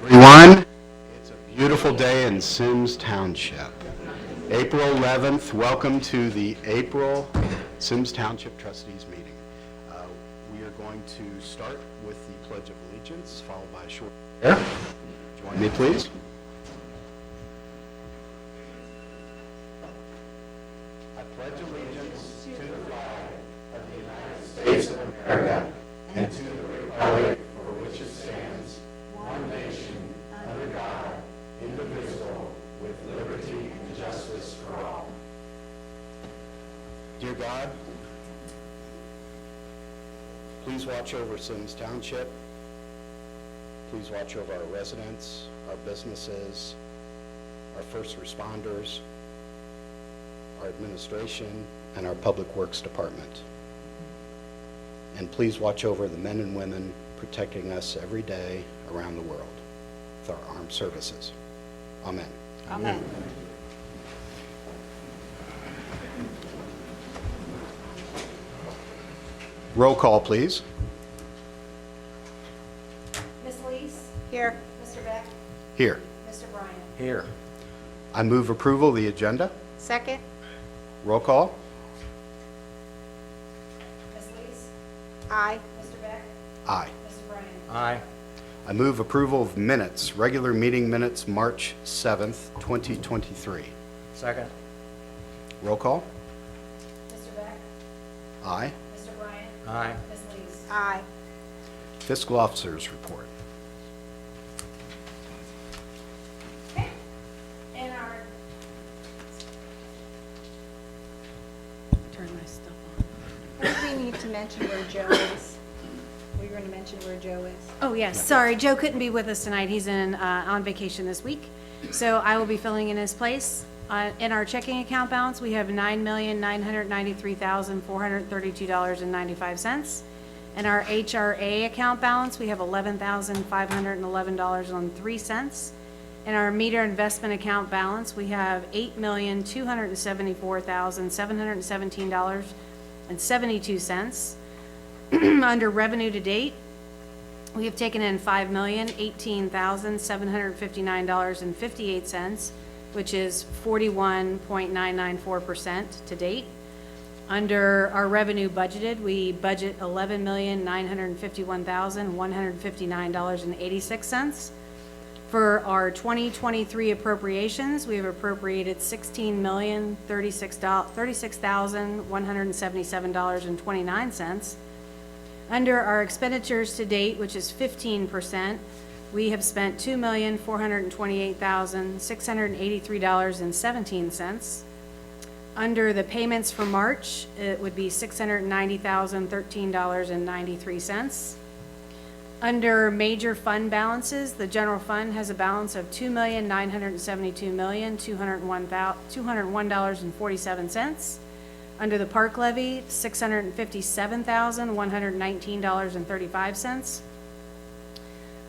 Everyone, it's a beautiful day in Symmes Township. April 11th, welcome to the April Symmes Township Trustees meeting. We are going to start with the Pledge of Allegiance, followed by a short prayer. Join me, please. I pledge allegiance to the flag of the United States of America and to the republic for which it stands, one nation, under God, indivisible, with liberty and justice for all. Dear God, please watch over Symmes Township. Please watch over our residents, our businesses, our first responders, our administration, and our Public Works Department. And please watch over the men and women protecting us every day around the world with our armed services. Amen. Amen. Roll call, please. Ms. Lees? Here. Mr. Beck? Here. Mr. Bryant? Here. I move approval of the agenda. Second. Roll call. Ms. Lees? Aye. Mr. Beck? Aye. Mr. Bryant? Aye. I move approval of minutes, regular meeting minutes, March 7th, 2023. Second. Roll call. Mr. Beck? Aye. Mr. Bryant? Aye. Ms. Lees? Aye. Fiscal Officers Report. Okay. And our, Turn my stuff on. I think we need to mention where Joe is. We're going to mention where Joe is. oh yes, sorry, Joe couldn't be with us tonight. He's on vacation this week. So I will be filling in his place. In our checking account balance, we have $9,993,432.95. In our HRA account balance, we have $11,511.03. In our meter investment account balance, we have $8,274,717.72. Under revenue to date, we have taken in $5,018,759.58, which is 41.994% to date. Under our revenue budgeted, we budget $11,951,159.86. For our 2023 appropriations, we have appropriated $16,036,177.29. Under our expenditures to date, which is 15%, we have spent $2,428,683.17. Under the payments for March, it would be $690,013.93. Under major fund balances, the general fund has a balance of $2,972,201.47. Under the park levy, $657,119.35.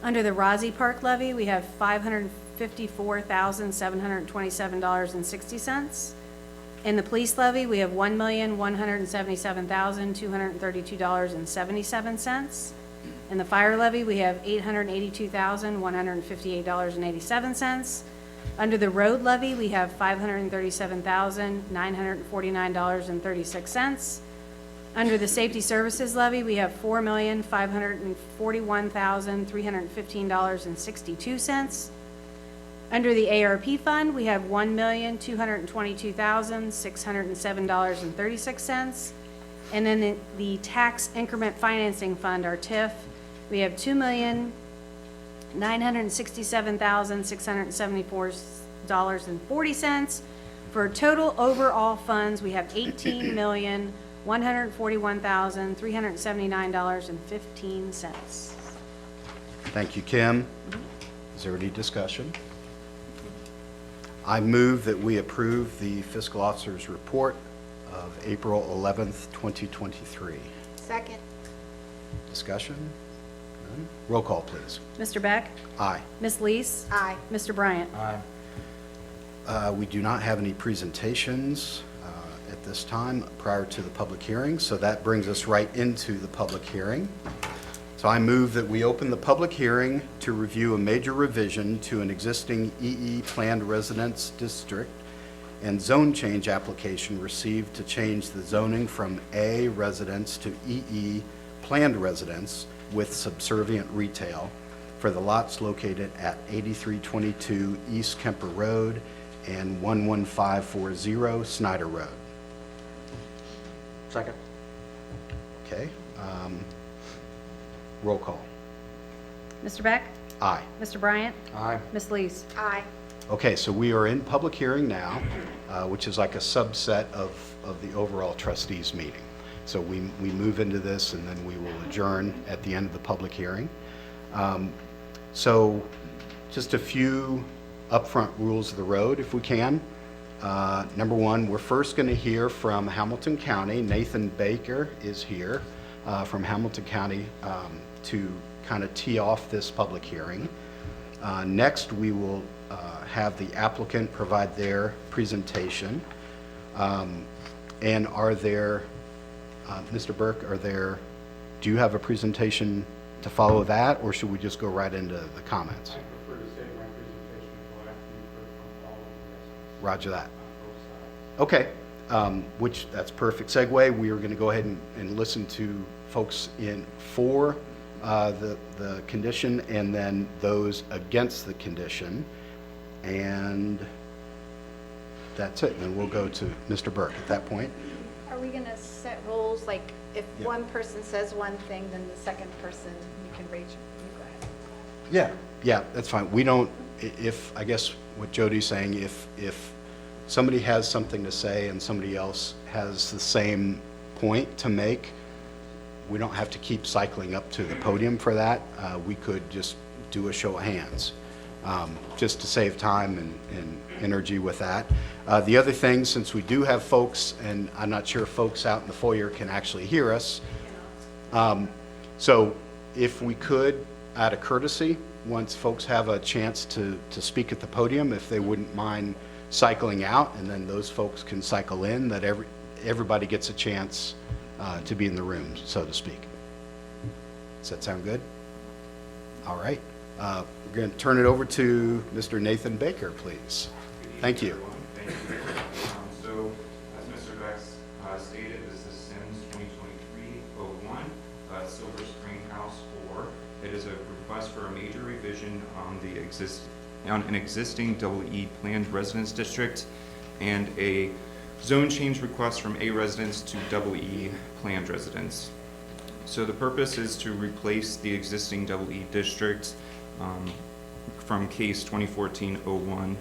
Under the Rossi Park levy, we have $554,727.60. In the police levy, we have $1,177,232.77. In the fire levy, we have $882,158.87. Under the road levy, we have $537,949.36. Under the safety services levy, we have $4,541,315.62. Under the ARP fund, we have $1,222,607.36. And then the tax increment financing fund, our TIF, we have $2,967,674.40. For total overall funds, we have $18,141,379.15. Thank you, Kim. Is there any discussion? I move that we approve the Fiscal Officer's Report of April 11th, 2023. Second. Discussion? None? Roll call, please. Mr. Beck? Aye. Ms. Lees? Aye. Mr. Bryant? Aye. We do not have any presentations at this time prior to the public hearing, so that brings us right into the public hearing. So I move that we open the public hearing to review a major revision to an existing EE planned residence district and zone change application received to change the zoning from A residence to EE planned residence with subservient retail for the lots located at 8322 East Kemper Road and 11540 Snyder Road. Second. Okay. Roll call. Mr. Beck? Aye. Mr. Bryant? Aye. Ms. Lees? Aye. Okay, so we are in public hearing now, which is like a subset of the overall trustees meeting. So we move into this and then we will adjourn at the end of the public hearing. So just a few upfront rules of the road, if we can. Number one, we're first going to hear from Hamilton County. Nathan Baker is here from Hamilton County to kind of tee off this public hearing. Next, we will have the applicant provide their presentation. And are there, Mr. Burke, do you have a presentation to follow that, or should we just go right into the comments? I prefer to save my presentation until after you've heard from all of the residents Roger that. on both sides. Okay, which, that's perfect segue. We are going to go ahead and listen to folks for the condition and then those against the condition. And that's it. Then we'll go to Mr. Burke at that point. Are we gonna set rules, like if Yeah. one person says one thing, then the second person, you can raise your, you go ahead. Yeah, that's fine. We don't, I guess what Jody's saying, if somebody has something to say and somebody else has the same point to make, we don't have to keep cycling up to the podium for that. We could just do a show of hands, just to save time and energy with that. The other thing, since we do have folks, and I'm not sure if folks out in the foyer can actually hear us, so if we could, out of courtesy, once folks have a chance to speak at the podium, if they wouldn't mind cycling out, and then those folks can cycle in, that everybody gets a chance to be in the room, so to speak. Does that sound good? All right. We're going to turn it over to Mr. Nathan Baker, please. Thank you. Thank you. So, as Mr. Bex stated, this is Symmes 2023-01, Silver Spring House 4. It is a request for a major revision on an existing EE planned residence district and a zone change request from A residence to EE planned residence. So the purpose is to replace the existing EE district from case 2014-01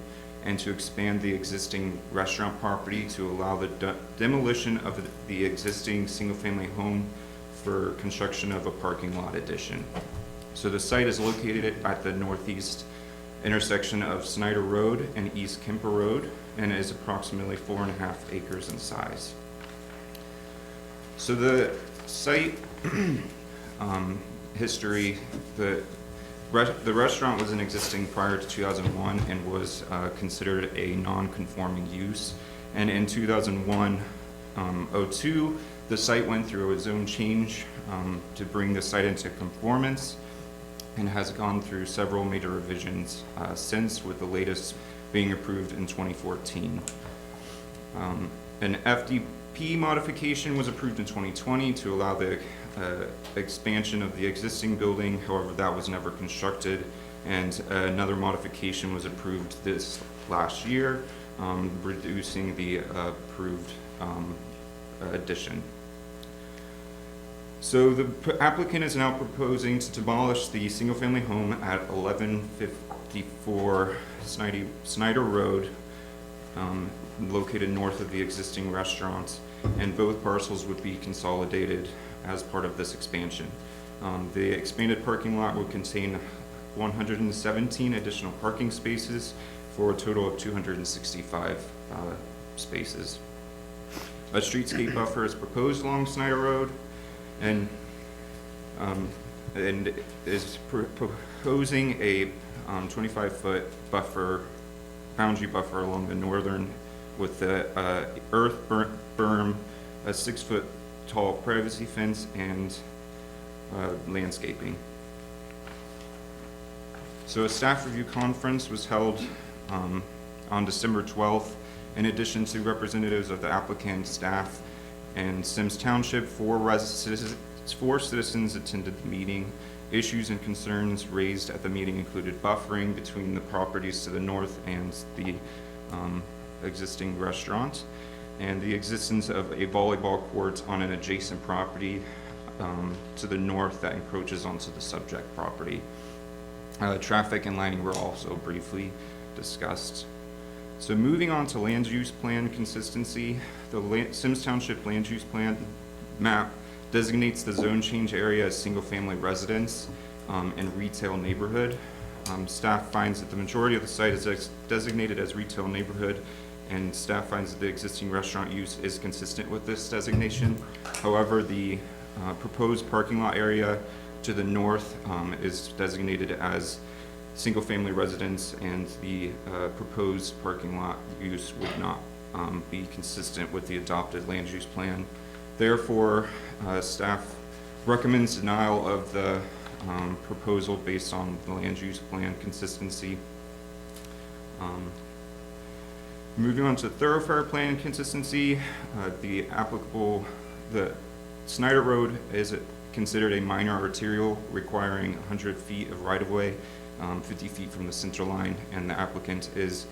and to expand the existing restaurant property to allow the demolition of the existing single-family home for construction of a parking lot addition. So the site is located at the northeast intersection of Snyder Road and East Kemper Road and is approximately 4.5 acres in size. So the site history, the restaurant was in existing prior to 2001 and was considered a non-conforming use. And in 2001-02, the site went through a zone change to bring the site into conformance and has gone through several major revisions since, with the latest being approved in 2014. An FDP modification was approved in 2020 to allow the expansion of the existing building. However, that was never constructed, and another modification was approved this last year, reducing the approved addition. So the applicant is now proposing to demolish the single-family home at 1154 Snyder Road, located north of the existing restaurant, and both parcels would be consolidated as part of this expansion. The expanded parking lot would contain 117 additional parking spaces for a total of 265 spaces. A streetscape buffer is proposed along Snyder Road, and is proposing a 25-foot boundary buffer along the northern with the earth berm, a 6-foot tall privacy fence, and landscaping. So a staff review conference was held on December 12th. In addition to representatives of the applicant, staff, and Symmes Township, four citizens attended the meeting. Issues and concerns raised at the meeting included buffering between the properties to the north and the existing restaurant, and the existence of a volleyball court on an adjacent property to the north that encroaches onto the subject property. Traffic and lighting were also briefly discussed. So moving on to land use plan consistency, the Symmes Township land use plan map designates the zone change area as single-family residence and retail neighborhood. Staff finds that the majority of the site is designated as retail neighborhood, and staff finds that the existing restaurant use is consistent with this designation. However, the proposed parking lot area to the north is designated as single-family residence, and the proposed parking lot use would not be consistent with the adopted land use plan. Therefore, staff recommends denial of the proposal based on the land use plan consistency. Moving on to thoroughfare plan consistency, the Snyder Road is considered a minor arterial requiring 100 feet of right-of-way, 50 feet from the center line, and the applicant is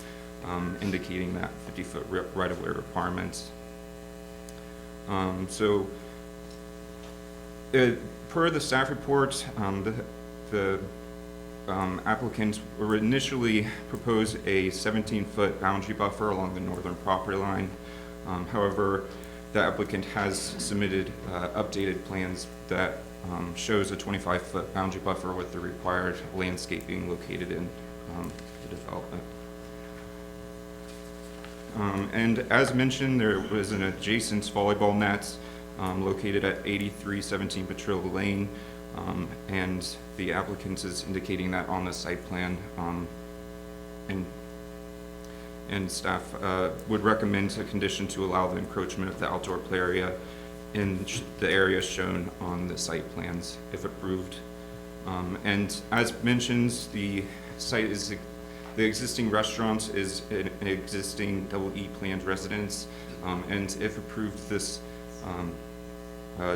indicating that 50-foot right-of-way requirement. Per the staff report, the applicants were initially proposed a 17-foot boundary buffer along the northern property line. However, the applicant has submitted updated plans that shows a 25-foot boundary buffer with the required landscaping located in the development. And as mentioned, there was an adjacent volleyball net located at 8317 Petrillo Lane, and the applicant is indicating that on the site plan, and staff would recommend a condition to allow the encroachment of the outdoor play area in the area shown on the site plans, if approved. And as mentioned, the site is the existing restaurant is an existing double E planned residence, and if approved, this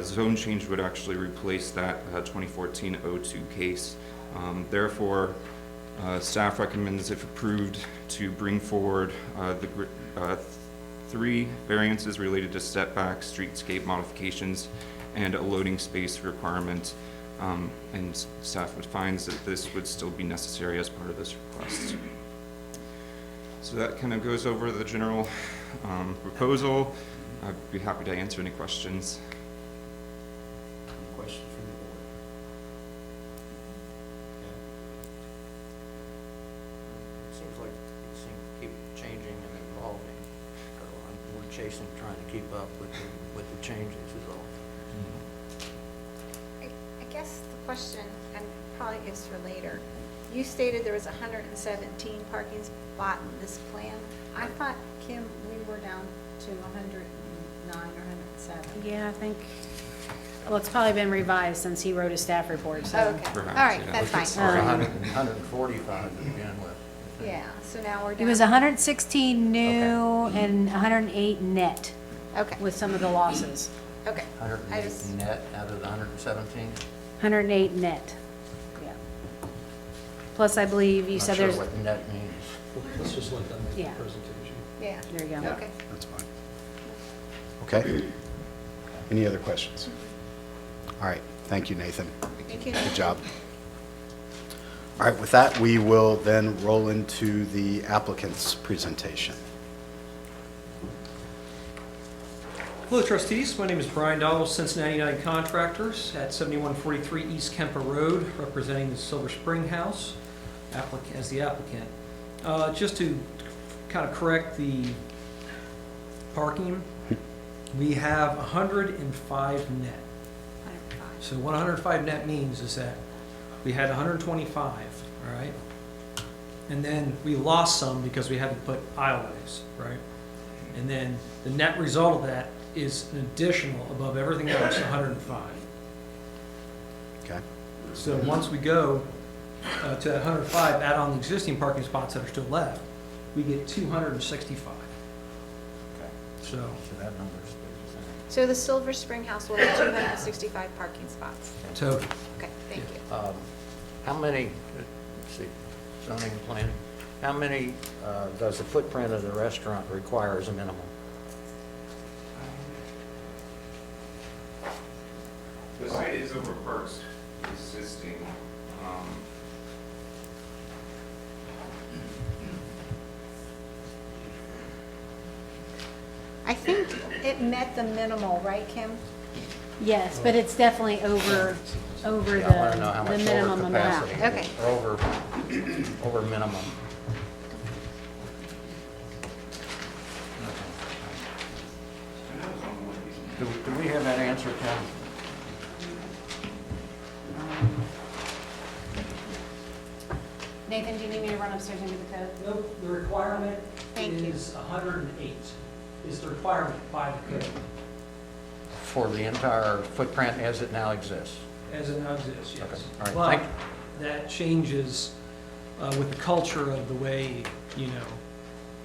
zone change would actually replace that 2014-02 case. Therefore, staff recommends, if approved, to bring forward the 3 variances related to setbacks, streetscape modifications, and a loading space requirement. And staff would find that this would still be necessary as part of this request. So that kind of goes over the general proposal. I'd be happy to answer any questions. Questions from the board? Seems like things seem to keep changing and evolving. So we're chasing, trying to keep up with the changes is all. I guess the question, and probably is for later, you stated there was 117 parking spot in this plan. I thought, Kim, we were down to 109 or 107. Yeah, I think, well, it's probably been revised since he wrote his staff report, so. Okay, all Perhaps, right, yeah. that's fine. Or 145 to begin with. Yeah, so now we're It down. was 116 new and 108 net Okay, with some of the losses. okay. I 108 just, net out of the 117. 108 net, yeah. Plus, I believe you said there's, Not sure what net means. Let's just let them make Yeah. the presentation. yeah, there you go. okay. That's fine. Okay. Any other questions? All right, thank you, Nathan. Thank you. Good job. All right, with that, we will then roll into the applicant's presentation. Hello, trustees. My name is Brian Dowell, Cincinnati 99 Contractors at 7143 East Kemper Road, representing the Silver Spring House as the applicant. Just to kind of correct the parking, we have 105 net. So what 105 net means is that we had 125, all right? And then we lost some because we had to put aisleways, right? And then the net result of that is an additional, above everything else, 105. So once we go to that 105, add on the existing parking spots that are still left, we get 265. So, So that number's the same. So the Silver Spring House will have 265 parking spots. total. Okay, thank you. How many, let's see, zoning and planning, how many does the footprint of the restaurant require as a minimum? The site is over Parks existing. I think it met the minimal, right, Kim? Yes, but it's definitely over Yeah, I want to know how the much minimum over amount. capacity. Okay. Or over minimum. Do we have that answer, Ken? Nathan, do you need me to run upstairs and get the code? Nope, the requirement Thank you. is 108, is the requirement by the code, For the entire footprint as it now exists? as it now exists, Okay, yes. all right, But thank that changes with the culture of the way,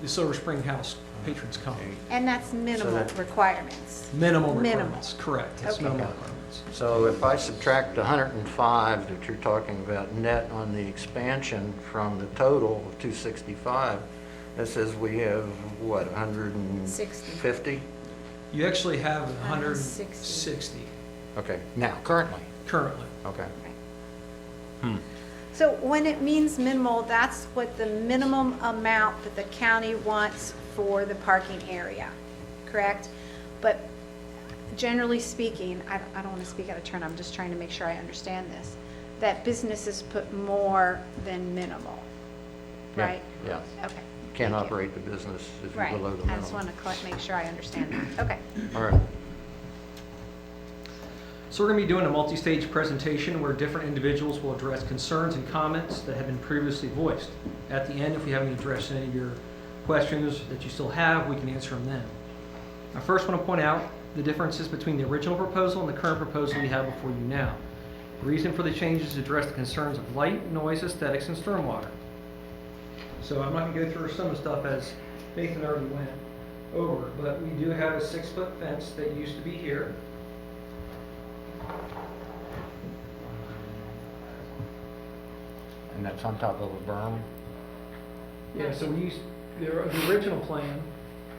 the Silver Spring House patrons come. And that's minimal that- requirements. Minimal Minimal. requirements, correct. It's Okay. minimal requirements. So if I subtract 105 that you're talking about net on the expansion from the total of 265, that says we have, what, 150? You actually have 160. 160 Okay, now, currently, currently. okay. So when it means minimal, that's what the minimum amount that the county wants for the parking area, correct? But generally speaking, I don't want to speak out of turn, I'm just trying to make sure I understand this, that businesses put more than minimal, Yeah, right? Yeah, Okay. can't thank you. operate the business if you're Right, below the I minimum. just want to make sure I understand that, okay. All right. So we're going to be doing a multi-stage presentation where different individuals will address concerns and comments that have been previously voiced. At the end, if we haven't addressed any of your questions that you still have, we can answer them then. I first want to point out the differences between the original proposal and the current proposal we have before you now. The reason for the changes is to address the concerns of light, noise, aesthetics, and stormwater. So I'm not going to go through some of the stuff as Nathan already went over, but we do have a 6-foot fence that used to be here. And that's on top of a berm? Yeah, so we used, the original plan,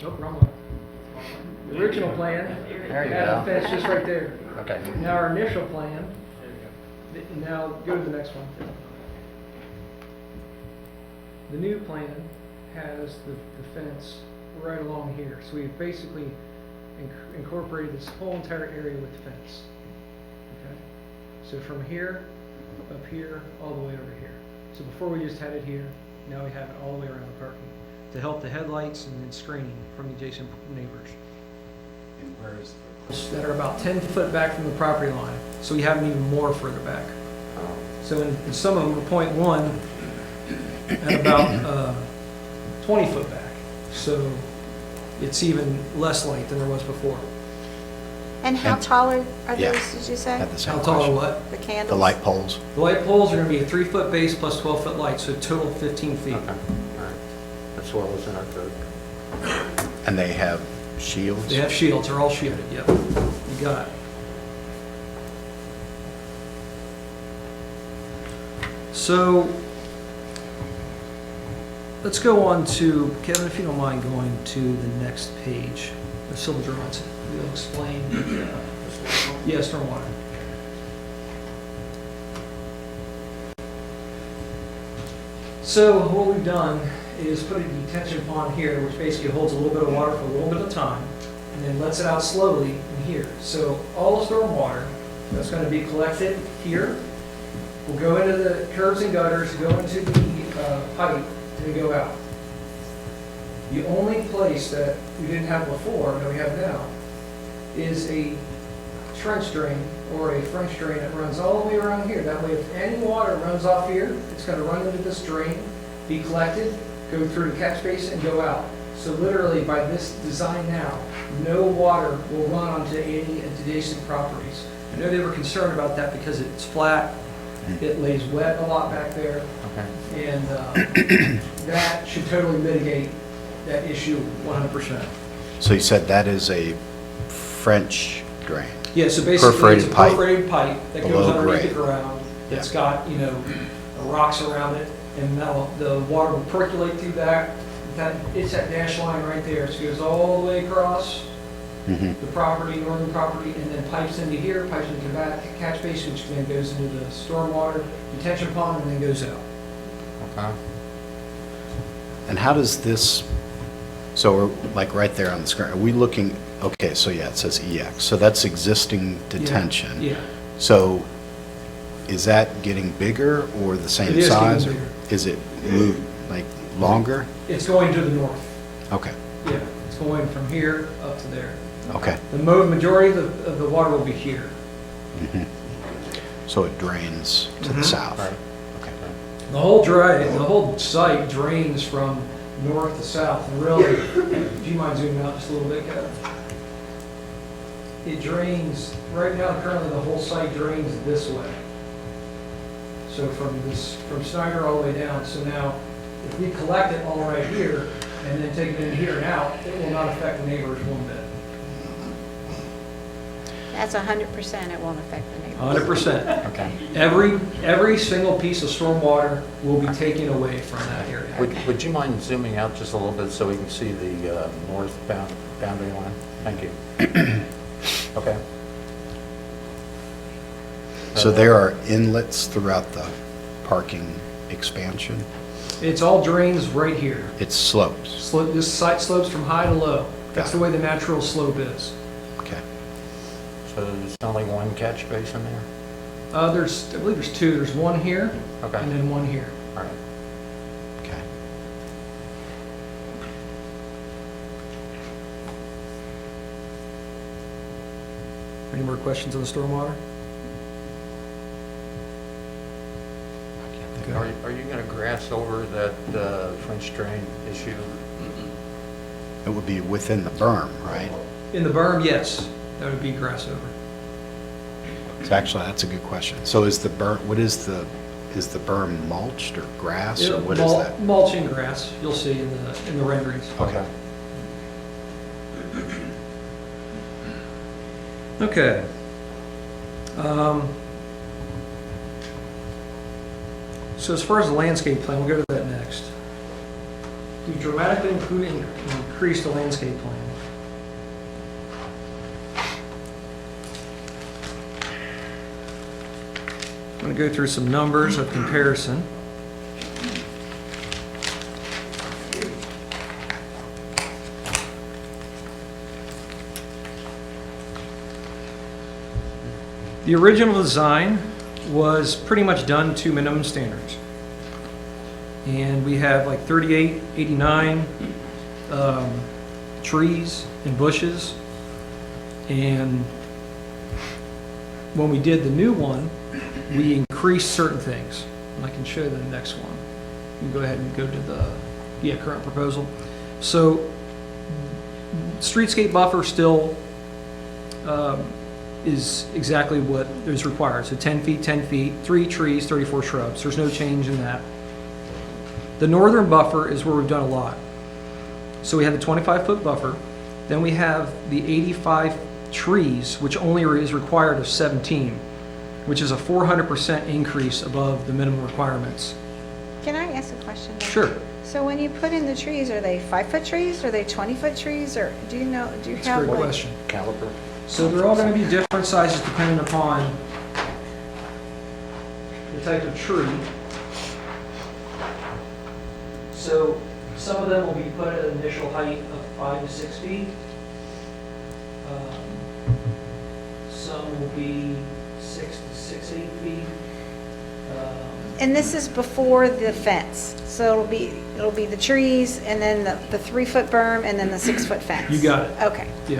nope, wrong one. The original plan There you had a go. fence just right there. Okay. Now our initial plan, now go to the next one. The new plan has the fence right along here. So we've basically incorporated this whole entire area with the fence. Okay? So from here, up here, all the way over here. So before we just had it here, now we have it all the way around the parking to help the headlights and then screening from the adjacent neighbors. Where is That are about 10 foot back from the property line. So we have them even more further back. So in some of them are .1 and about 20 foot back. So it's even less light than there was before. And how And- tall are yeah. those, did you say? Had the same How tall question. or what? The candles? The light poles. The light poles are going to be a 3-foot base plus 12-foot light, so total 15 feet. Okay, all right. That's what was in our code. And they have shields? They have shields, they're all shielded, yep. You got it. So, let's go on to, Kevin, if you don't mind going to the next page, the silver drawings. We'll explain, yeah, stormwater. So what we've done is put a detention pond here, which basically holds a little bit of water for a little bit of time, and then lets it out slowly in here. So all the storm water that's going to be collected here will go into the curbs and gutters, go into the pipe, and go out. The only place that we didn't have before, that we have now, is a trench drain or a French drain that runs all the way around here. That way, if any water runs off here, it's going to run into this drain, be collected, go through the catch basin, and go out. So literally, by this design now, no water will run onto any adjacent properties. I know they were concerned about that because it's flat It lays wet a lot back there, Okay. and that should totally mitigate that issue 100%. So you said that is a French drain? Yeah, so basically, Perforated it's a pipe. perforated pipe that goes Below underneath the grade. ground. It's got, you know, rocks around it, and now the water will percolate through that. It's that dash line right there, so it goes all the way across Mhm. the property, northern property, and then pipes into here, pipes into that catch basin, which then goes into the stormwater detention pond, and then goes out. Okay. And how does this, so we're like right there on the screen, are we looking, okay, so yeah, it says EX, so that's existing detention. Yeah, So is that getting bigger or the it same is getting size? bigger. Is it moved, like, longer? It's going to the north, Okay, yeah, it's going from here up to there. okay. The majority of the water will be here. Mhm. So it drains to the Mhm. south? Right. Okay. The whole site drains from north to south, and really, do you mind zooming out just a little bit, Kevin? It drains, right now, currently, the whole site drains this way. So from Snyder all the way down, so now, if we collect it all right here, and then take it in here and out, it will not affect the neighbors one bit. That's 100%, it won't affect the neighbors. 100%. Okay. Every single piece of stormwater will be taken away from that area. Would you mind zooming out just a little bit so we can see the north boundary line? Thank you. Okay. So there are inlets throughout the parking expansion? It's all drains right here. It's slopes? This site slopes from high to low. That's Got the it. way the natural slope is. Okay. So there's only one catch basin there? I believe there's two. There's one here Okay. and then one here. All right. Okay. Any more questions on the stormwater? Are you going to grass over that French drain issue? It would be within the berm, right? In the berm, yes, that would be grass over. So actually, that's a good question. So is the berm, is the berm mulched or grass, or what is that? Mulching grass, you'll see in the renderings. Okay. Okay. So as far as the landscape plan, we'll go to that next. We've dramatically increased the landscape plan. I'm going to go through some numbers of comparison. The original design was pretty much done to minimum standards. And we have like 38, 89 trees and bushes. And when we did the new one, we increased certain things. And I can show you the next one. You can go ahead and go to the current proposal. So streetscape buffer still is exactly what is required. So 10 feet, 3 trees, 34 shrubs. There's no change in that. The northern buffer is where we've done a lot. So we have the 25-foot buffer. Then we have the 85 trees, which only is required of 17, which is a 400% increase above the minimum requirements. Can I ask a question? though? Sure. So when you put in the trees, are they 5-foot trees, are they 20-foot trees, or do you know, do you That's a have great like? question. Caliper? So they're all going to be different sizes depending upon the type of tree. So some of them will be put at an initial height of 5 to 6 feet. Some will be 6 to 8 feet. And this is before the fence, so it'll be the trees, and then the 3-foot berm, and then the 6-foot fence? You got it. Okay, Yeah.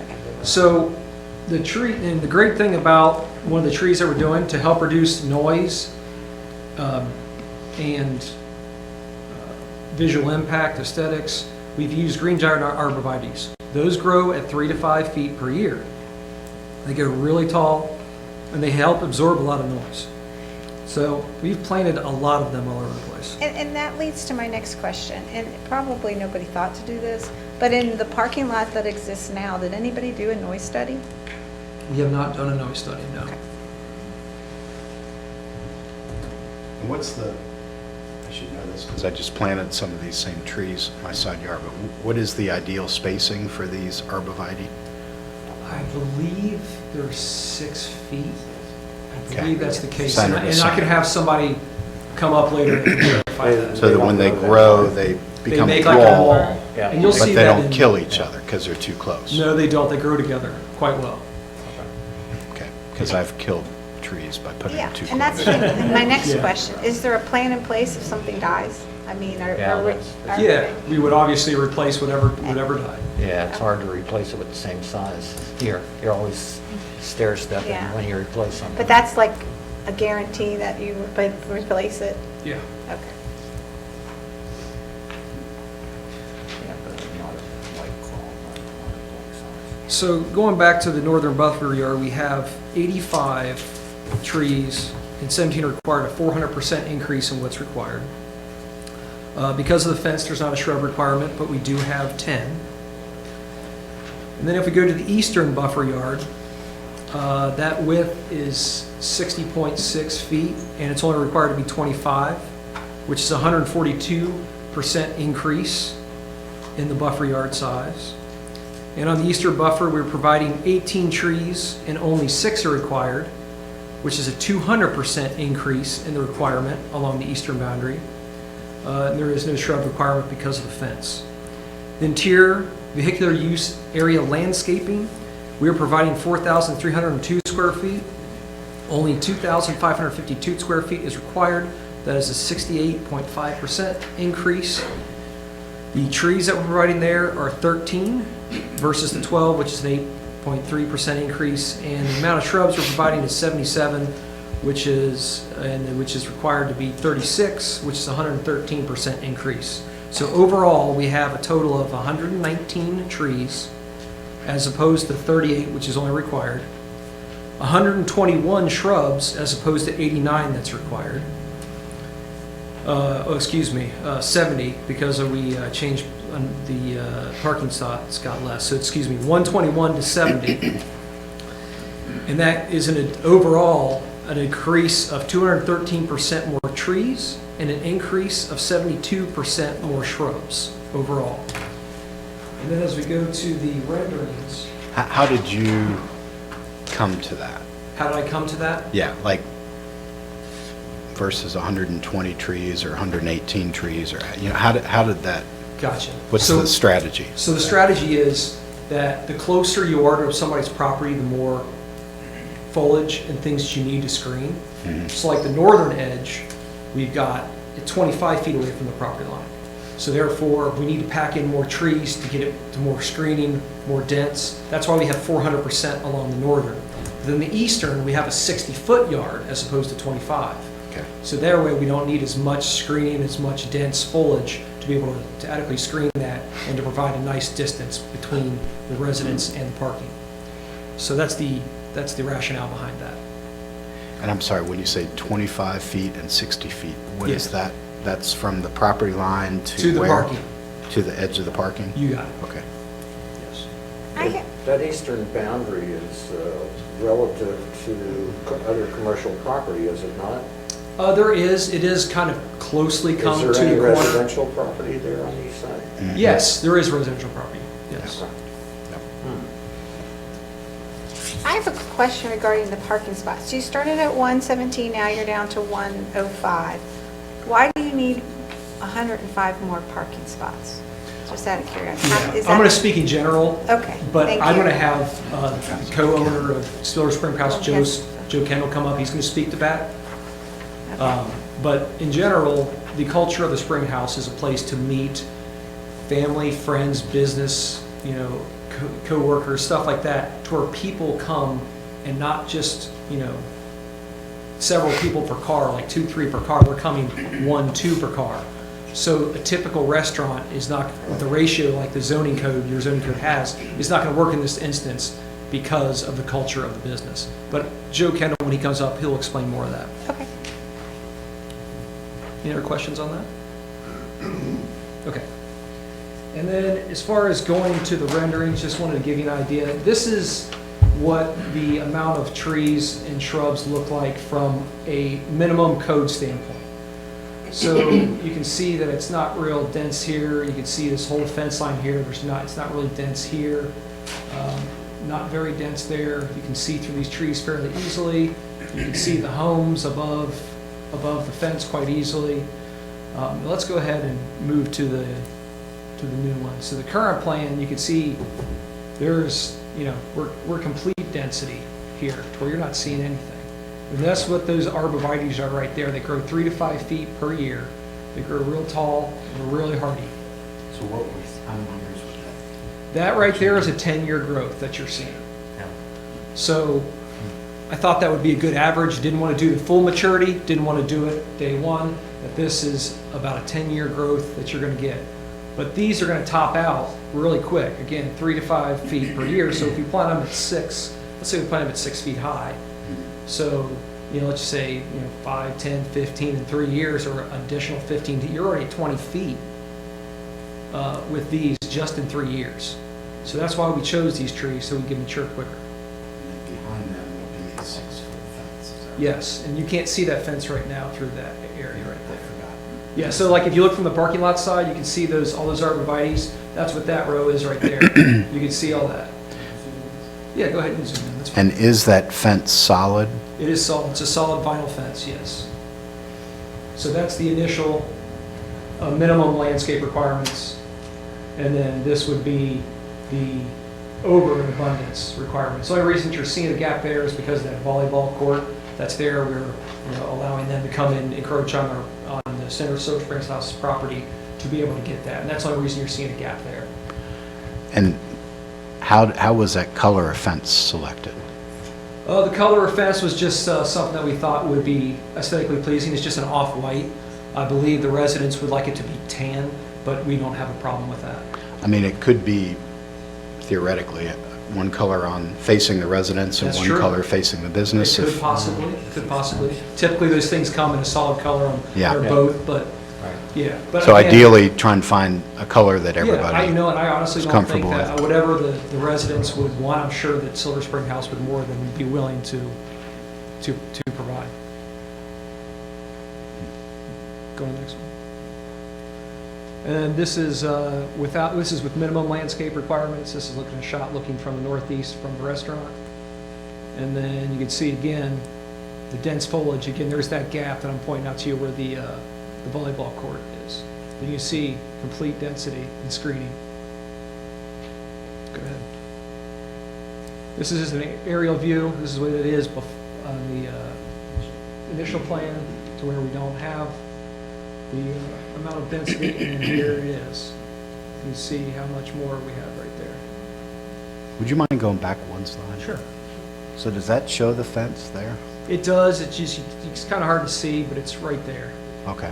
okay. So the tree, and the great thing about one of the trees that we're doing to help reduce noise and visual impact, aesthetics, we've used green giant arborvitaes. Those grow at 3 to 5 feet per year. They get really tall, and they help absorb a lot of noise. So we've planted a lot of them all over the place. And that leads to my next question, and probably nobody thought to do this, but in the parking lot that exists now, did anybody do a noise study? We have not done a noise study, no. Okay. And what's the, I should know this because I just planted some of these same trees in my side yard, but what is the ideal spacing for these arborvitae? I believe they're 6 feet. I Okay. believe that's the case. Center And to and I could center. have somebody come up later and verify that. So that when they grow, they They become make like a wall, wall. Yeah. And you'll but see they that don't in- kill each other because they're too close. No, they don't. They grow together quite well. Okay, because I've killed trees by putting Yeah, them too and that's close. my next Yeah. question. Is there a plan in place if something dies? I mean, Yeah, that's- Yeah, we would obviously replace whatever died. Yeah, it's hard to replace it with the same size. You're always stair stepping Yeah. when you replace something. But that's like a guarantee that you would replace it? Yeah. Okay. Yeah, but not a white claw, not a black size. So going back to the northern buffer yard, we have 85 trees and 17 are required, a 400% increase in what's required. Because of the fence, there's not a shrub requirement, but we do have 10. And then if we go to the eastern buffer yard, that width is 60.6 feet, and it's only required to be 25, which is a 142% increase in the buffer yard size. And on the eastern buffer, we're providing 18 trees, and only 6 are required, which is a 200% increase in the requirement along the eastern boundary. And there is no shrub requirement because of the fence. The interior vehicular use area landscaping, we are providing 4,302 square feet. Only 2,552 square feet is required. That is a 68.5% increase. The trees that we're providing there are 13 versus the 12, which is an 8.3% increase. And the amount of shrubs we're providing is 77, which is required to be 36, which is a 113% increase. So overall, we have a total of 119 trees as opposed to 38, which is only required. 121 shrubs as opposed to 89 that's required. 70 because we changed the parking spots got less. So 121 to 70. And that is overall an increase of 213% more trees and an increase of 72% more shrubs overall. And then as we go to the renderings, How did you come to that? how did I come to that? Yeah, like versus 120 trees or 118 trees, or, how did that, Gotcha. what's the strategy? So the strategy is that the closer you are to somebody's property, the more foliage and things that you need to screen. Mhm. So like the northern edge, we've got it 25 feet away from the property line. So therefore, we need to pack in more trees to get it to more screening, more dense. That's why we have 400% along the northern. Then the eastern, we have a 60-foot yard as opposed to 25. Okay. So that way, we don't need as much screening, as much dense foliage to be able to adequately screen that and to provide a nice distance between the residents and the parking. So that's the rationale behind that. And I'm sorry, when you say 25 feet and 60 feet, what is Yeah. that? That's from the property line To to the where? parking. To the edge of the parking? You got it, Okay. yes. That eastern boundary is relative to other commercial property, is it not? It is kind of closely come to Is the there any corner. residential property there on the east side? Mhm. Yes, there is residential property, yes. Okay. I have a question regarding the parking spots. You started at 117, now you're down to 105. Why do you need 105 more parking spots? Just out of curiosity. Yeah, Is I'm that- going to speak in general, Okay, but thank I'm you. going to have the co-owner of Silver Spring House, Okay. Joe Kendall, come up. He's going to speak to that. Okay. But in general, the culture of the Spring House is a place to meet family, friends, business, co-workers, stuff like that, to where people come and not just, several people per car, like 2, 3 per car. We're coming 1, 2 per car. So a typical restaurant is not, with the ratio like the zoning code, your zoning code has, is not going to work in this instance because of the culture of the business. But Joe Kendall, when he comes up, he'll explain more of that. Okay. Any other questions on that? Okay. And then as far as going to the renderings, just wanted to give you an idea. This is what the amount of trees and shrubs look like from a minimum code standpoint. So you can see that it's not real dense here. You can see this whole fence line here. It's not really dense here. Not very dense there. You can see through these trees fairly easily. You can see the homes above the fence quite easily. Let's go ahead and move to the new one. So the current plan, you can see there's, we're complete density here, to where you're not seeing anything. And that's what those arborvitaes are right there. They grow 3 to 5 feet per year. They grow real tall and they're really hardy. So what was, how many years was that? That right there is a 10-year growth that you're seeing. Yeah. So I thought that would be a good average. Didn't want to do the full maturity, didn't want to do it day one, that this is about a 10-year growth that you're going to get. But these are going to top out really quick. Again, 3 to 5 feet per year. So if you plant them at 6, let's say we plant them at 6 feet high. So, let's just say, 5, 10, 15 in 3 years, or additional 15, you're already at 20 feet with these just in 3 years. So that's why we chose these trees, so we can mature quicker. And behind them will be a 6-foot fence, is that right? Yes, and you can't see that fence right now through that area right I there. forgot. Yeah, so like if you look from the parking lot side, you can see all those arborvitaes. That's what that row is right there. You can see all that. Yeah, go ahead and zoom in. That's fine. And is that fence solid? It is solid. It's a solid vinyl fence, yes. So that's the initial minimum landscape requirements. And then this would be the over and abundance requirements. The only reason you're seeing a gap there is because of that volleyball court that's there. We're allowing them to come in, encroach on the center of Silver Springs House property to be able to get that. And that's the only reason you're seeing a gap there. And how was that color of fence selected? The color of fence was just something that we thought would be aesthetically pleasing. It's just an off-white. I believe the residents would like it to be tan, but we don't have a problem with that. I mean, it could be theoretically one color on facing the residents and That's one true. color facing the business. It could possibly. Typically, those things come in a solid color on Yeah. their boat, but, yeah. But So again, ideally, try and find a color that Yeah, everybody, and I honestly is don't think comfortable that, with. whatever the residents would want, I'm sure that Silver Spring House would more than be willing to provide. Go to the next one. And this is with minimum landscape requirements. This is looking a shot looking from the northeast from the restaurant. And then you can see again, the dense foliage. Again, there's that gap that I'm pointing out to you where the volleyball court is. Then you see complete density and screening. Go ahead. This is just an aerial view. This is what it is on the initial plan, to where we don't have the amount of density, and here it is. You can see how much more we have right there. Would you mind going back one slide? Sure. So does that show the fence there? It does. It's kind of hard to see, but it's right there. Okay.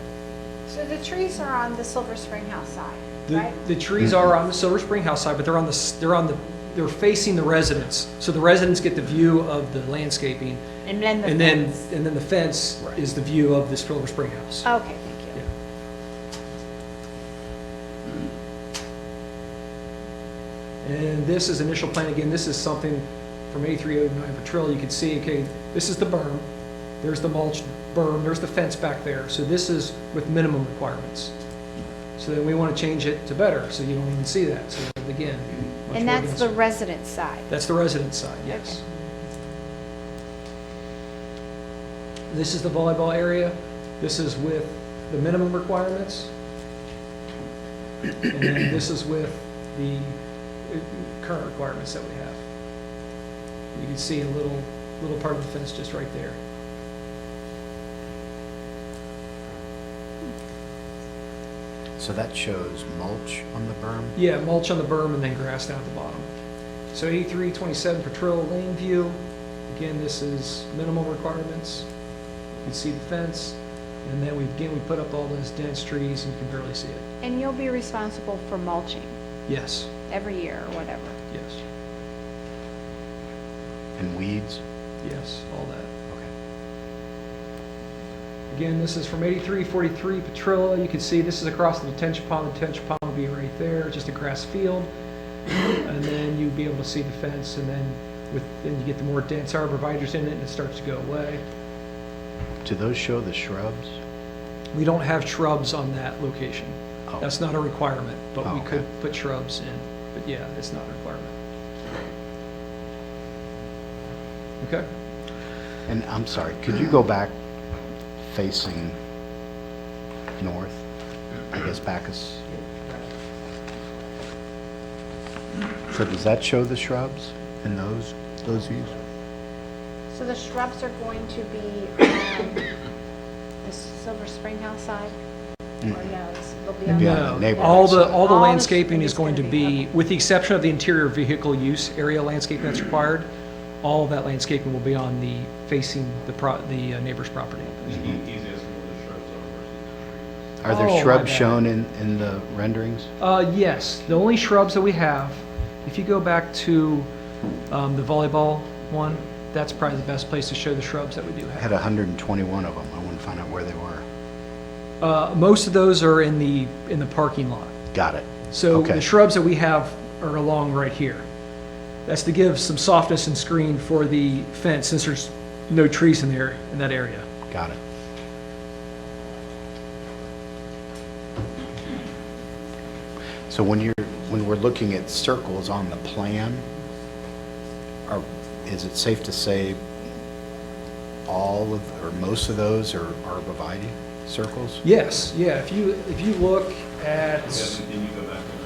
So the trees are on the Silver Spring House side, right? The trees are on the Silver Spring House side, but they're facing the residents. So the residents get the view of the landscaping, And then the and then fence. the fence is the view of the Silver Spring House. Okay, thank you. And this is initial plan. Again, this is something from 8309 Patrol. You can see, okay, this is the berm. There's the mulch berm. There's the fence back there. So this is with minimum requirements. So then we want to change it to better, so you don't even see that. So again, much And more that's the denser. resident side. That's the resident side, yes. This is the volleyball area. This is with the minimum requirements. And then this is with the current requirements that we have. You can see a little part of the fence just right there. So that shows mulch on the berm? Yeah, mulch on the berm and then grass down at the bottom. So 8327 Patrol Lane View. Again, this is minimal requirements. You can see the fence. And then we put up all those dense trees and you can barely see it. And you'll be responsible for mulching Yes, every year or whatever. yes, And weeds? yes, all that. Again, this is from 8343 Petrilla. You can see this is across the detention pond. The detention pond will be right there, just a grass field. And then you'll be able to see the fence, and then then you get the more dense arborvitae's in it, and it starts to go away. Do those show the shrubs? We don't have shrubs on that location. Oh. That's not a requirement, but Oh, we okay. could put shrubs in. But yeah, it's not a requirement. Okay? And I'm sorry, could you go back facing north? I guess Bacchus. So does that show the shrubs in those views? So the shrubs are going to be on the Silver Spring House side? Or no, they'll be on Maybe the... on the No, neighborhood all side. the All the landscaping is is going to gonna be- be, with the exception of the interior vehicle use area landscaping that's required, all of that landscaping will be on the, facing the neighbor's property. He's asking where the shrubs are versus the trees. Are there Oh, my shrubs bad. shown in the renderings? Yes, the only shrubs that we have, if you go back to the volleyball one, that's probably the best place to show the shrubs that we do I had have. 121 of them. I want to find out where they were. Most of those are in the parking lot. Got it. So Okay. the shrubs that we have are along right here. That's to give some softness and screen for the fence, since there's no trees in there, in that area. Got it. So when we're looking at circles on the plan, is it safe to say all of, or most of those are arborvitae circles? Yes, yeah, if you look at, Yes, can you go back to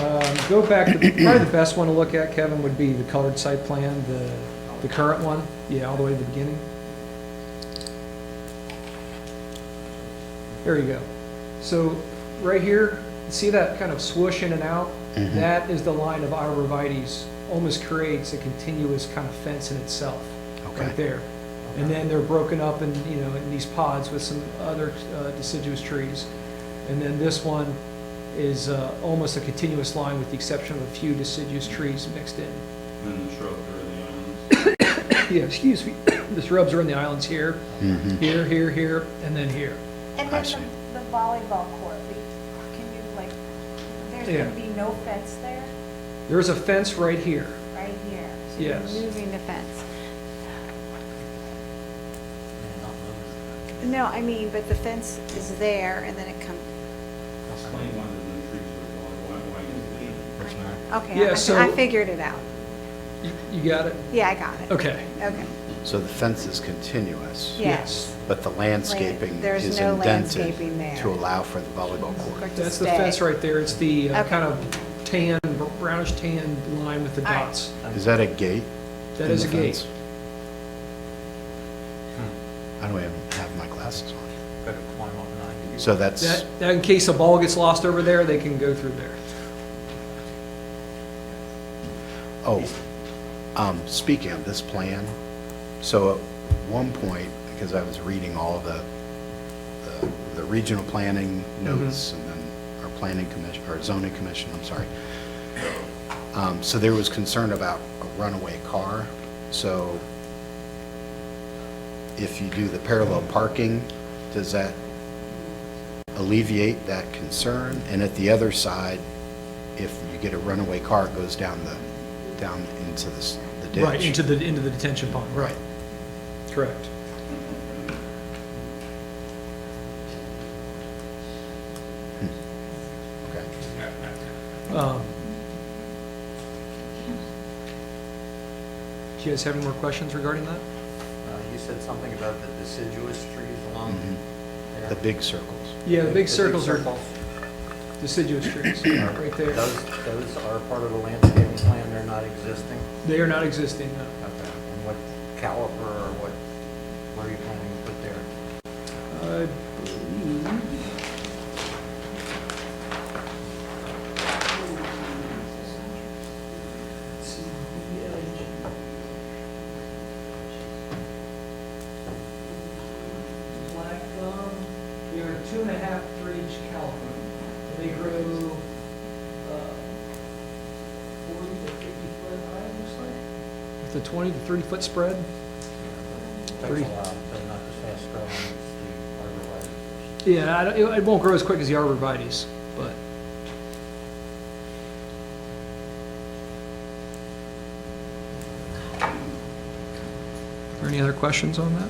that? go back, probably the best one to look at, Kevin, would be the colored site plan, the current one, yeah, all the way to the beginning. There you go. So, right here, see that kind of swoosh in and out? Mhm. That is the line of arborvitae's, almost creates a continuous kind of fence in itself, Okay. right there. And then they're broken up in, in these pods with some other deciduous trees. And then this one is almost a continuous line with the exception of a few deciduous trees mixed in. And the shrubs are in the islands. Yeah, excuse me, the shrubs are in the islands here, Mhm. here, and then here. And I then see. the volleyball court, can you, like, there's Yeah. going to be no fence there, There's a fence right here. right here? So you're Yes. moving the fence. No, I mean, but the fence is there, and then it comes, Explain why the trees are going, why is it? okay, Yeah, I so- figured it out. You got it? Yeah, I got it. Okay. Okay, So the fence is continuous, yes. but the landscaping There's is no indented landscaping there. to allow for the volleyball court. For it to That's the stay. fence right there. It's the Okay. kind of tan, brownish tan line with the All right. dots. Is that a gate? That in is a the gate. fence? I don't even have my glasses on. So that's, That in case a ball gets lost over there, they can go through there. speaking of this plan, so at one point, because I was reading all of the regional planning notes and then our planning commission, or zoning commission, I'm sorry. So there was concern about a runaway car. So if you do the parallel parking, does that alleviate that concern? And at the other side, if you get a runaway car, it goes down into the ditch. Right, into the detention pond, right. Correct. Okay. Do you guys have any more questions regarding that? You said something about the deciduous trees along Mhm. there. The big circles. Yeah, the big The circles are circles. deciduous trees, right there. Those are part of the landscaping plan, they're not existing? They are not existing, no. Okay. And what caliper or what are you planning to put there? I believe. Black gum, they're 2.5 to 3-inch caliper. They grow 40 to 50 foot high, looks like. With a 20 to 30 foot spread. Takes Three. a while, but not as fast growing as Yeah, it won't grow as quick as the arborvitae's, but. Are there any other questions on that?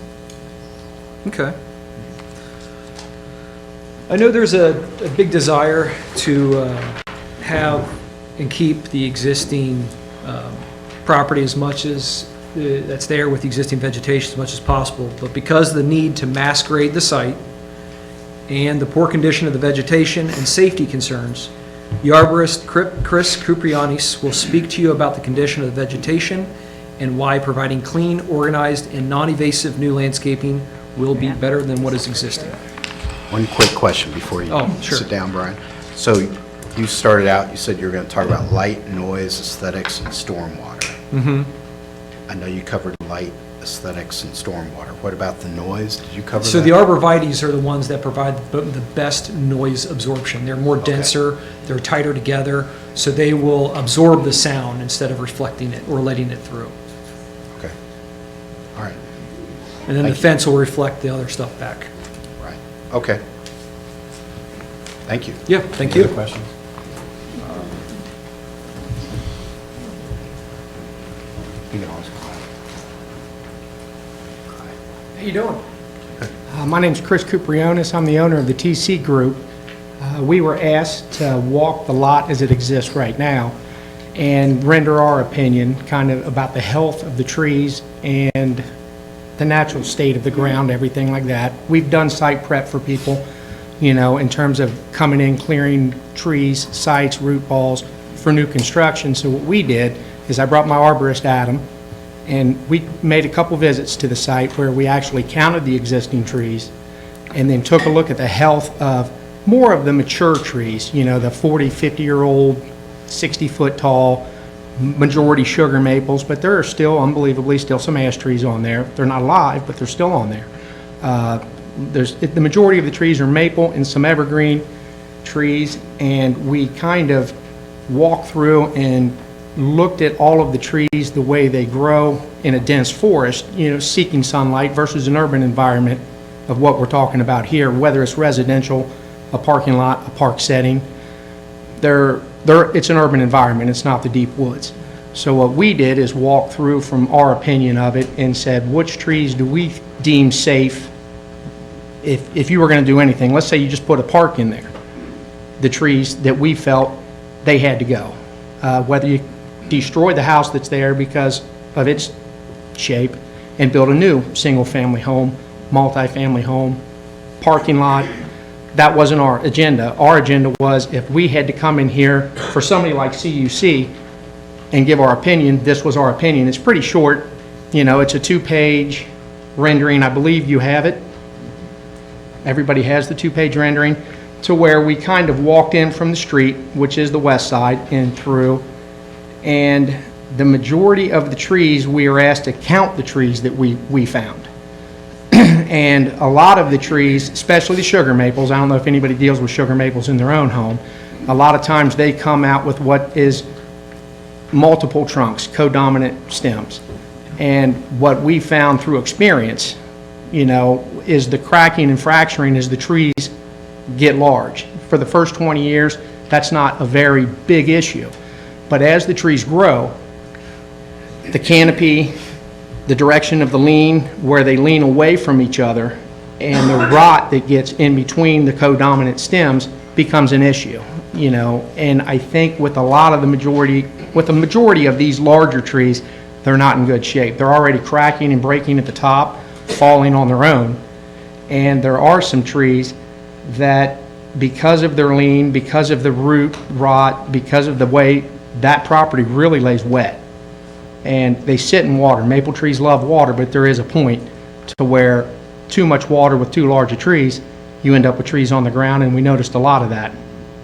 Okay. I know there's a big desire to have and keep the existing property as much as that's there with the existing vegetation as much as possible, but because of the need to mass grade the site and the poor condition of the vegetation and safety concerns, the arborist Chris Kuprianis will speak to you about the condition of the vegetation and why providing clean, organized, and non-invasive new landscaping will be better than what is existing. One quick question before you Oh, sure. sit down, Brian. So you started out, you said you were going to talk about light, noise, aesthetics, and stormwater. Mm-hmm. I know you covered light, aesthetics, and stormwater. What about the noise? Did you cover that? So the arborvitae's are the ones that provide the best noise absorption. They're more denser, they're tighter together, so they will absorb the sound instead of reflecting it or letting it through. Okay. All right. And then the Thank you. fence will reflect the other stuff back. Right. Okay. Thank you. Yeah, thank Any you. other questions? You can always come back. How you doing? My name's Chris Kuprianis. I'm the owner of the TC Group. We were asked to walk the lot as it exists right now and render our opinion kind of about the health of the trees and the natural state of the ground, everything like that. We've done site prep for people, you know, in terms of coming in, clearing trees, sites, root balls for new construction. So what we did is I brought my arborist, Adam, and we made a couple visits to the site where we actually counted the existing trees and then took a look at the health of more of the mature trees, you know, the 40, 50-year-old, 60-foot tall, majority sugar maples, but there are still, unbelievably, still some ash trees on there. They're not alive, but they're still on there. The majority of the trees are maple and some evergreen trees, and we kind of walked through and looked at all of the trees, the way they grow in a dense forest, you know, seeking sunlight versus an urban environment of what we're talking about here, whether it's residential, a parking lot, a park setting. It's an urban environment, it's not the deep woods. So what we did is walk through from our opinion of it and said, which trees do we deem safe if you were going to do anything? Let's say you just put a park in there. The trees that we felt they had to go. Whether you destroy the house that's there because of its shape and build a new single-family home, multi-family home, parking lot. That wasn't our agenda. Our agenda was if we had to come in here for somebody like CUC and give our opinion, this was our opinion. It's pretty short. You know, it's a 2-page rendering. I believe you have it. Everybody has the 2-page rendering, to where we kind of walked in from the street, which is the west side, and through. And the majority of the trees, we are asked to count the trees that we found. And a lot of the trees, especially the sugar maples, I don't know if anybody deals with sugar maples in their own home, a lot of times they come out with what is multiple trunks, codominant stems. And what we found through experience, you know, is the cracking and fracturing as the trees get large. For the first 20 years, that's not a very big issue. But as the trees grow, the canopy, the direction of the lean, where they lean away from each other, and the rot that gets in between the codominant stems becomes an issue, you know. And I think with the majority of these larger trees, they're not in good shape. They're already cracking and breaking at the top, falling on their own. And there are some trees that, because of their lean, because of the root rot, because of the way that property really lays wet, and they sit in water. Maple trees love water, but there is a point to where too much water with too large of trees, you end up with trees on the ground, and we noticed a lot of that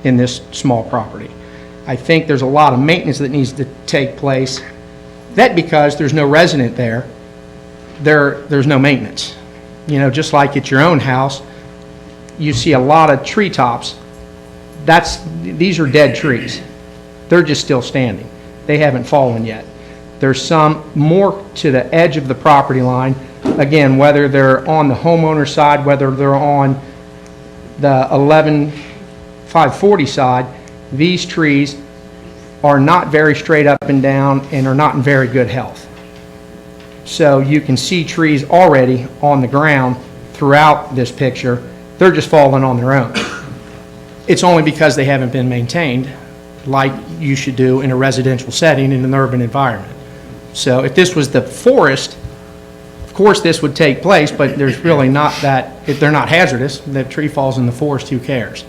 in this small property. I think there's a lot of maintenance that needs to take place. That because there's no resident there, there's no maintenance. You know, just like at your own house, you see a lot of treetops. These are dead trees. They're just still standing. They haven't fallen yet. There's some more to the edge of the property line. Again, whether they're on the homeowner side, whether they're on the 11,540 side, these trees are not very straight up and down and are not in very good health. So you can see trees already on the ground throughout this picture. They're just falling on their own. It's only because they haven't been maintained like you should do in a residential setting in an urban environment. So if this was the forest, of course this would take place, but there's really not that, if they're not hazardous, the tree falls in the forest, who cares?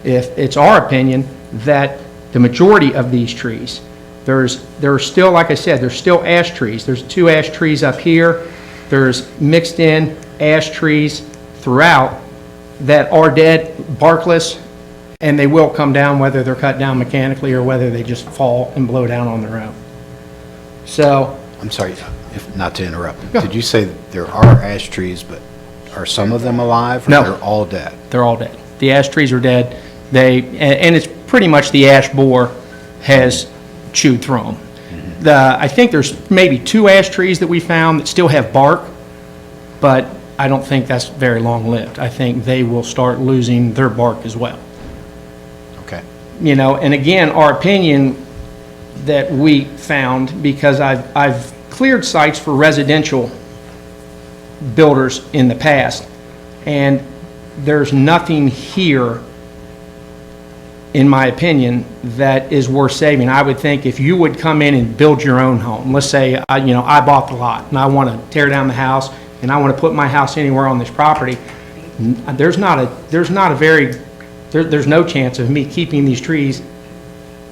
If it's our opinion that the majority of these trees, there are still, like I said, there's still ash trees. There's 2 ash trees up here. There's mixed in ash trees throughout that are dead, barkless, and they will come down whether they're cut down mechanically or whether they just fall and blow down on their own. So, I'm sorry, not to interrupt. Did you say that there are ash trees, but are some of them alive? Or No. they're all dead? they're all dead. The ash trees are dead. And it's pretty much the ash borer has chewed through them. I think there's maybe 2 ash trees that we found that still have bark, but I don't think that's very long-lived. I think they will start losing their bark as well. Okay. You know, and again, our opinion that we found, because I've cleared sites for residential builders in the past, and there's nothing here, in my opinion, that is worth saving. I would think if you would come in and build your own home, let's say, I bought the lot and I want to tear down the house and I want to put my house anywhere on this property, there's no chance of me keeping these trees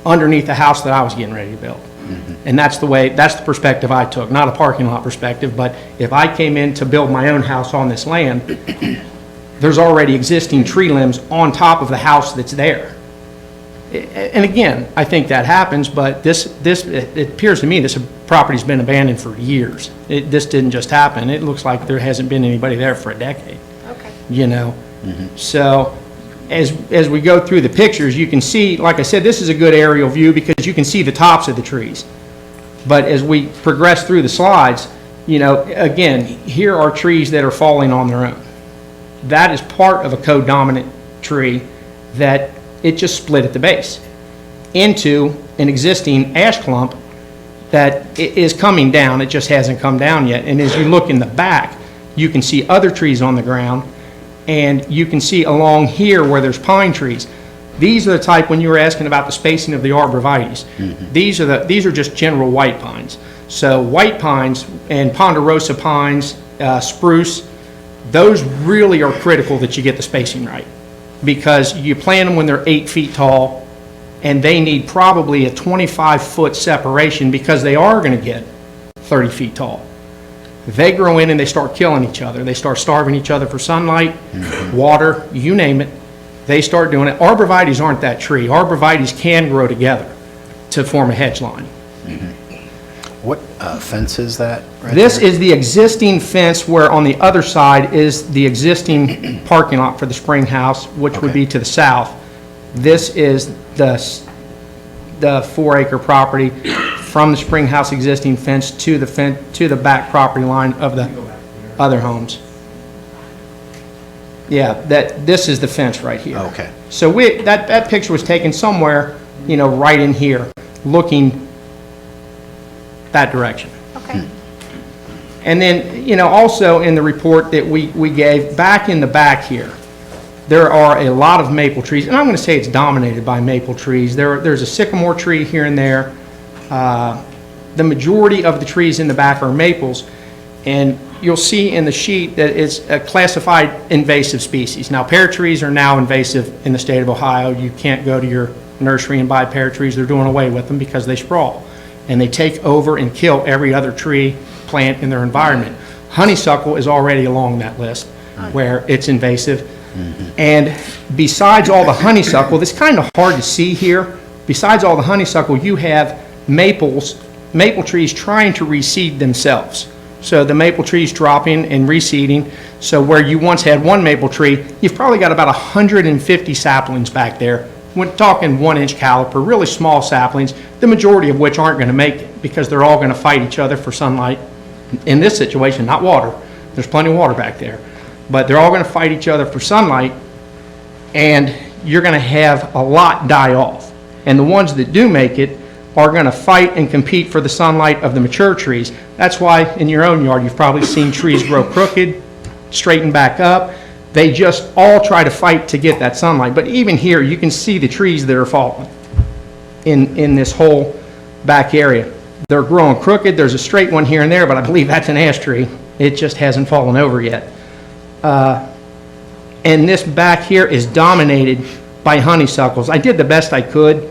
underneath the house that I was getting ready to build. And that's the perspective I took, not a parking lot perspective, but if I came in to build my own house on this land, there's already existing tree limbs on top of the house that's there. And again, I think that happens, but it appears to me this property's been abandoned for years. This didn't just happen. It looks like there hasn't been anybody there for a decade. Okay. You know? So as we go through the pictures, you can see, like I said, this is a good aerial view because you can see the tops of the trees. But as we progress through the slides, again, here are trees that are falling on their own. That is part of a co-dominant tree that it just split at the base into an existing ash clump that is coming down. It just hasn't come down yet. And as you look in the back, you can see other trees on the ground, and you can see along here where there's pine trees. These are the type, when you were asking about the spacing of the arborvitaes, these are just general white pines. So white pines and ponderosa pines, spruce, those really are critical that you get the spacing right, because you plant them when they're 8 feet tall, and they need probably a 25-foot separation because they are going to get 30 feet tall. They grow in and they start killing each other. They start starving each other for sunlight, water, you name it. They start doing it. Arborvitaes aren't that tree. Arborvitaes can grow together to form a hedge line. What fence is that right This there? is the existing fence, where on the other side is the existing parking lot for the spring house, which would Okay. be to the south. This is the 4-acre property from the spring house existing fence to the back property line of the other homes. Yeah, this is the fence right here. Okay. So that picture was taken somewhere, right in here, looking that direction. Okay. And then, also in the report that we gave, back in the back here, there are a lot of maple trees, and I'm going to say it's dominated by maple trees. There's a sycamore tree here and there. The majority of the trees in the back are maples, and you'll see in the sheet that it's a classified invasive species. Now, pear trees are now invasive in the state of Ohio. You can't go to your nursery and buy pear trees. They're doing away with them because they sprawl, and they take over and kill every other tree plant in their environment. Honeysuckle is already along that list where it's invasive. And besides all the honeysuckle, it's kind of hard to see here. Besides all the honeysuckle, you have maple trees trying to reseed themselves. So the maple trees dropping and reseeding. So where you once had one maple tree, you've probably got about 150 saplings back there. We're talking 1-inch caliper, really small saplings, the majority of which aren't going to make it because they're all going to fight each other for sunlight. In this situation, not water. There's plenty of water back there. But they're all going to fight each other for sunlight, and you're going to have a lot die off. And the ones that do make it are going to fight and compete for the sunlight of the mature trees. That's why in your own yard, you've probably seen trees grow crooked, straighten back up. They just all try to fight to get that sunlight. But even here, you can see the trees that are falling in this whole back area. They're growing crooked. There's a straight one here and there, but I believe that's an ash tree. It just hasn't fallen over yet. And this back here is dominated by honeysuckles. I did the best I could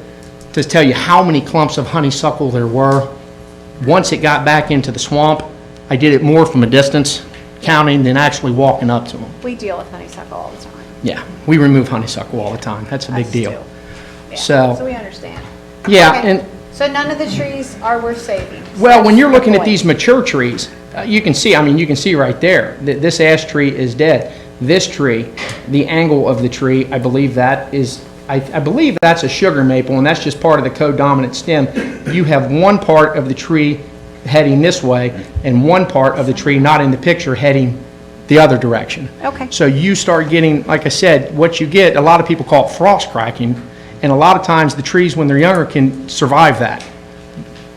to tell you how many clumps of honeysuckle there were. Once it got back into the swamp, I did it more from a distance, counting, than actually walking up to them. We deal with honeysuckle all the time. Yeah, we remove honeysuckle all the time. That's a big Us deal. too. Yeah, So- So we understand. Yeah, Okay. and So none of the trees are worth saving? well, when you're That's the looking at point. these mature trees, you can see, you can see right there, that this ash tree is dead. This tree, the angle of the tree, I believe that is, I believe that's a sugar maple, and that's just part of the codominant stem. You have one part of the tree heading this way, and one part of the tree not in the picture heading the other direction. Okay. So you start getting, like I said, what you get, a lot of people call it frost cracking, and a lot of times the trees, when they're younger, can survive that.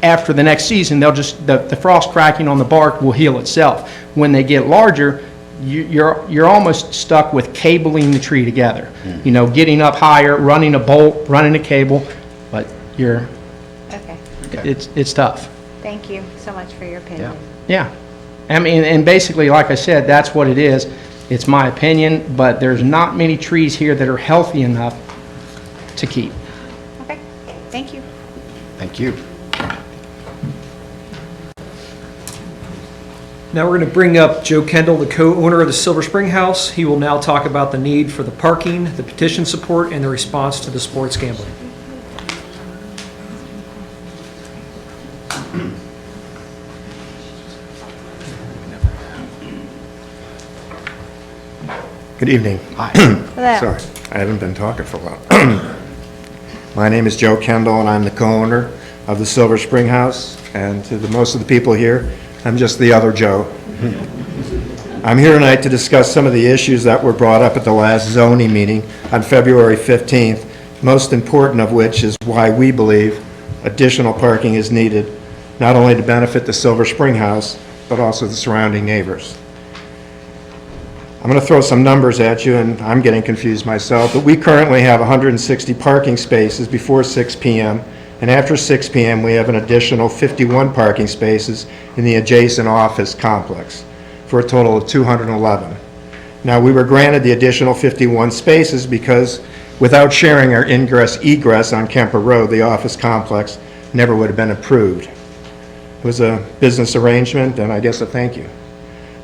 After the next season, they'll just, the frost cracking on the bark will heal itself. When they get larger, you're almost stuck with cabling the tree together. You know, getting up higher, running a bolt, running a cable, but Okay. it's tough. Thank you so much for your opinion. Yeah. And basically, like I said, that's what it is. It's my opinion, but there's not many trees here that are healthy enough to keep. Okay, thank you. Thank you. Now we're going to bring up Joe Kendall, the co-owner of the Silver Spring House. He will now talk about the need for the parking, the petition support, and the response to the sports gambling. Good evening. Hello. Sorry, I haven't been talking for a while. My name is Joe Kendall, and I'm the co-owner of the Silver Spring House. And to most of the people here, I'm just the other Joe. I'm here tonight to discuss some of the issues that were brought up at the last zoning meeting on February 15th, most important of which is why we believe additional parking is needed, not only to benefit the Silver Spring House, but also the surrounding neighbors. I'm going to throw some numbers at you, and I'm getting confused myself, but we currently have 160 parking spaces before 6 p.m., and after 6 p.m., we have an additional 51 parking spaces in the adjacent office complex, for a total of 211. Now, we were granted the additional 51 spaces because without sharing our ingress-egress on Kemper Road, the office complex never would have been approved. It was a business arrangement, and I guess a thank you.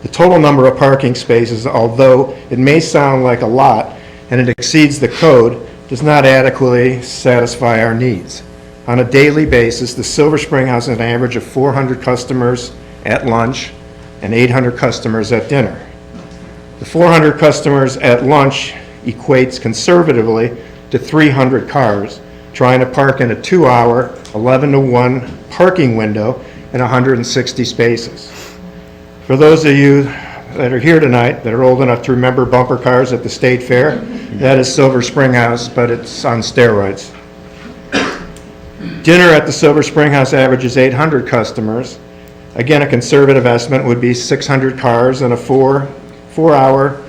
The total number of parking spaces, although it may sound like a lot and it exceeds the code, does not adequately satisfy our needs. On a daily basis, the Silver Spring House has an average of 400 customers at lunch and 800 customers at dinner. The 400 customers at lunch equates conservatively to 300 cars trying to park in a 2-hour, 11-to-1 parking window in 160 spaces. For those of you that are here tonight that are old enough to remember bumper cars at the State Fair, that is Silver Spring House, but it's on steroids. Dinner at the Silver Spring House averages 800 customers. Again, a conservative estimate would be 600 cars in a 4-hour,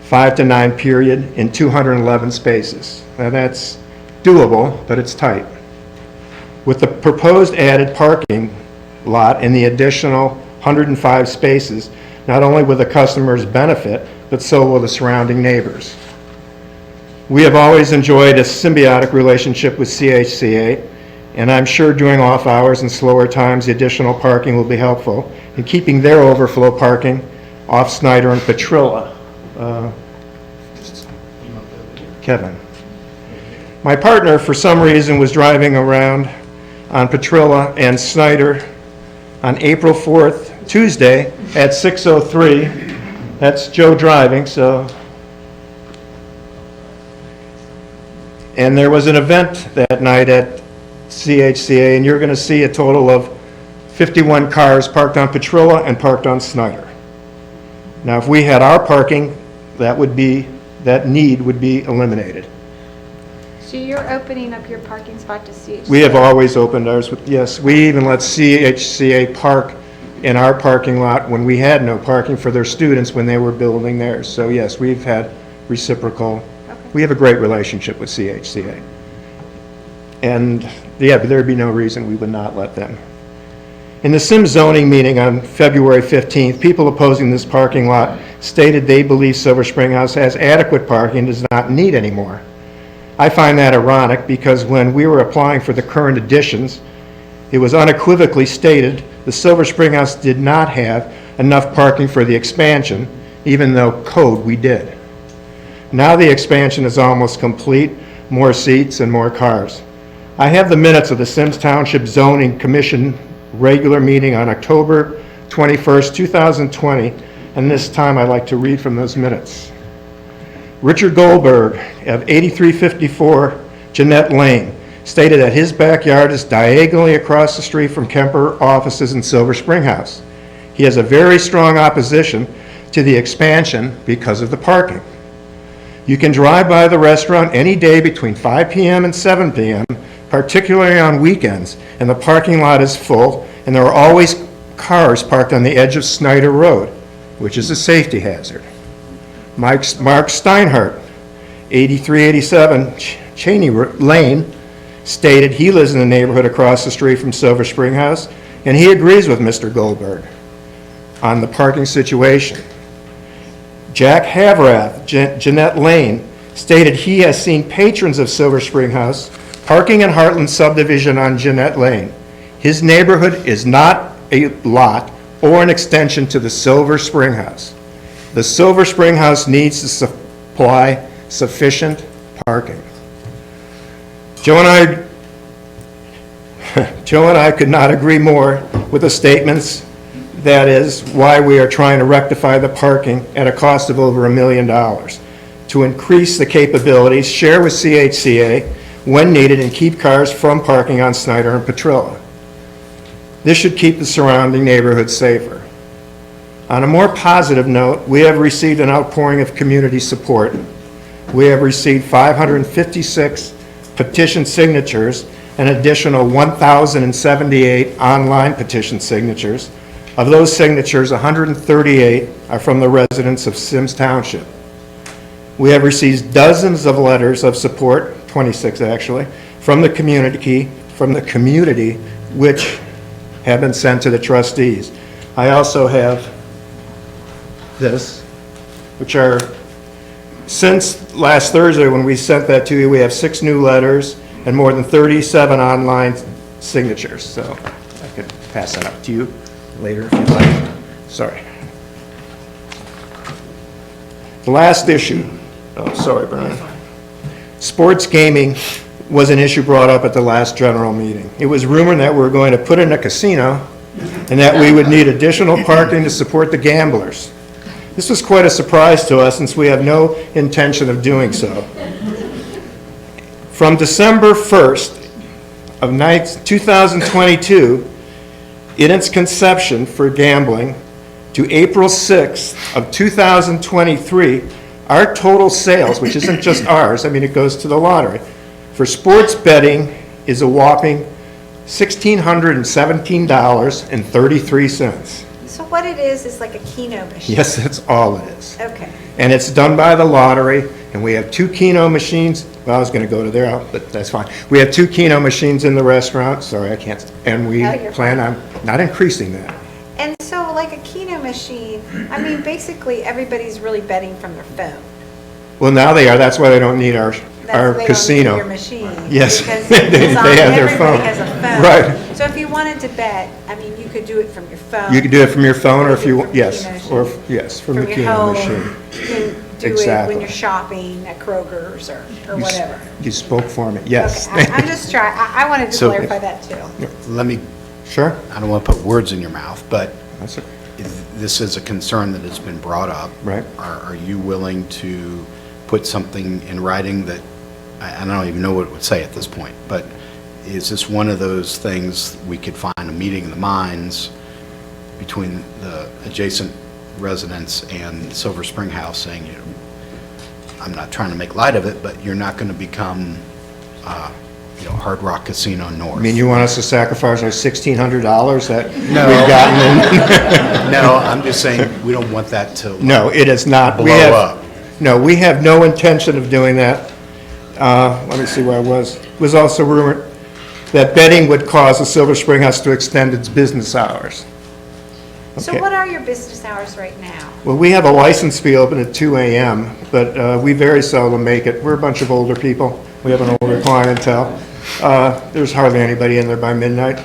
5 to 9 period in 211 spaces. Now that's doable, but it's tight. With the proposed added parking lot and the additional 105 spaces, not only will the customers benefit, but so will the surrounding neighbors. We have always enjoyed a symbiotic relationship with CHCA, and I'm sure during off hours and slower times, the additional parking will be helpful in keeping their overflow parking off Snyder and Petrilla. Kevin. My partner, for some reason, was driving around on Petrilla and Snyder on April 4th, Tuesday, at 6:03. That's Joe driving, so. And there was an event that night at CHCA, and you're going to see a total of 51 cars parked on Petrilla and parked on Snyder. Now, if we had our parking, that would be that need would be eliminated. So you're opening up your parking spot to CHC? We have always opened ours with, yes, we even let CHCA park in our parking lot when we had no parking for their students when they were building theirs. So yes, we've had reciprocal, we have a great relationship with CHCA. And yeah, but there'd be no reason we would not let them. In the Symmes zoning meeting on February 15th, people opposing this parking lot stated they believe Silver Spring House has adequate parking and does not need any more. I find that ironic because when we were applying for the current additions, it was unequivocally stated the Silver Spring House did not have enough parking for the expansion, even though code we did. Now the expansion is almost complete, more seats and more cars. I have the minutes of the Symmes Township Zoning Commission regular meeting on October 21st, 2020, and this time I'd like to read from those minutes. Richard Goldberg of 8354 Jeanette Lane stated that his backyard is diagonally across the street from Kemper offices and Silver Spring House. He has a very strong opposition to the expansion because of the parking. You can drive by the restaurant any day between 5 p.m. and 7 p.m., particularly on weekends, and the parking lot is full, and there are always cars parked on the edge of Snyder Road, which is a safety hazard. Mark Steinhardt, 8387 Cheney Lane, stated he lives in the neighborhood across the street from Silver Spring House, and he agrees with Mr. Goldberg on the parking situation. Jack Havrath, Jeanette Lane, stated he has seen patrons of Silver Spring House parking in Heartland subdivision on Jeanette Lane. His neighborhood is not a lot or an extension to the Silver Spring House. The Silver Spring House needs to supply sufficient parking. Joe and I could not agree more with the statements. That is why we are trying to rectify the parking at a cost of over $1 million. To increase the capabilities, share with CHCA when needed, and keep cars from parking on Snyder and Petrilla. This should keep the surrounding neighborhood safer. On a more positive note, we have received an outpouring of community support. We have received 556 petition signatures, an additional 1,078 online petition signatures. Of those signatures, 138 are from the residents of Symmes Township. We have received dozens of letters of support, 26 actually, from the community, which have been sent to the trustees. I also have this, which are, since last Thursday when we sent that to you, we have 6 new letters and more than 37 online signatures. So I could pass that up to you later if you'd like. Sorry. The last issue, oh, sorry, Brian. Sports gaming was an issue brought up at the last general meeting. It was rumored that we were going to put in a casino and that we would need additional parking to support the gamblers. This was quite a surprise to us since we have no intention of doing so. From December 1st of 2022, in its conception for gambling, to April 6th of 2023, our total sales, which isn't just ours, I mean it goes to the lottery, for sports betting is a whopping $1,617.33. So what it is like a Keno machine? Yes, that's all it is. Okay. And it's done by the lottery, and we have 2 Keno machines. Well, I was going to go to there, but that's fine. We have 2 Keno machines in the restaurant. Sorry, I can't. And we No, you're plan on not increasing that. And so like a Keno machine, I mean, basically everybody's really betting from their phone. Well, now they are. That's why they don't need our They casino. don't need your machine. Yes, Because they it's on- have their phone. Everybody has a phone. Right. So if you wanted to bet, I mean, you could do it from your phone. You can do it from your phone, or if you, From the yes, Keno or, machine. yes, from the From your Keno home. machine. You can do it Exactly. when you're shopping at Kroger's or whatever. You spoke for me, yes. Okay, I'm just trying, I wanted to So- clarify that too. Let me, Sure, I don't want to put words in your mouth, but that's it, this is a concern that has been brought up. right. Are you willing to put something in writing that, I don't even know what it would say at this point, but is this one of those things we could find a meeting of the minds between the adjacent residents and Silver Spring House saying, you know, I'm not trying to make light of it, but you're not going to become, Hard Rock Casino North. I mean, you want us to sacrifice our $1,600 that No. we've gotten in? No, I'm just saying, we don't want that to. No, it is not. We Blow have- up. No, we have no intention of doing that. Let me see where I was. It was also rumored that betting would cause the Silver Spring House to extend its business hours. So Okay. what are your business hours right now? Well, we have a license fee open at 2 a.m., but we very seldom make it. We're a bunch of older people. We have an older clientele. There's hardly anybody in there by midnight.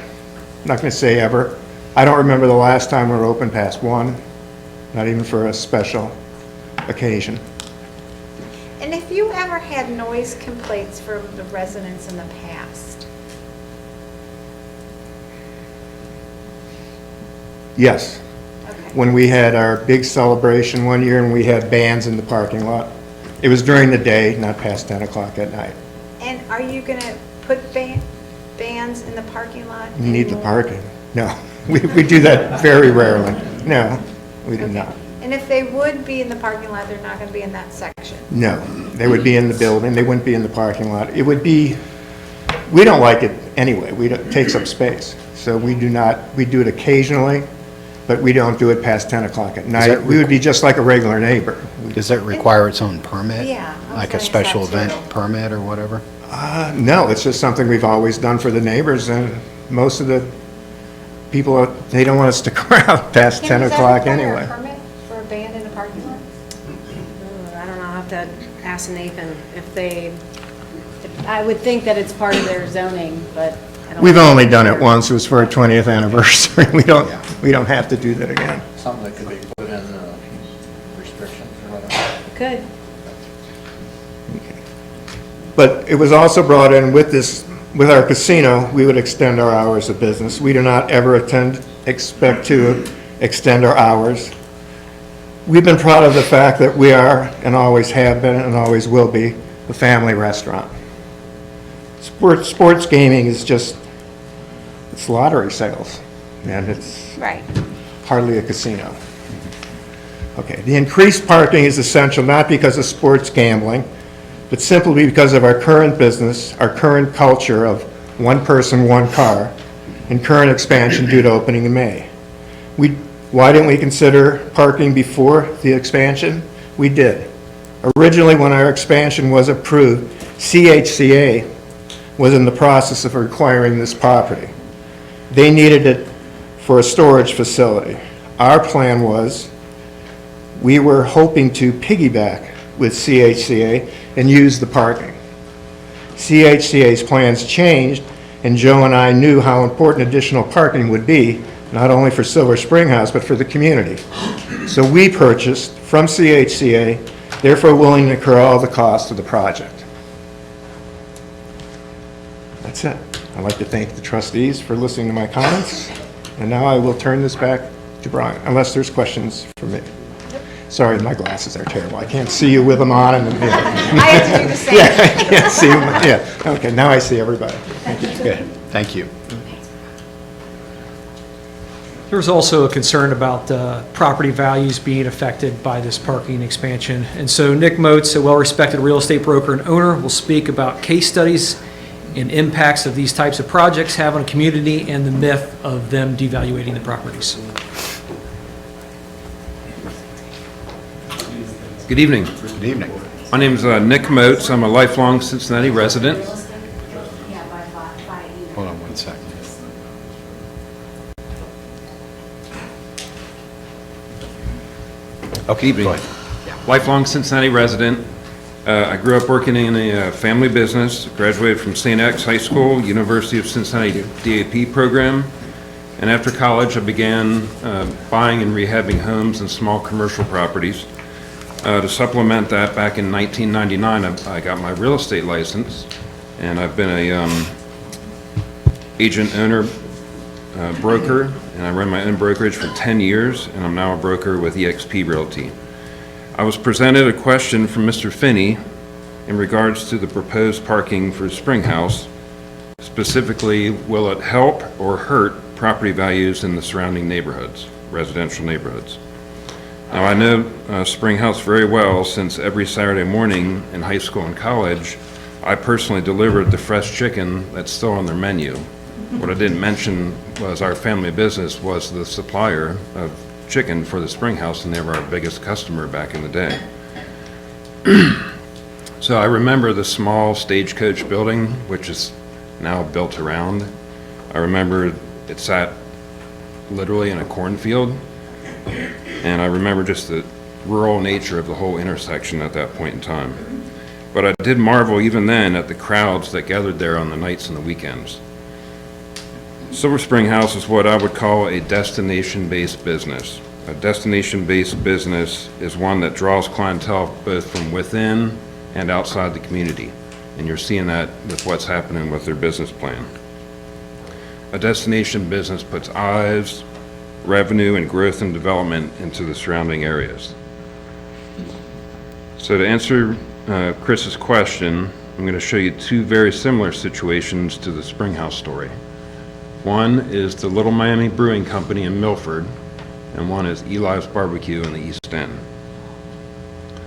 Not going to say ever. I don't remember the last time we were open past 1, not even for a special occasion. And if you ever had noise complaints from the residents in the past? Yes. Okay. When we had our big celebration one year and we had bands in the parking lot. It was during the day, not past 10 o'clock at night. And are you going to put bands in the parking lot? You need the anymore? parking. No, we do that very rarely. No, we do Okay. not. And if they would be in the parking lot, they're not going to be in that section? No, they would be in the building, they wouldn't be in the parking lot. It would be, we don't like it anyway, it takes up space. So we do not, we do it occasionally, but we don't do it past 10 o'clock at night. that We would be just like a regular neighbor. Does that require its own permit? Yeah, I was Like a gonna special say that event too. permit or whatever? No, it's just something we've always done for the neighbors, and most of the people, they don't want us to go out past 10 o'clock anyway. Does that require a permit for a band in the parking lot? I don't know, I'll have to ask Nathan if they, I would think that it's part of their zoning, but I don't. We've only done it once, it was for our 20th anniversary. We don't have to do that again. Something that could be put in restrictions or whatever. Could. But it was also brought in with this, with our casino, we would extend our hours of business. We do not ever expect to extend our hours. We've been proud of the fact that we are, and always have been, and always will be, a family restaurant. Sports gaming is just, it's lottery sales, and it's Right. hardly a casino. Okay, the increased parking is essential not because of sports gambling, but simply because of our current business, our current culture of one person, one car, and current expansion due to opening in May. Why didn't we consider parking before the expansion? We did. Originally, when our expansion was approved, CHCA was in the process of acquiring this property. They needed it for a storage facility. Our plan was, we were hoping to piggyback with CHCA and use the parking. CHCA's plans changed, and Joe and I knew how important additional parking would be, not only for Silver Spring House, but for the community. So we purchased from CHCA, therefore willing to incur all the costs of the project. That's it. I'd like to thank the trustees for listening to my comments, and now I will turn this back to Brian, unless there's questions for me. Sorry, my glasses are terrible. I can't see you with them on, and, I have to do the same. yeah, I can't see them, yeah. Okay, now I see everybody. Good, thank you. There was also a concern about property values being affected by this parking expansion. And so Nick Moats, a well-respected real estate broker and owner, will speak about case studies and impacts of these types of projects have on a community and the myth of them devaluating the properties. Good evening. Good evening. My name is Nick Moats. I'm a lifelong Cincinnati resident. Hold on one second. Okay, Evening. go ahead. Lifelong Cincinnati resident. I grew up working in a family business, graduated from St. X High School, University of Cincinnati DAP program, and after college I began buying and rehabbing homes and small commercial properties. To supplement that, back in 1999, I got my real estate license, and I've been a agent, owner, broker, and I run my own brokerage for 10 years, and I'm now a broker with eXp Realty. I was presented a question from Mr. Finney in regards to the proposed parking for Spring House. Specifically, will it help or hurt property values in the surrounding neighborhoods, residential neighborhoods? Now, I know Spring House very well since every Saturday morning in high school and college, I personally delivered the fresh chicken that's still on their menu. What I didn't mention was our family business was the supplier of chicken for the Spring House, and they were our biggest customer back in the day. So I remember the small stagecoach building, which is now built around. I remember it sat literally in a cornfield, and I remember just the rural nature of the whole intersection at that point in time. But I did marvel even then at the crowds that gathered there on the nights and the weekends. Silver Spring House is what I would call a destination-based business. A destination-based business is one that draws clientele both from within and outside the community. And you're seeing that with what's happening with their business plan. A destination business puts eyes, revenue, and growth and development into the surrounding areas. So to answer Chris's question, I'm going to show you two very similar situations to the Spring House story. One is the Little Miami Brewing Company in Milford, and one is Eli's Barbecue in the East End.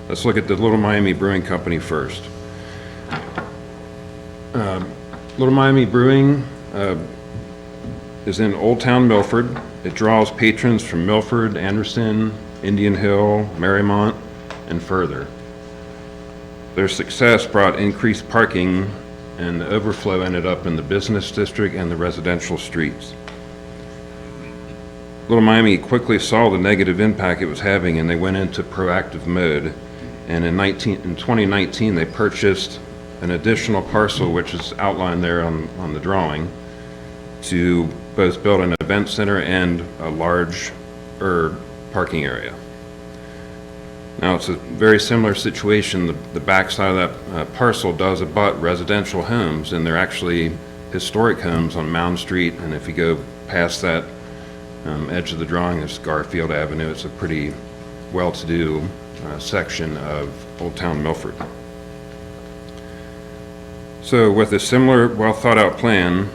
Let's look at the Little Miami Brewing Company first. Little Miami Brewing is in Old Town Milford. It draws patrons from Milford, Anderson, Indian Hill, Marymount, and further. Their success brought increased parking, and the overflow ended up in the business district and the residential streets. Little Miami quickly saw the negative impact it was having, and they went into proactive mode. And in 2019, they purchased an additional parcel, which is outlined there on the drawing, to both build an event center and a large parking area. Now, it's a very similar situation. The backside of that parcel does abut residential homes, and they're actually historic homes on Mound Street. And if you go past that edge of the drawing, there's Garfield Avenue. It's a pretty well-to-do section of Old Town Milford. So with a similar well-thought-out plan,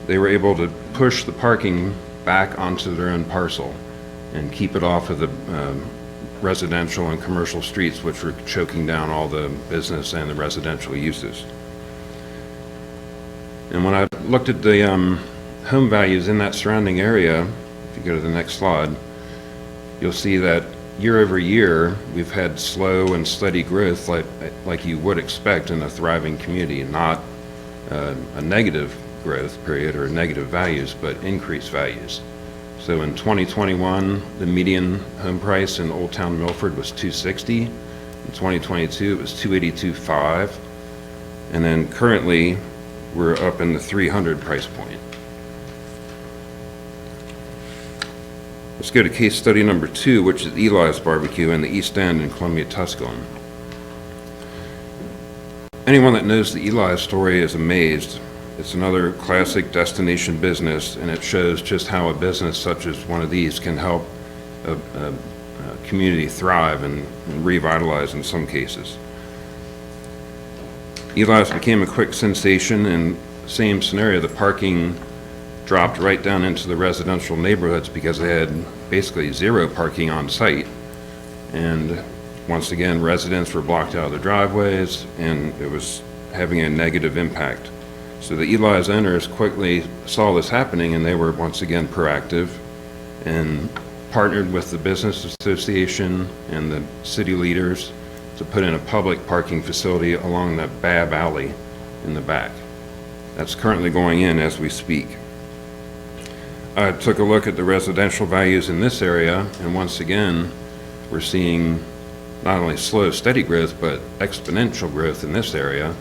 they were able to push the parking back onto their own parcel and keep it off of the residential and commercial streets, which were choking down all the business and the residential uses. And when I looked at the home values in that surrounding area, if you go to the next slide, you'll see that year over year, we've had slow and steady growth like you would expect in a thriving community, not a negative growth period or negative values, but increased values. So in 2021, the median home price in Old Town Milford was $260. In 2022, it was $282.5. And then currently, we're up in the $300 price point. Let's go to case study number 2, which is Eli's Barbecue in the East End in Columbia, Tusculum. Anyone that knows the Eli story is amazed. It's another classic destination business, and it shows just how a business such as one of these can help a community thrive and revitalize in some cases. Eli's became a quick sensation, and same scenario, the parking dropped right down into the residential neighborhoods because they had basically zero parking on site. And once again, residents were blocked out of their driveways, and it was having a negative impact. So the Eli's owners quickly saw this happening, and they were once again proactive and partnered with the business association and the city leaders to put in a public parking facility along that Babb Alley in the back. That's currently going in as we speak. I took a look at the residential values in this area, and once again, we're seeing not only slow, steady growth, but exponential growth in this area.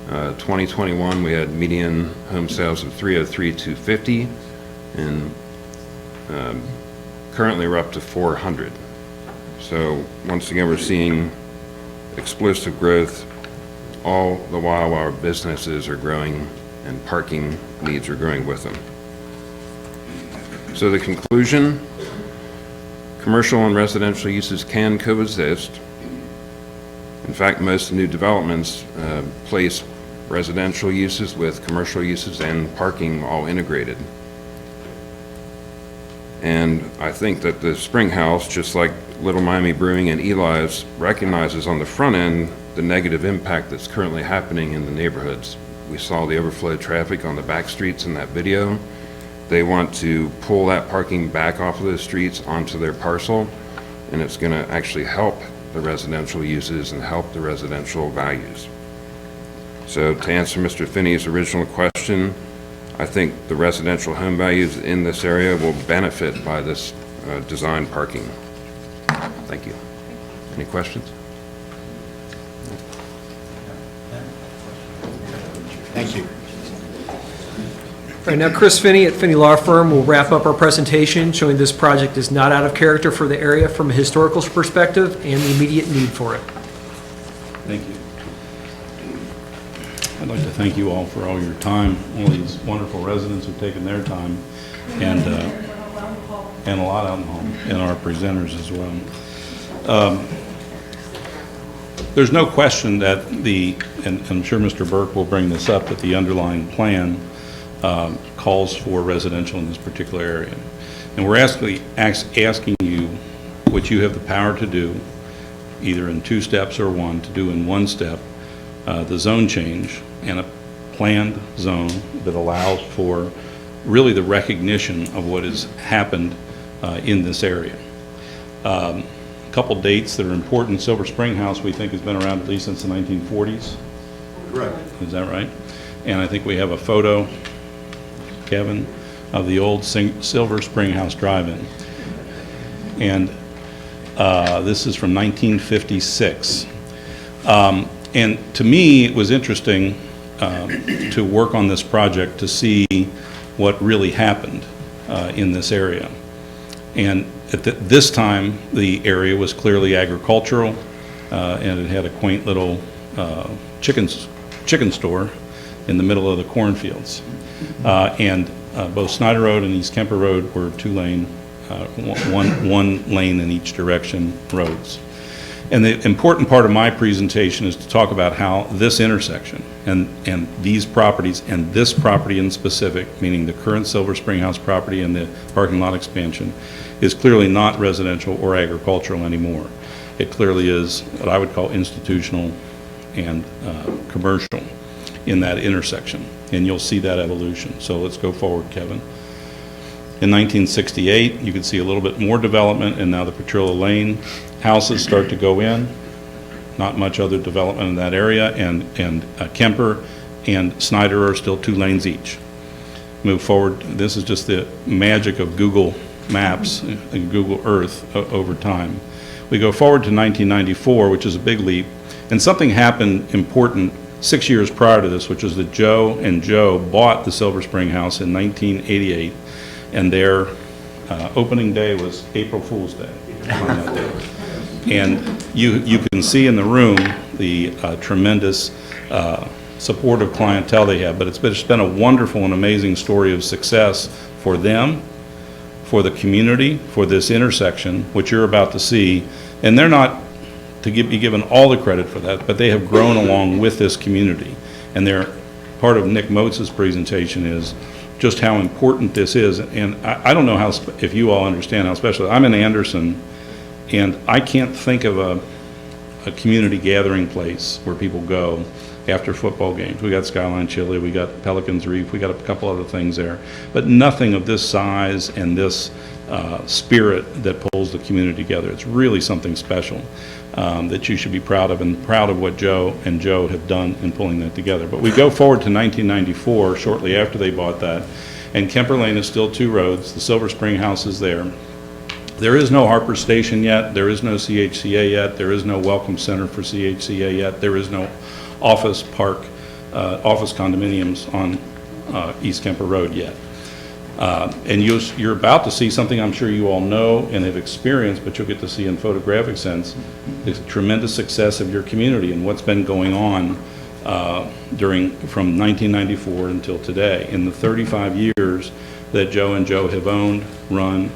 2021, we had median home sales of $303,250, and currently we're up to $400. So once again, we're seeing explosive growth, all the while our businesses are growing and parking needs are growing with them. So the conclusion, commercial and residential uses can coexist. In fact, most new developments place residential uses with commercial uses and parking all integrated. And I think that the Spring House, just like Little Miami Brewing and Eli's, recognizes on the front end the negative impact that's currently happening in the neighborhoods. We saw the overflow traffic on the back streets in that video. They want to pull that parking back off of those streets onto their parcel, and it's going to actually help the residential uses and help the residential values. So to answer Mr. Finney's original question, I think the residential home values in this area will benefit by this design parking. Thank you. Any questions? Thank you. All right, now Chris Finney at Finney Law Firm will wrap up our presentation showing this project is not out of character for the area from a historical perspective and the immediate need for it. Thank you. I'd like to thank you all for all your time, all these wonderful residents who've taken their time, and a lot out in the home, and our presenters as well. There's no question that and I'm sure Mr. Burke will bring this up, that the underlying plan calls for residential in this particular area. And we're asking you what you have the power to do, either in 2 steps or 1, to do in 1 step, the zone change and a planned zone that allows for really the recognition of what has happened in this area. A couple dates that are important. Silver Spring House, we think, has been around at least since the 1940s. Correct. Is that right? And I think we have a photo, Kevin, of the old Silver Spring House drive-in. And this is from 1956. And to me, it was interesting to work on this project to see what really happened in this area. And at this time, the area was clearly agricultural, and it had a quaint little chicken store in the middle of the cornfields. And both Snyder Road and East Kemper Road were 2-lane, one lane in each direction roads. And the important part of my presentation is to talk about how this intersection and these properties and this property in specific, meaning the current Silver Spring House property and the parking lot expansion, is clearly not residential or agricultural anymore. It clearly is what I would call institutional and commercial in that intersection. And you'll see that evolution. So let's go forward, Kevin. In 1968, you can see a little bit more development, and now the Petrillo Lane houses start to go in. Not much other development in that area, and Kemper and Snyder are still 2 lanes each. Move forward. This is just the magic of Google Maps and Google Earth over time. We go forward to 1994, which is a big leap, and something happened important 6 years prior to this, which was that Joe and Joe bought the Silver Spring House in 1988, and their opening day was April Fool's Day on that day. And you can see in the room the tremendous supportive clientele they have, but it's been a wonderful and amazing story of success for them, for the community, for this intersection, which you're about to see. And they're not to be given all the credit for that, but they have grown along with this community. And they're part of Nick Motz's presentation is just how important this is. And I don't know how, if you all understand how special, I'm in Anderson, and I can't think of a community gathering place where people go after football games. We got Skyline Chili, we got Pelican's Reef, we got a couple other things there, but nothing of this size and this spirit that pulls the community together. It's really something special that you should be proud of, and proud of what Joe and Joe have done in pulling that together. But we go forward to 1994, shortly after they bought that, and Kemper Lane is still 2 roads. The Silver Spring House is there. There is no Harper Station yet. There is no CHCA yet. There is no Welcome Center for CHCA yet. There is no office park, office condominiums on East Kemper Road yet. And you're about to see something I'm sure you all know and have experienced, but you'll get to see in photographic sense, the tremendous success of your community and what's been going on from 1994 until today, in the 35 years that Joe and Joe have owned, run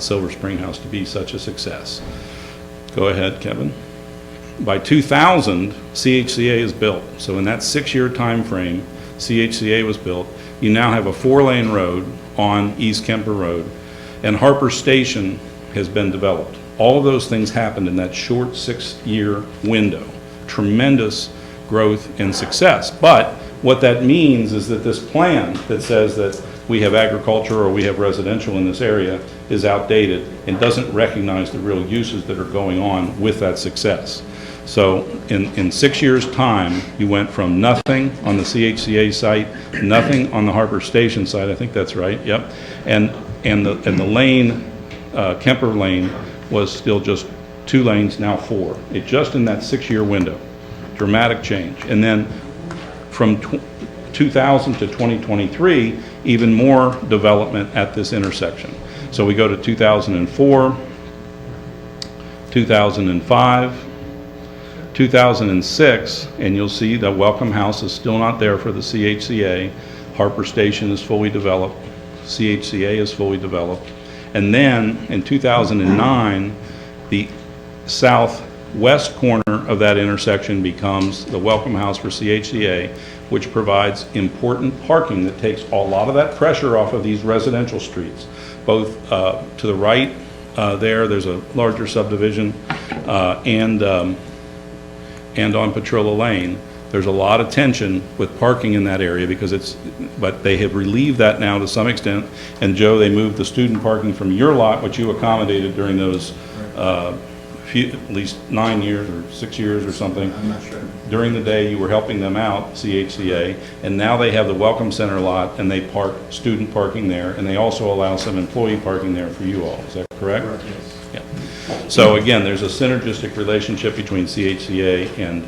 Silver Spring House to be such a success. Go ahead, Kevin. By 2000, CHCA is built. So in that 6-year time frame, CHCA was built. You now have a 4-lane road on East Kemper Road, and Harper Station has been developed. All of those things happened in that short 6-year window. Tremendous growth and success. But what that means is that this plan that says that we have agriculture or we have residential in this area is outdated and doesn't recognize the real uses that are going on with that success. So in 6 years' time, you went from nothing on the CHCA site, nothing on the Harper Station site, I think that's right, yep, and the lane, Kemper Lane, was still just 2 lanes, now 4. It just in that 6-year window, dramatic change. And then from 2000 to 2023, even more development at this intersection. So we go to 2004, 2005, 2006, and you'll see the Welcome House is still not there for the CHCA. Harper Station is fully developed. CHCA is fully developed. And then in 2009, the southwest corner of that intersection becomes the Welcome House for CHCA, which provides important parking that takes a lot of that pressure off of these residential streets. Both to the right there's a larger subdivision, and on Petrola Lane. There's a lot of tension with parking in that area because but they have relieved that now to some extent. And Joe, they moved the student parking from your lot, which you accommodated during those at least 9 years or 6 years or something. I'm not sure. During the day, you were helping them out, CHCA, and now they have the Welcome Center lot and they park student parking there, and they also allow some employee parking there for you all. Is that correct? Correct, yes. Yeah. So again, there's a synergistic relationship between CHCA and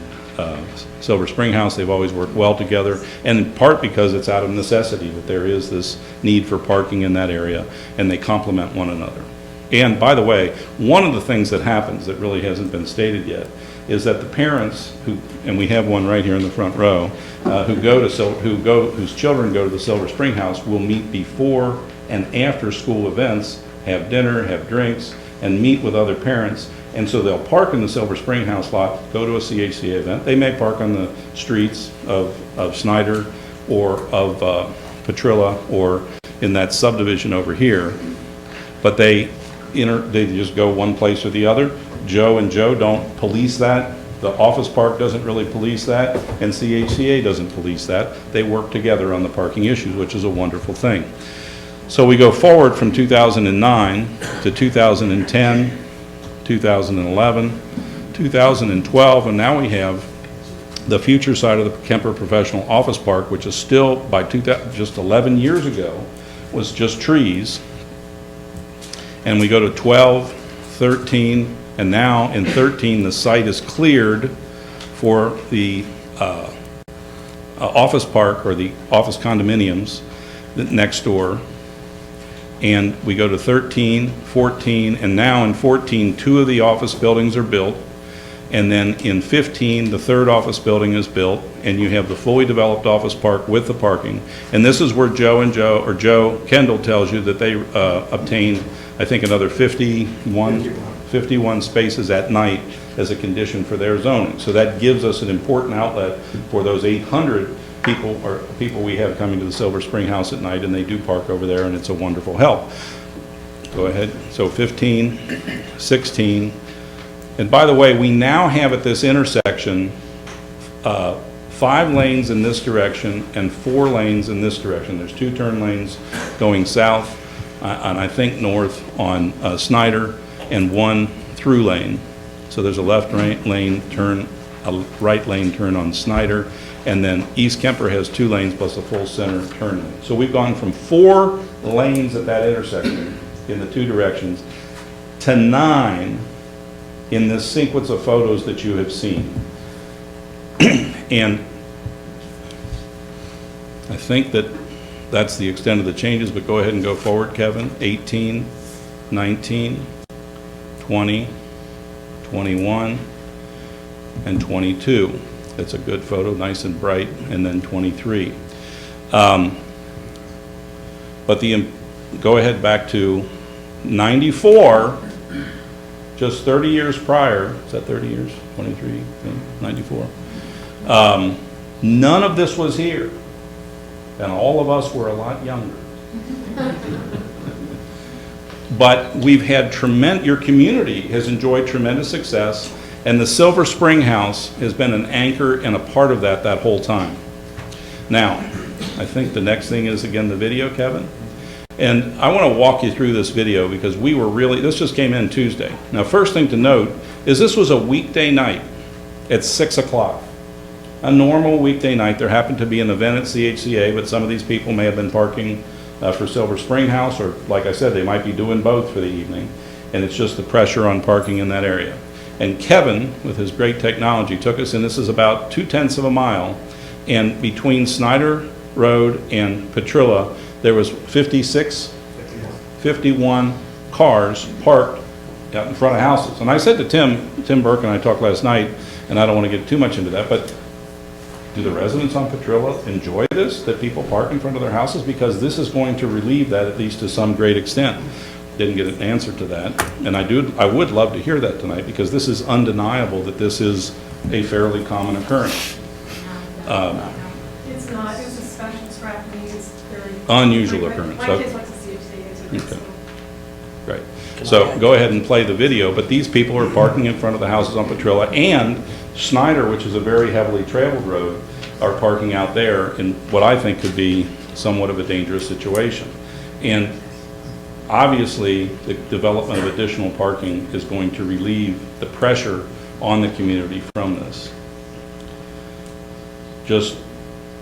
Silver Spring House. They've always worked well together, and in part because it's out of necessity that there is this need for parking in that area, and they complement one another. And by the way, one of the things that happens that really hasn't been stated yet is that the parents who, and we have one right here in the front row, whose children go to the Silver Spring House will meet before and after school events, have dinner, have drinks, and meet with other parents. And so they'll park in the Silver Spring House lot, go to a CHCA event. They may park on the streets of Snyder or of Petrilla or in that subdivision over here, but they just go one place or the other. Joe and Joe don't police that. The office park doesn't really police that, and CHCA doesn't police that. They work together on the parking issues, which is a wonderful thing. So we go forward from 2009 to 2010, 2011, 2012, and now we have the future side of the Kemper Professional Office Park, which is still, by just 11 years ago, was just trees. And we go to 12, 13, and now in 13, the site is cleared for the office park or the office condominiums next door. And we go to 13, 14, and now in 14, 2 of the office buildings are built. And then in 15, the 3rd office building is built, and you have the fully developed office park with the parking. And this is where Joe Kendall tells you that they obtained, I think, another 51 spaces at night as a condition for their zoning. So that gives us an important outlet for those 800 people we have coming to the Silver Spring House at night, and they do park over there, and it's a wonderful help. Go ahead. So 15, 16, and by the way, we now have at this intersection 5 lanes in this direction and 4 lanes in this direction. There's 2 turn lanes going south and I think north on Snyder, and 1 through lane. So there's a left lane turn, a right lane turn on Snyder, and then East Kemper has 2 lanes plus a full center turn lane. So we've gone from 4 lanes at that intersection in the 2 directions to 9 in this sequence of photos that you have seen. And I think that's the extent of the changes, but go ahead and go forward, Kevin. 18, 19, 20, 21, and 22. That's a good photo, nice and bright, and then 23. But go ahead back to 94, just 30 years prior. Is that 30 years? 23, 94. None of this was here, and all of us were a lot younger. But we've had your community has enjoyed tremendous success, and the Silver Spring House has been an anchor and a part of that whole time. Now, I think the next thing is, again, the video, Kevin. And I want to walk you through this video because this just came in Tuesday. Now, first thing to note is this was a weekday night at 6 o'clock. A normal weekday night. There happened to be an event at CHCA, but some of these people may have been parking for Silver Spring House, or like I said, they might be doing both for the evening. And it's just the pressure on parking in that area. And Kevin, with his great technology, took us in. This is about 2/10 of a mile. And between Snyder Road and Petrilla, there was 51 cars parked out in front of houses. And I said to Tim Burke and I talked last night, and I don't want to get too much into that, but do the residents on Petrilla enjoy this, that people park in front of their houses? Because this is going to relieve that, at least to some great extent. Didn't get an answer to that. And I would love to hear that tonight, because this is undeniable that this is a fairly common occurrence. It's not, it was a special track meet, it's very. Unusual occurrence. My kids like to see it today, Okay. Great. So go ahead and play the video, but these people are parking in front of the houses on Petrilla, and Snyder, which is a very heavily traveled road, are parking out there in what I think could be somewhat of a dangerous situation. And obviously, the development of additional parking is going to relieve the pressure on the community from this. Just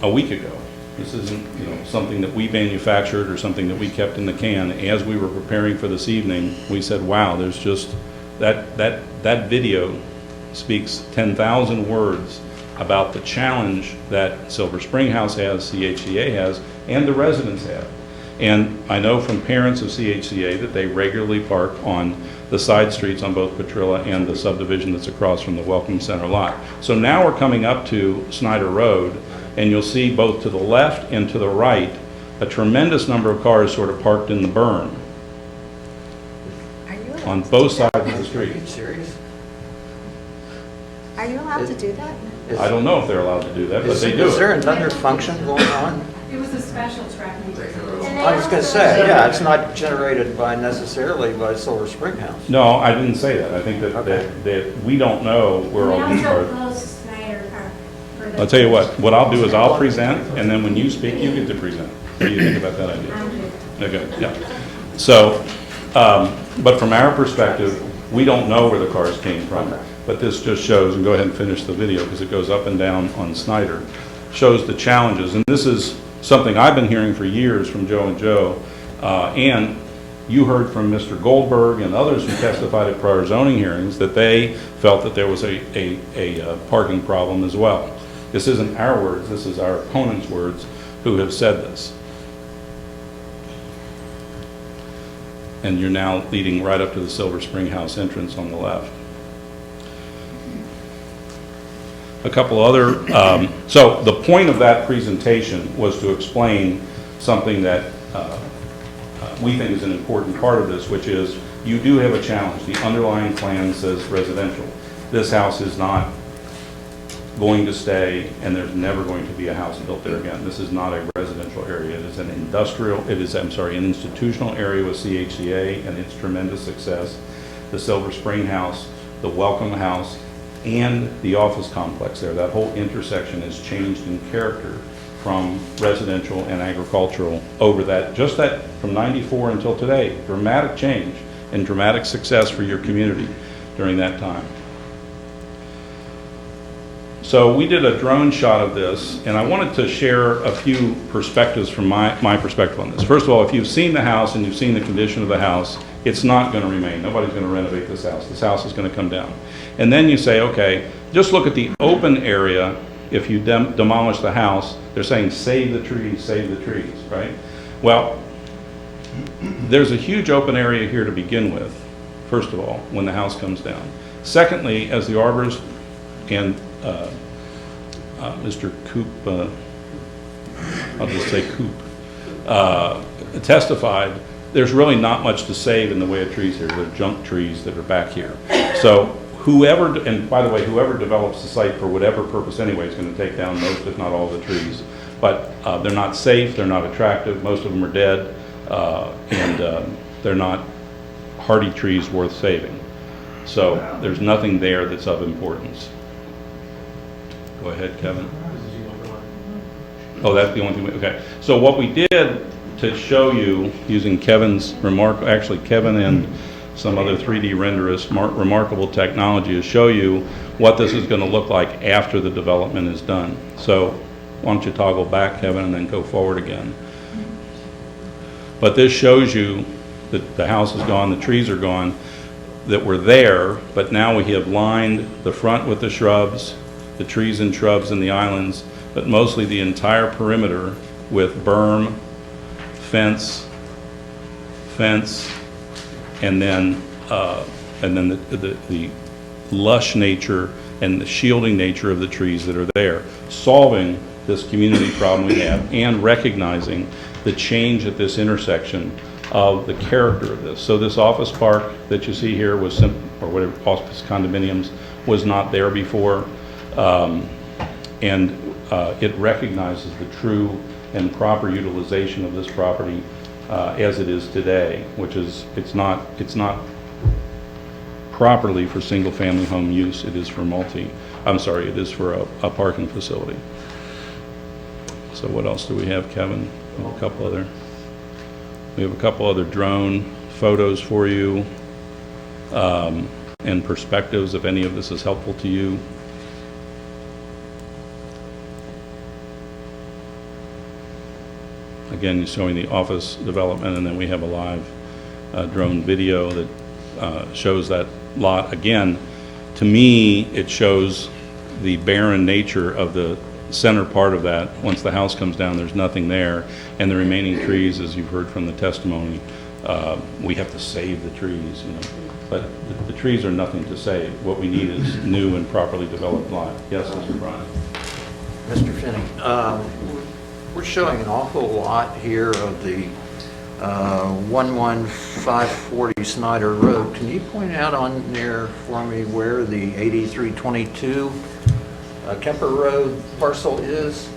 a week ago, this isn't, something that we manufactured or something that we kept in the can. As we were preparing for this evening, we said, wow, there's just, that video speaks 10,000 words about the challenge that Silver Spring House has, CHCA has, and the residents have. And I know from parents of CHCA that they regularly park on the side streets on both Petrilla and the subdivision that's across from the Welcome Center lot. So now we're coming up to Snyder Road, and you'll see both to the left and to the right a tremendous number of cars sort of parked in the berm on both sides of the street. Are you serious? Are you allowed to do that? I don't know if they're allowed to do that, but they do Is there it. another function going on? It was a special track meet. I was going to say, yeah, it's not generated necessarily by Silver Spring House. No, I didn't say that. I think that we don't know where all these cars. I'll tell you what I'll do is I'll present, and then when you speak, you get to present. What do you think about that idea? Okay, yeah. So, but from our perspective, we don't know where the cars came from. But this just shows, and go ahead and finish the video because it goes up and down on Snyder, shows the challenges. And this is something I've been hearing for years from Joe and Joe, and you heard from Mr. Goldberg and others who testified at prior zoning hearings that they felt that there was a parking problem as well. This isn't our words, this is our opponents' words who have said this. And you're now leading right up to the Silver Spring House entrance on the left. A couple other, so the point of that presentation was to explain something that we think is an important part of this, which is you do have a challenge. The underlying plan says residential. This house is not going to stay, and there's never going to be a house built there again. This is not a residential area. It is an an institutional area with CHCA and its tremendous success. The Silver Spring House, the Welcome House, and the office complex there. That whole intersection has changed in character from residential and agricultural over just that from 94 until today. Dramatic change and dramatic success for your community during that time. So we did a drone shot of this, and I wanted to share a few perspectives from my perspective on this. First of all, if you've seen the house and you've seen the condition of the house, it's not going to remain. Nobody's going to renovate this house. This house is going to come down. And then you say, okay, just look at the open area. If you demolish the house, they're saying save the trees, right? Well, there's a huge open area here to begin with, first of all, when the house comes down. Secondly, as the arborist and Mr. Coop, I'll just say Coop, testified, there's really not much to save in the way of trees here. They're junk trees that are back here. So whoever, and by the way, whoever develops the site for whatever purpose anyway is going to take down most, if not all, the trees. But they're not safe, they're not attractive, most of them are dead, and they're not hardy trees worth saving. So there's nothing there that's of importance. Go ahead, Kevin. Oh, that's the only thing, okay. So what we did to show you, using Kevin's actually Kevin and some other 3D renderist, remarkable technology, is show you what this is going to look like after the development is done. So why don't you toggle back, Kevin, and then go forward again. But this shows you that the house is gone, the trees are gone, that were there, but now we have lined the front with the shrubs, the trees and shrubs and the islands, but mostly the entire perimeter with berm, fence, and then the lush nature and the shielding nature of the trees that are there, solving this community problem we have and recognizing the change at this intersection of the character of this. So this office park that you see here was or whatever, office condominiums, was not there before. It recognizes the true and proper utilization of this property as it is today, which is, it's not properly for single-family home use. It is for it is for a parking facility. So what else do we have, Kevin? We have a couple other drone photos for you, and perspectives, if any of this is helpful to you. Again, showing the office development, and then we have a live drone video that shows that lot. Again, to me, it shows the barren nature of the center part of that. Once the house comes down, there's nothing there, and the remaining trees, as you've heard from the testimony, we have to save the trees, you know. But the trees are nothing to save. What we need is new and properly developed lot. Yes, Mr. Bryan. Mr. Finney, we're showing an awful lot here of the 11540 Snyder Road. Can you point out on there for me where the 8322 Kemper Road parcel is?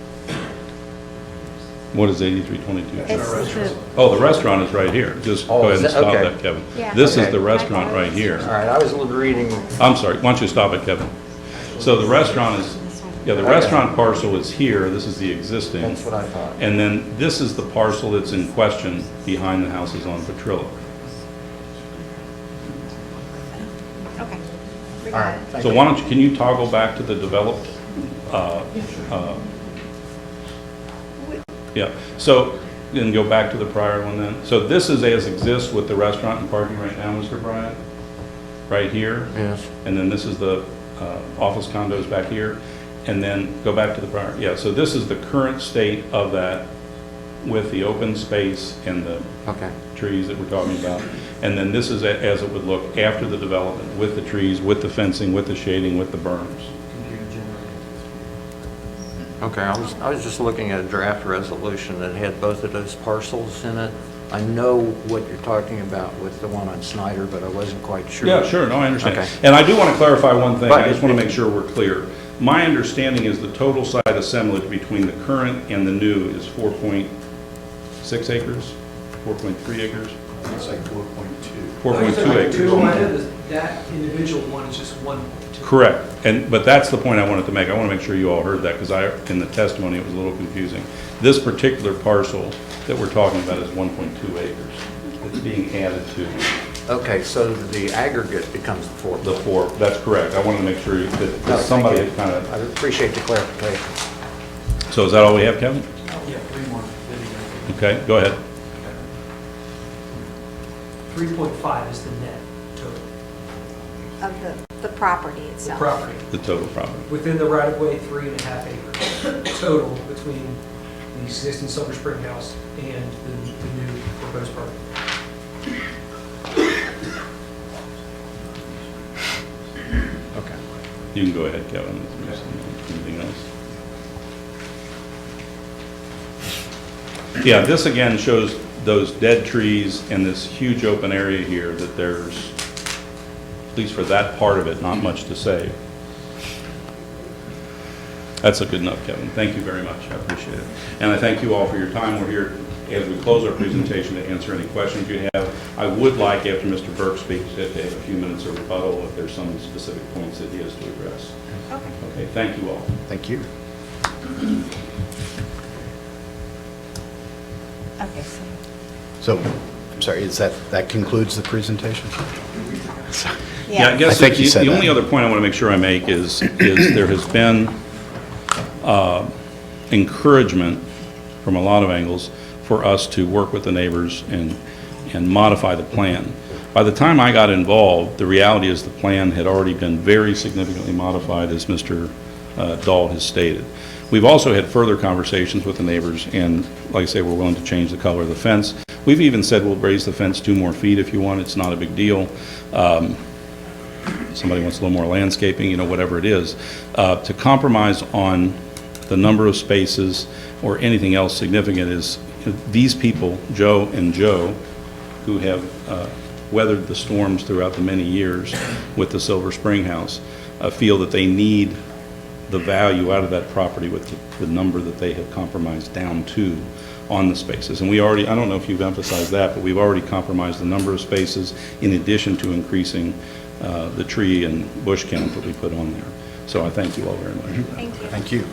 What is 8322? It's the- Oh, the restaurant is right here. Just Oh, go ahead is and that- stop okay. that, Kevin. Yeah. This is Okay. the restaurant right All here. right, I was reading, I'm sorry, why don't you stop it, Kevin? So the restaurant is, the Okay. restaurant parcel is here. This is the existing. that's what I thought. And then this is the parcel that's in question behind the houses on Petrillo. Okay. We All got right, it. thank So you. why don't you, can you toggle back to the developed? Yeah, so, then go back to the prior one then. So this is as exists with the restaurant and parking right now, Mr. Bryant? Right here? Yes. And then this is the office condos back here. And then go back to the prior. Yeah, so this is the current state of that with the open space and the Okay. trees that we're talking about. And then this is as it would look after the development, with the trees, with the fencing, with the shading, with the berms. Okay, I was just looking at a draft resolution that had both of those parcels in it. I know what you're talking about with the one on Snyder, but I wasn't quite sure. Yeah, sure, no, I understand. Okay. And I do want to clarify one thing, But I just want to make sure we're clear. My understanding is the total site assemblage between the current and the new is 4.6 acres, 4.3 acres? It's like 4.2. 4.2 acres. That individual one is just 1.2. Correct, but that's the point I wanted to make. I want to make sure you all heard that, because in the testimony, it was a little confusing. This particular parcel that we're talking about is 1.2 acres. It's being added to Okay, so the aggregate becomes the four. the 4, that's correct. I wanted to make sure No, that thank somebody you. had kind of, I appreciate the clarification. so is that all we have, Kevin? Yeah, 3 more. Okay, go ahead. 3.5 is the net total, Of the property the itself. property. The total property. Within the right-of-way, 3.5 acres total between the existing Silver Spring house and the new proposed park. Okay. You can go ahead, Kevin. Anything else? Yeah, this again shows those dead trees and this huge open area here that there's, at least for that part of it, not much to save. That's a good enough, Kevin. Thank you very much. I appreciate it. And I thank you all for your time. We're here as we close our presentation, to answer any questions you have. I would like, after Mr. Burke speaks, to have a few minutes of rebuttal if there's some specific points that he has to address. Okay. Okay, thank you all. Thank you. Okay, So, I'm sorry, that concludes the presentation? Yeah, I I guess think you said the only that. other point I want to make sure I make is there has been encouragement from a lot of angles for us to work with the neighbors and modify the plan. By the time I got involved, the reality is the plan had already been very significantly modified, as Mr. Dahl has stated. We've also had further conversations with the neighbors, and like I say, we're willing to change the color of the fence. We've even said we'll raise the fence 2 more feet if you want. It's not a big deal. Somebody wants a little more landscaping, whatever it is. To compromise on the number of spaces or anything else significant is these people, Joe and Joe, who have weathered the storms throughout the many years with the Silver Spring House, feel that they need the value out of that property with the number that they have compromised down to on the spaces. And we already, I don't know if you've emphasized that, but we've already compromised the number of spaces in addition to increasing the tree and bush count that we put on there. So I thank you all very much for that. Thank you. Thank you.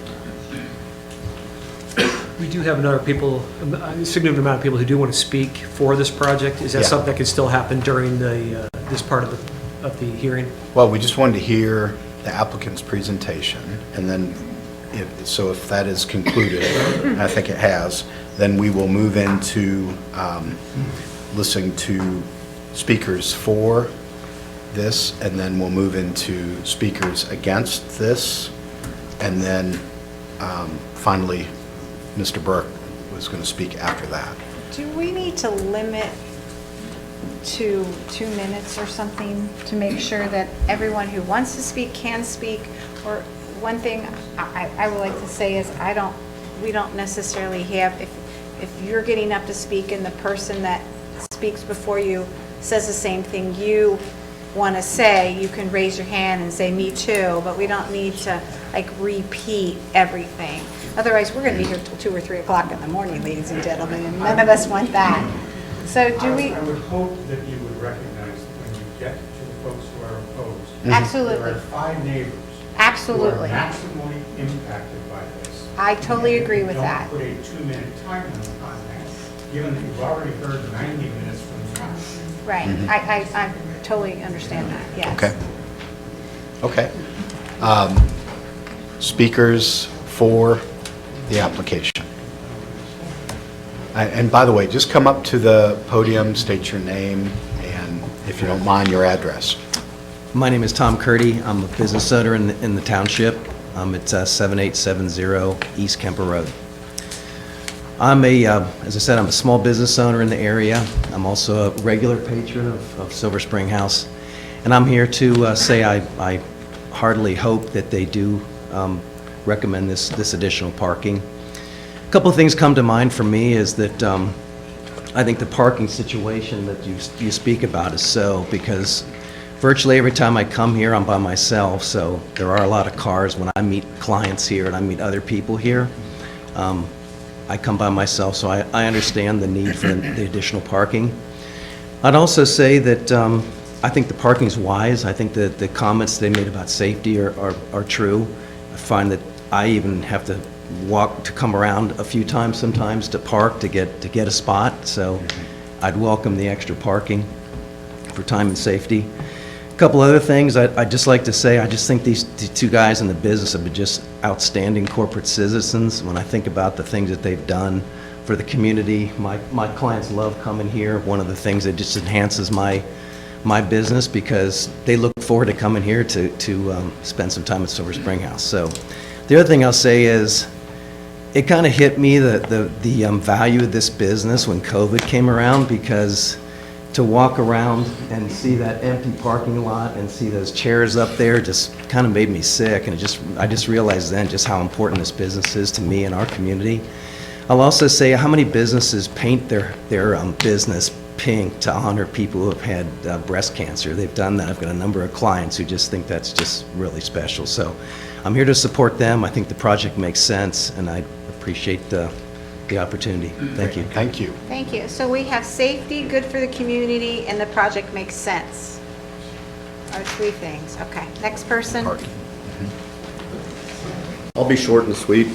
We do have a significant amount of people who do want to speak for this project. Is that Yeah. something that can still happen during this part of the hearing? Well, we just wanted to hear the applicant's presentation, and then, if that is concluded, and I think it has, then we will move into listening to speakers for this, and then we'll move into speakers against this, and then finally, Mr. Burke was going to speak after that. Do we need to limit to 2 minutes or something to make sure that everyone who wants to speak can speak? Or one thing I would like to say is we don't necessarily have, if you're getting up to speak and the person that speaks before you says the same thing you want to say, you can raise your hand and say, me too, but we don't need to repeat everything. Otherwise, we're going to be here till 2 or 3 o'clock in the morning, ladies and gentlemen, and none of us want that. So do we? I would hope that you would recognize that when you get to the folks who are opposed. Absolutely. There are 5 neighbors. Absolutely. Who are maximally impacted by this. I totally And agree with that. Don't put a 2-minute time limit on that, given that you've already heard 90 minutes from them. Right. I totally understand that, yes. Okay. Speakers for the application. And by the way, just come up to the podium, state your name, and if you don't mind, your address. My name is Tom Curdy. I'm a business owner in the township. It's 7870 East Kemper Road. I'm as I said, I'm a small business owner in the area. I'm also a regular patron of Silver Spring House. And I'm here to say I heartily hope that they do recommend this additional parking. A couple of things come to mind for me is that I think the parking situation that you speak about is because virtually every time I come here, I'm by myself, so there are a lot of cars when I meet clients here and I meet other people here. I come by myself, so I understand the need for the additional parking. I'd also say that I think the parking's wise. I think that the comments they made about safety are true. I find that I even have to come around a few times sometimes to park to get a spot, so I'd welcome the extra parking for time and safety. A couple other things I'd just like to say, I just think these 2 guys in the business have been just outstanding corporate citizens. When I think about the things that they've done for the community, my clients love coming here. One of the things that just enhances my business because they look forward to coming here to spend some time at Silver Spring House. So the other thing I'll say is it kind of hit me the value of this business when COVID came around, because to walk around and see that empty parking lot and see those chairs up there just kind of made me sick, and I just realized then just how important this business is to me and our community. I'll also say how many businesses paint their business pink to honor people who have had breast cancer. They've done that. I've got a number of clients who just think that's just really special. So I'm here to support them. I think the project makes sense, and I appreciate the opportunity. Thank you. Thank you. Thank you. So we have safety, good for the community, and the project makes sense. Are three things. Okay, next person. I'll be short and sweet.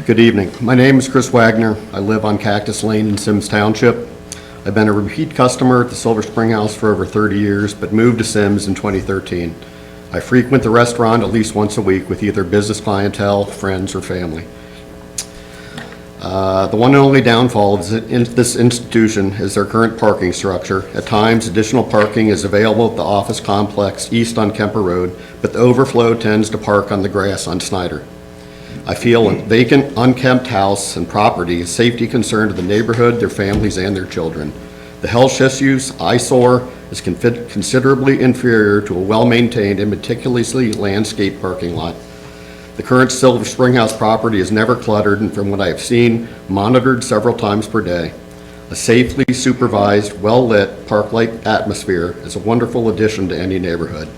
Good evening. My name is Chris Wagner. I live on Cactus Lane in Symmes Township. I've been a repeat customer at the Silver Spring House for over 30 years, but moved to Symmes in 2013. I frequent the restaurant at least once a week with either business clientele, friends, or family. The one and only downfall of this institution is their current parking structure. At times, additional parking is available at the office complex east on Kemper Road, but the overflow tends to park on the grass on Snyder. I feel a vacant, unkempt house and property is a safety concern to the neighborhood, their families, and their children. The health issues, eyesore, is considerably inferior to a well-maintained and meticulously landscaped parking lot. The current Silver Spring House property is never cluttered and, from what I have seen, monitored several times per day. A safely supervised, well-lit, park-like atmosphere is a wonderful addition to any neighborhood.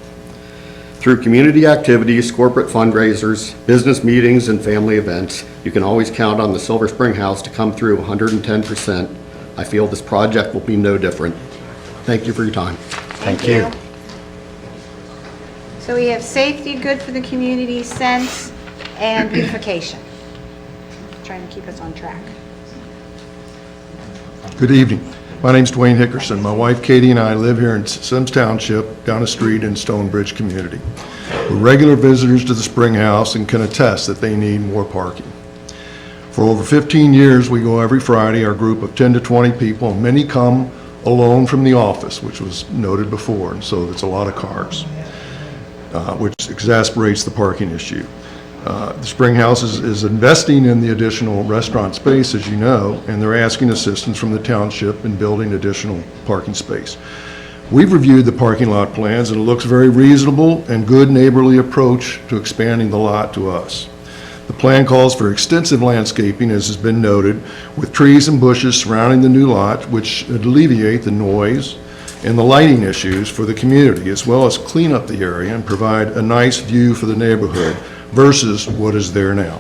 Through community activities, corporate fundraisers, business meetings, and family events, you can always count on the Silver Spring House to come through 110%. I feel this project will be no different. Thank you for your time. Thank you. So we have safety, good for the community, sense, and beautification. Trying to keep us on track. Good evening. My name's Dwayne Hickerson. My wife Katie and I live here in Symmes Township, down the street in Stonebridge community. We're regular visitors to the Spring House and can attest that they need more parking. For over 15 years, we go every Friday, our group of 10 to 20 people, and many come alone from the office, which was noted before, and so it's a lot of cars, which exasperates the parking issue. The Spring House is investing in the additional restaurant space, as you know, and they're asking assistance from the township in building additional parking space. We've reviewed the parking lot plans, and it looks very reasonable and good neighborly approach to expanding the lot to us. The plan calls for extensive landscaping, as has been noted, with trees and bushes surrounding the new lot, which alleviate the noise and the lighting issues for the community, as well as clean up the area and provide a nice view for the neighborhood versus what is there now.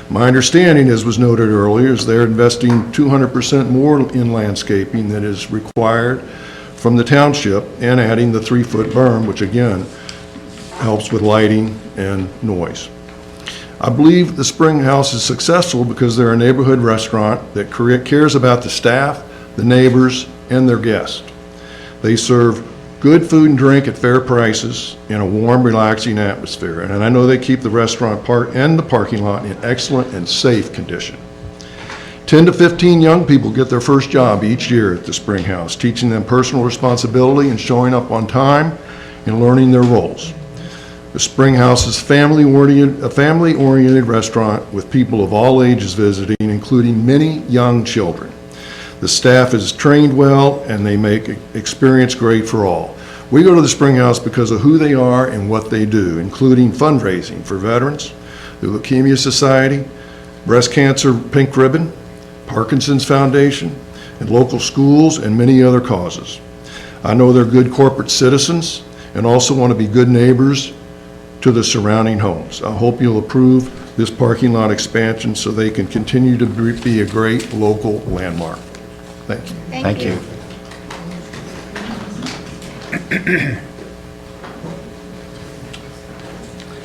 My understanding, as was noted earlier, is they're investing 200% more in landscaping than is required from the township and adding the 3-foot berm, which again helps with lighting and noise. I believe the Spring House is successful because they're a neighborhood restaurant that cares about the staff, the neighbors, and their guests. They serve good food and drink at fair prices in a warm, relaxing atmosphere. And I know they keep the restaurant and the parking lot in excellent and safe condition. 10 to 15 young people get their first job each year at the Spring House, teaching them personal responsibility and showing up on time and learning their roles. The Spring House is a family-oriented restaurant with people of all ages visiting, including many young children. The staff is trained well, and they make experience great for all. We go to the Spring House because of who they are and what they do, including fundraising for veterans, the Leukemia Society, Breast Cancer Pink Ribbon, Parkinson's Foundation, and local schools, and many other causes. I know they're good corporate citizens and also want to be good neighbors to the surrounding homes. I hope you'll approve this parking lot expansion so they can continue to be a great local landmark. Thank you. Thank you.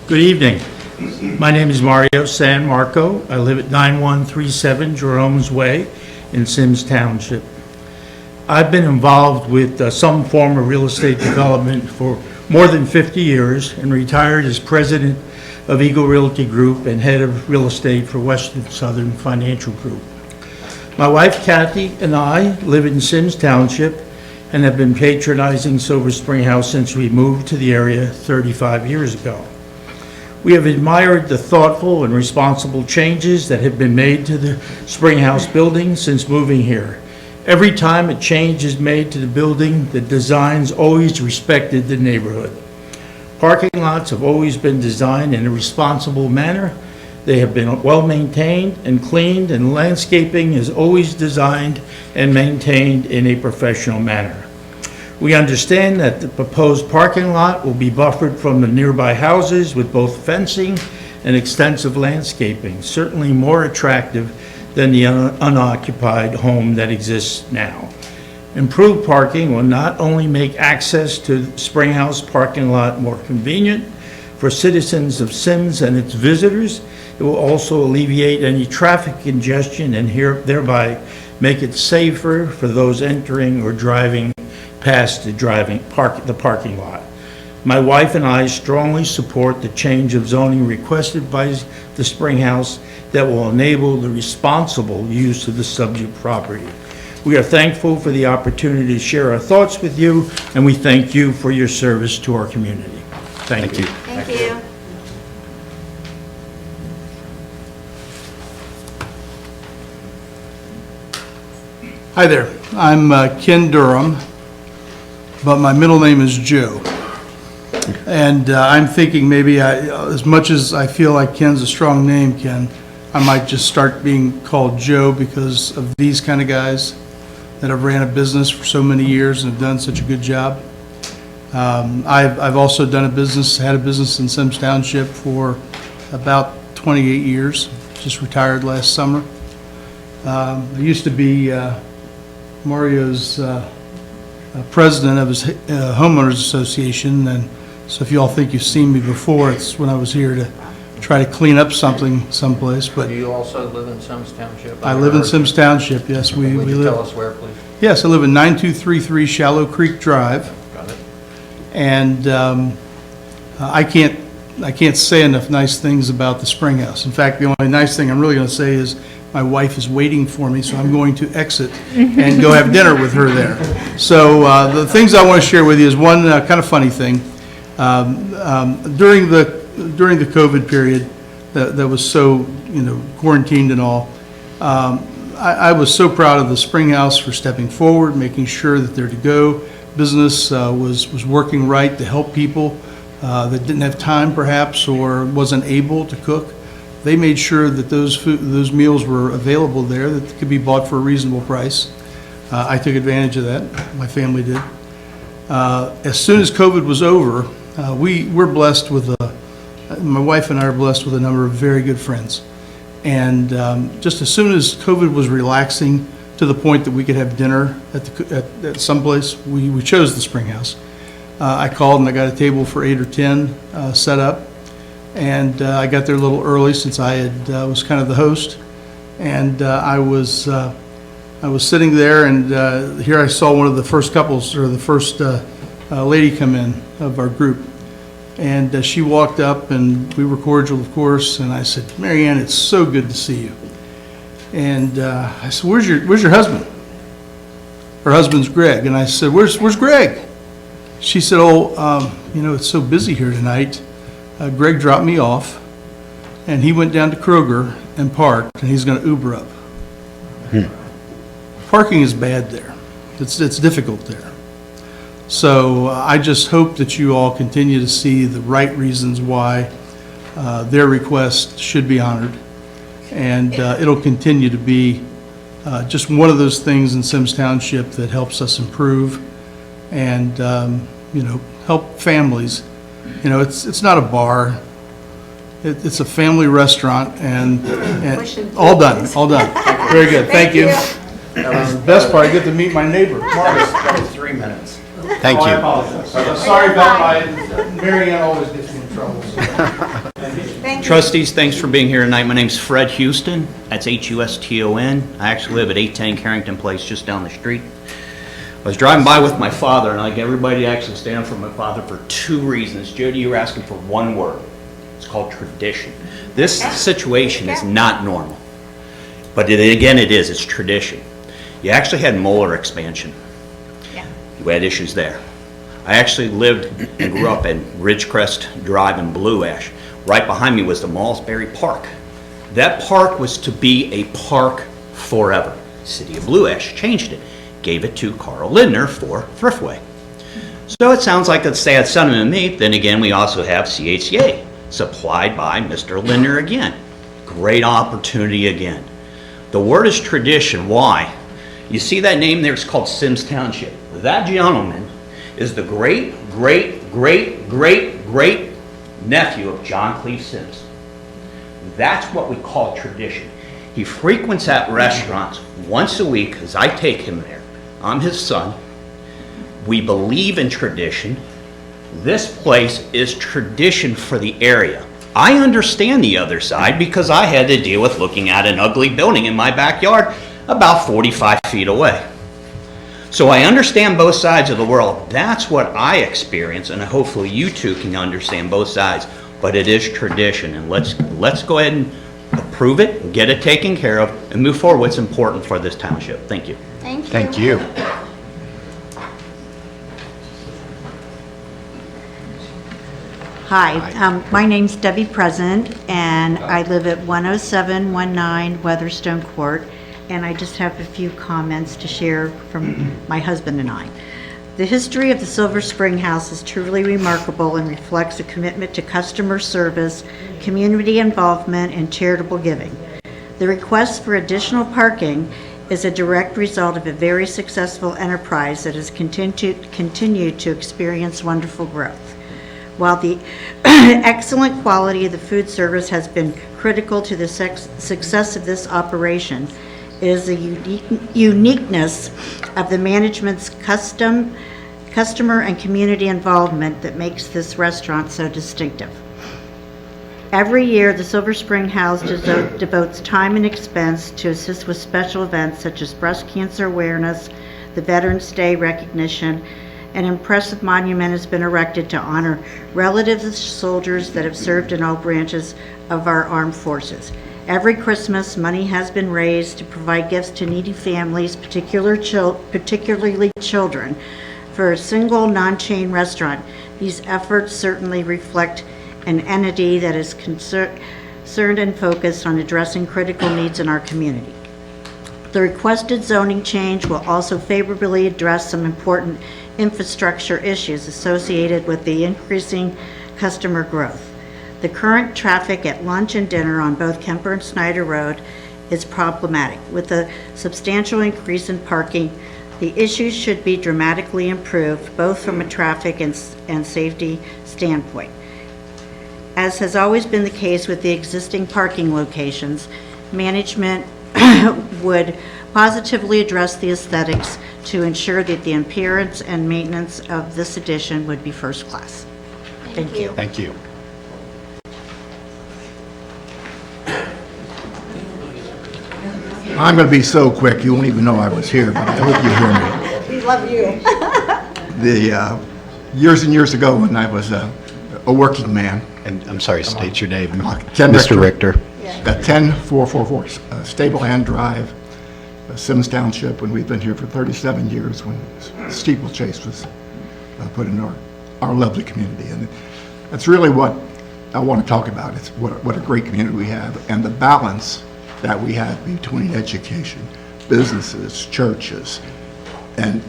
Good evening. My name is Mario San Marco. I live at 9137 Jerome's Way in Symmes Township. I've been involved with some form of real estate development for more than 50 years and retired as president of Eagle Realty Group and head of real estate for Western Southern Financial Group. My wife Kathy and I live in Symmes Township and have been patronizing Silver Spring House since we moved to the area 35 years ago. We have admired the thoughtful and responsible changes that have been made to the Spring House building since moving here. Every time a change is made to the building, the designs always respected the neighborhood. Parking lots have always been designed in a responsible manner. They have been well maintained and cleaned, and landscaping is always designed and maintained in a professional manner. We understand that the proposed parking lot will be buffered from the nearby houses with both fencing and extensive landscaping, certainly more attractive than the unoccupied home that exists now. Improved parking will not only make access to the Springhouse parking lot more convenient for citizens of Symmes and its visitors, it will also alleviate any traffic congestion and thereby make it safer for those entering or driving past the parking lot. My wife and I strongly support the change of zoning requested by the Springhouse that will enable the responsible use of the subject property. We are thankful for the opportunity to share our thoughts with you, and we thank you for your service to our community. Thank you. Thank you. Hi there, I'm Ken Durham, but my middle name is Joe. And I'm thinking maybe as much as I feel like Ken's a strong name, Ken, I might just start being called Joe because of these kind of guys that have ran a business for so many years and have done such a good job. I've also had a business in Symmes Township for about 28 years, just retired last summer. I used to be Mario's president of his homeowners association, and so if you all think you've seen me before, it's when I was here to try to clean up something someplace. But Do you also live in Symmes Township? I live in Symmes Township, yes. Would you live. tell us where, please? Yes, I live in 9233 Shallow Creek Drive. Got it. And I can't say enough nice things about the Springhouse. In fact, the only nice thing I'm really going to say is my wife is waiting for me, so I'm going to exit and go have dinner with her there. So the things I want to share with you is one kind of funny thing. During the COVID period that was so, quarantined and all, I was so proud of the Springhouse for stepping forward, making sure that they're to go. Business was working right to help people that didn't have time perhaps or wasn't able to cook. They made sure that those meals were available there, that could be bought for a reasonable price. I took advantage of that. My family did. As soon as COVID was over, we're blessed with my wife and I are blessed with a number of very good friends. And just as soon as COVID was relaxing to the point that we could have dinner at someplace, we chose the Springhouse. I called and I got a table for 8 or 10 set up. And I got there a little early since I was kind of the host. And I was sitting there, and here I saw one of the first couples, or the first lady come in of our group. And she walked up, and we were cordial, of course. And I said, "Marianne, it's so good to see you." And I said, "Where's your husband?" Her husband's Greg. And I said, "Where's Greg?" She said, "Oh, it's so busy here tonight. Greg dropped me off, and he went down to Kroger and parked, and he's going to Uber up." Parking is bad there. It's difficult there. So I just hope that you all continue to see the right reasons why their request should be honored. And it'll continue to be just one of those things in Symmes Township that helps us improve and, help families. It's not a bar. It's a family restaurant, and all done. Very good. Thank you. The best part, I get to meet my neighbor, Marcus. That was 3 minutes. Thank Oh, I you. apologize. I'm sorry about Marianne always gets me in trouble. So. Thank you. Trustees, thanks for being here tonight. My name's Fred Houston. That's Huston. I actually live at 810 Carrington Place, just down the street. I was driving by with my father, and like everybody actually stand for my father for 2 reasons. Jody, you were asking for one word. It's called tradition. This situation is not normal. But it is. It's tradition. You actually had molar expansion. Yeah. You had issues there. I actually lived and grew up in Ridgecrest Drive in Blue Ash. Right behind me was the Mallsbury Park. That park was to be a park forever. City of Blue Ash changed it, gave it to Carl Lindner for Thriftway. So it sounds like a sad sentiment to me. Then again, we also have CHCA, supplied by Mr. Lindner again. Great opportunity again. The word is tradition. Why? You see that name there? It's called Symmes Township. That gentleman is the great nephew of John Cleve Symmes. That's what we call tradition. He frequents that restaurant once a week because I take him there. I'm his son. We believe in tradition. This place is tradition for the area. I understand the other side because I had to deal with looking at an ugly building in my backyard about 45 feet away. So I understand both sides of the world. That's what I experience, and hopefully you two can understand both sides. But it is tradition, and let's go ahead and approve it, get it taken care of, and move forward what's important for this township. Thank you. Thank you. Thank you. Hi, my name's Debbie Present, and I live at 10719 Weatherstone Court, and I just have a few comments to share from my husband and I. The history of the Silver Spring House is truly remarkable and reflects a commitment to customer service, community involvement, and charitable giving. The request for additional parking is a direct result of a very successful enterprise that has continued to experience wonderful growth. While the excellent quality of the food service has been critical to the success of this operation, it is the uniqueness of the management's customer and community involvement that makes this restaurant so distinctive. Every year, the Silver Spring House devotes time and expense to assist with special events such as breast cancer awareness, the Veterans Day recognition. An impressive monument has been erected to honor relatives of soldiers that have served in all branches of our armed forces. Every Christmas, money has been raised to provide gifts to needy families, particularly children, for a single non-chain restaurant. These efforts certainly reflect an entity that is concerned and focused on addressing critical needs in our community. The requested zoning change will also favorably address some important infrastructure issues associated with the increasing customer growth. The current traffic at lunch and dinner on both Kemper and Snyder Road is problematic. With a substantial increase in parking, the issues should be dramatically improved, both from a traffic and safety standpoint. As has always been the case with the existing parking locations, management would positively address the aesthetics to ensure that the appearance and maintenance of this addition would be first class. Thank you. Thank you. I'm going to be so quick, you won't even know I was here, but I hope you hear me. We love you. Years and years ago, when I was a working man. And I'm sorry, state your name. Ken Mr. Richter. At 10444 Stable Hand Drive, Symmes Township, and we've been here for 37 years when steeplechase was put in our lovely community. And that's really what I want to talk about. It's what a great community we have, and the balance that we have between education, businesses, churches, and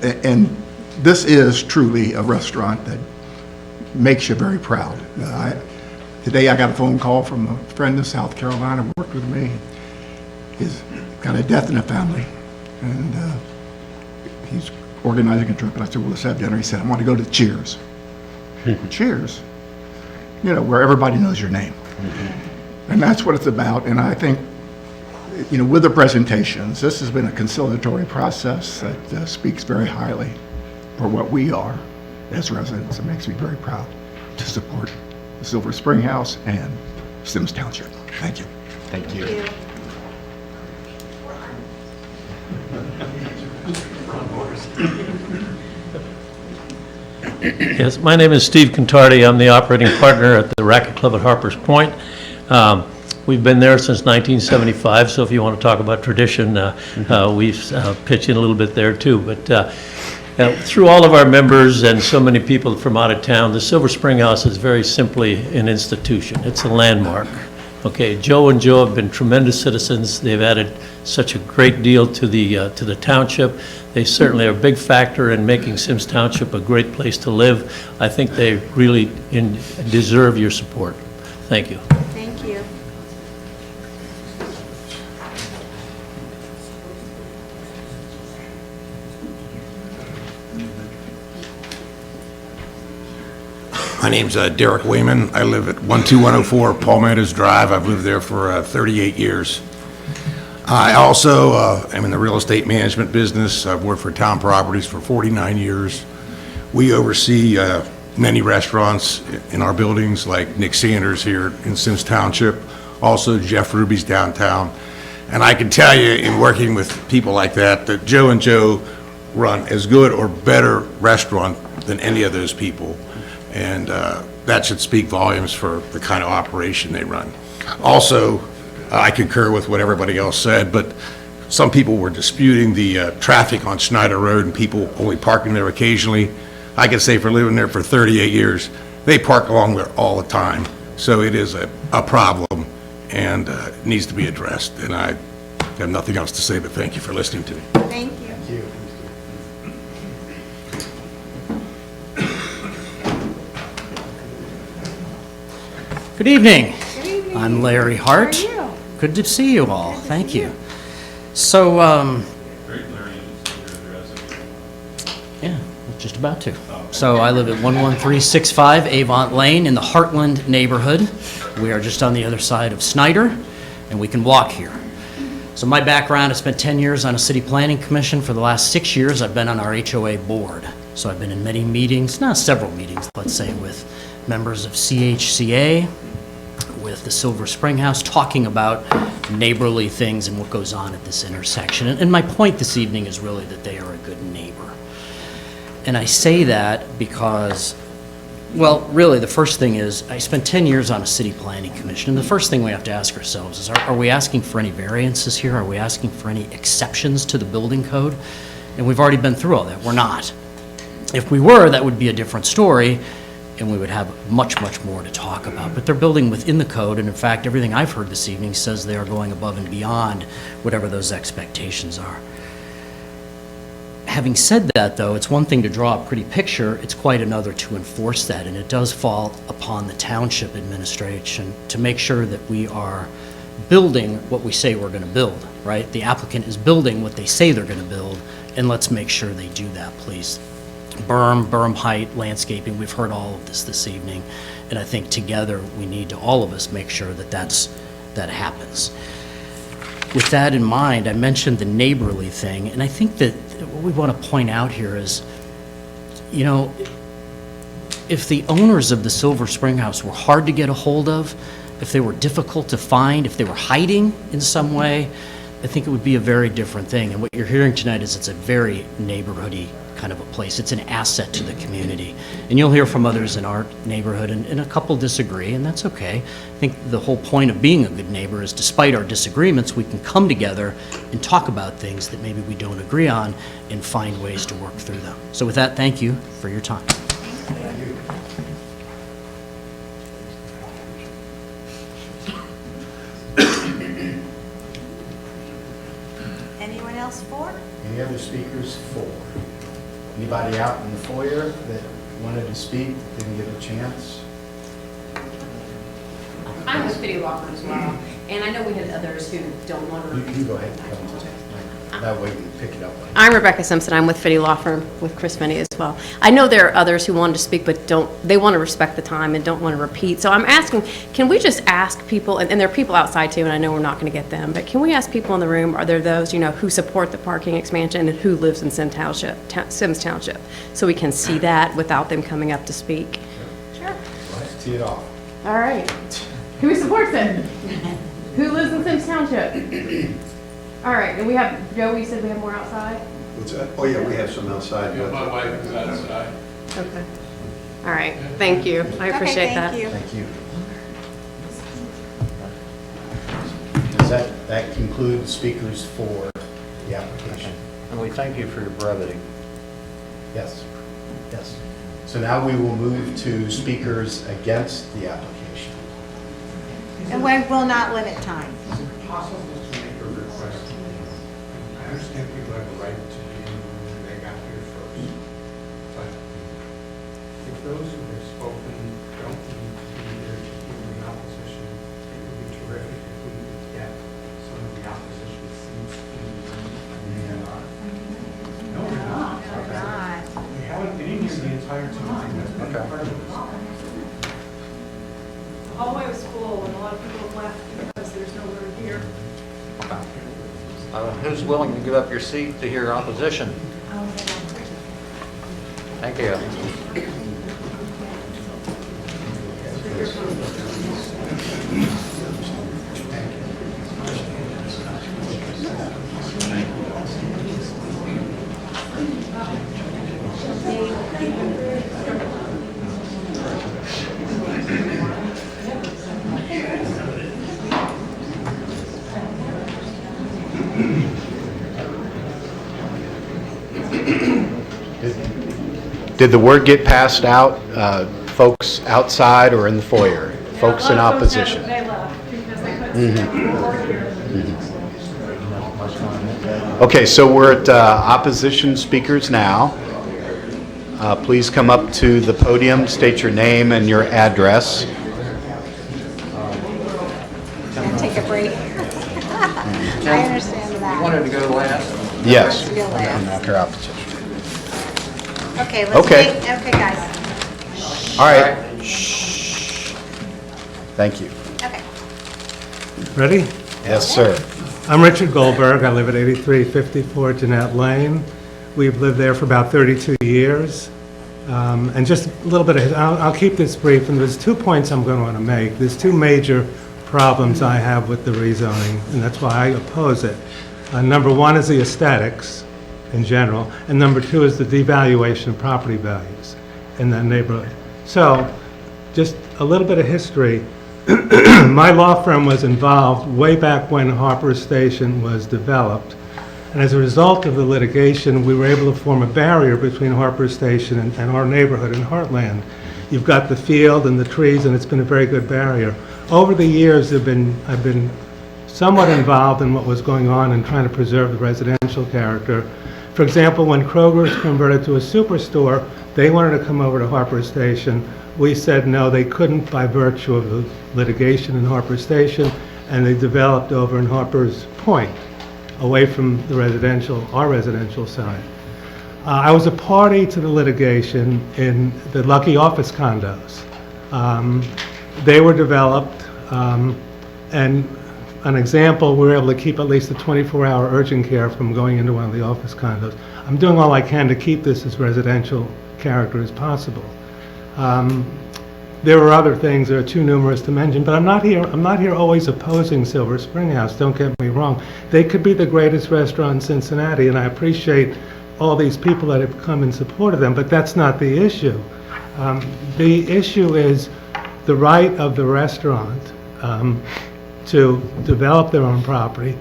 this is truly a restaurant that makes you very proud. Today I got a phone call from a friend in South Carolina who worked with me. He's got a death in the family, and he's organizing a trip. And I said, well, let's have dinner. He said, I want to go to Cheers. Cheers? You know, where everybody knows your name. And that's what it's about. And I think, you know, with the presentations, this has been a conciliatory process that speaks very highly for what we are as residents. It makes me very proud to support the Silver Spring House and Symmes Township. Thank you. Thank you. Yes, my name is Steve Contardi. I'm the operating partner at the Racket Club at Harpers Point. We've been there since 1975, so if you want to talk about tradition, we pitch in a little bit there too. But through all of our members and so many people from out of town, the Silver Spring House is very simply an institution. It's a landmark. Okay, Joe and Joe have been tremendous citizens. They've added such a great deal to the township. They certainly are a big factor in making Symmes Township a great place to live. I think they really deserve your support. Thank you. Thank you. My name's Derek Wayman. I live at 12104 Paul Meadows Drive. I've lived there for 38 years. I also am in the real estate management business. I've worked for Town Properties for 49 years. We oversee many restaurants in our buildings, like Nick Sanders here in Symmes Township, also Jeff Ruby's downtown. And I can tell you, in working with people like that, that Joe and Joe run as good or better restaurant than any of those people. And that should speak volumes for the kind of operation they run. Also, I concur with what everybody else said, but some people were disputing the traffic on Schneider Road and people only parking there occasionally. I can say for living there for 38 years, they park along there all the time. So it is a problem and it needs to be addressed. And I have nothing else to say, but thank you for listening to me. Thank you. Thank you. Good evening. Good evening. I'm Larry Hart. How are you? Good to see you all. Thank you. So, yeah, just about to. So I live at 11365 Avon Lane in the Heartland neighborhood. We are just on the other side of Snyder, and we can walk here. So my background, I spent 10 years on a city planning commission. For the last 6 years, I've been on our HOA board. So I've been in many meetings, several meetings, let's say, with members of CHCA, with the Silver Spring House, talking about neighborly things and what goes on at this intersection. And my point this evening is really that they are a good neighbor. And I say that because, well, really, the first thing is, I spent 10 years on a city planning commission, and the first thing we have to ask ourselves is, are we asking for any variances here? Are we asking for any exceptions to the building code? And we've already been through all that. We're not. If we were, that would be a different story, and we would have much, much more to talk about. But they're building within the code, and in fact, everything I've heard this evening says they are going above and beyond whatever those expectations are. Having said that, though, it's one thing to draw a pretty picture, it's quite another to enforce that, and it does fall upon the township administration to make sure that we are building what we say we're going to build, right? The applicant is building what they say they're going to build, and let's make sure they do that, please. Berm height, landscaping, we've heard all of this evening, and I think together we need to, all of us, make sure that that happens. With that in mind, I mentioned the neighborly thing, and I think that what we want to point out here is, you know, if the owners of the Silver Spring House were hard to get a hold of, if they were difficult to find, if they were hiding in some way, I think it would be a very different thing. And what you're hearing tonight is it's a very neighborhoody kind of a place. It's an asset to the community. And you'll hear from others in our neighborhood, and a couple disagree, and that's okay. I think the whole point of being a good neighbor is, despite our disagreements, we can come together and talk about things that maybe we don't agree on and find ways to work through them. So with that, thank you for your time. Thank you. Anyone else for? Any other speakers for? Anybody out in the foyer that wanted to speak, didn't get a chance? I'm with City Law Firm as well, and I know we had others who don't want to. You can go ahead and come to the mic. That way we can pick it up. I'm Rebecca Simpson. I'm with Fitty Law Firm with Chris Finney as well. I know there are others who wanted to speak, but they want to respect the time and don't want to repeat. So I'm asking, can we just ask people, and there are people outside too, and I know we're not going to get them, but can we ask people in the room, are there those, who support the parking expansion and who lives in Symmes Township? So we can see that without them coming up to speak. Sure. Let's tee it off. All right. Who supports it? Who lives in Symmes Township? All right, and we have, Joe, you said we have more outside? What's that? Oh, yeah, we have some outside. Yeah, my wife is outside. Okay. All right, thank you. I appreciate that. Thank you. Does that conclude speakers for the application? And we thank you for your brevity. Yes. Yes. So now we will move to speakers against the application. And we will not limit time. Is it possible to make a request? I understand people have a right to be in the room when they got here first. But if those who have spoken don't need to be here to give the opposition, it would be terrific if we could get some of the opposition seats in the room. No, they're not. They're not. They haven't been in here the entire time. That's been part of the problem. The hallway was full, and a lot of people have left because there's nowhere here. Who's willing to give up your seat to hear opposition? Thank you. Did the word get passed out, folks outside or in the foyer? Folks in opposition? They left because they couldn't sit down here. Okay, so we're at opposition speakers now. Please come up to the podium, state your name and your address. Gonna take a break. I understand that. Wanted to go last? Yes. Go last. After opposition. Okay, let's Okay. take, okay, guys. All right. Shh. Thank you. Okay. Ready? Yes, sir. I'm Richard Goldberg. I live at 8354 Jeanette Lane. We've lived there for about 32 years. And just a little bit of, I'll keep this brief, and there's 2 points I'm going to want to make. There's 2 major problems I have with the rezoning, and that's why I oppose it. Number 1 is the aesthetics in general, and number 2 is the devaluation of property values in that neighborhood. So, just a little bit of history. My law firm was involved way back when Harper Station was developed, and as a result of the litigation, we were able to form a barrier between Harper Station and our neighborhood in Heartland. You've got the field and the trees, and it's been a very good barrier. Over the years, I've been somewhat involved in what was going on and trying to preserve the residential character. For example, when Kroger was converted to a superstore, they wanted to come over to Harper Station. We said no, they couldn't by virtue of the litigation in Harper Station, and they developed over in Harper's Point, away from the residential, our residential side. I was a party to the litigation in the Lucky office condos. They were developed, and an example, we were able to keep at least a 24-hour urgent care from going into one of the office condos. I'm doing all I can to keep this as residential character as possible. There are other things that are too numerous to mention, but I'm not here always opposing Silver Spring House, don't get me wrong. They could be the greatest restaurant in Cincinnati, and I appreciate all these people that have come in support of them, but that's not the issue. The issue is the right of the restaurant to develop their own property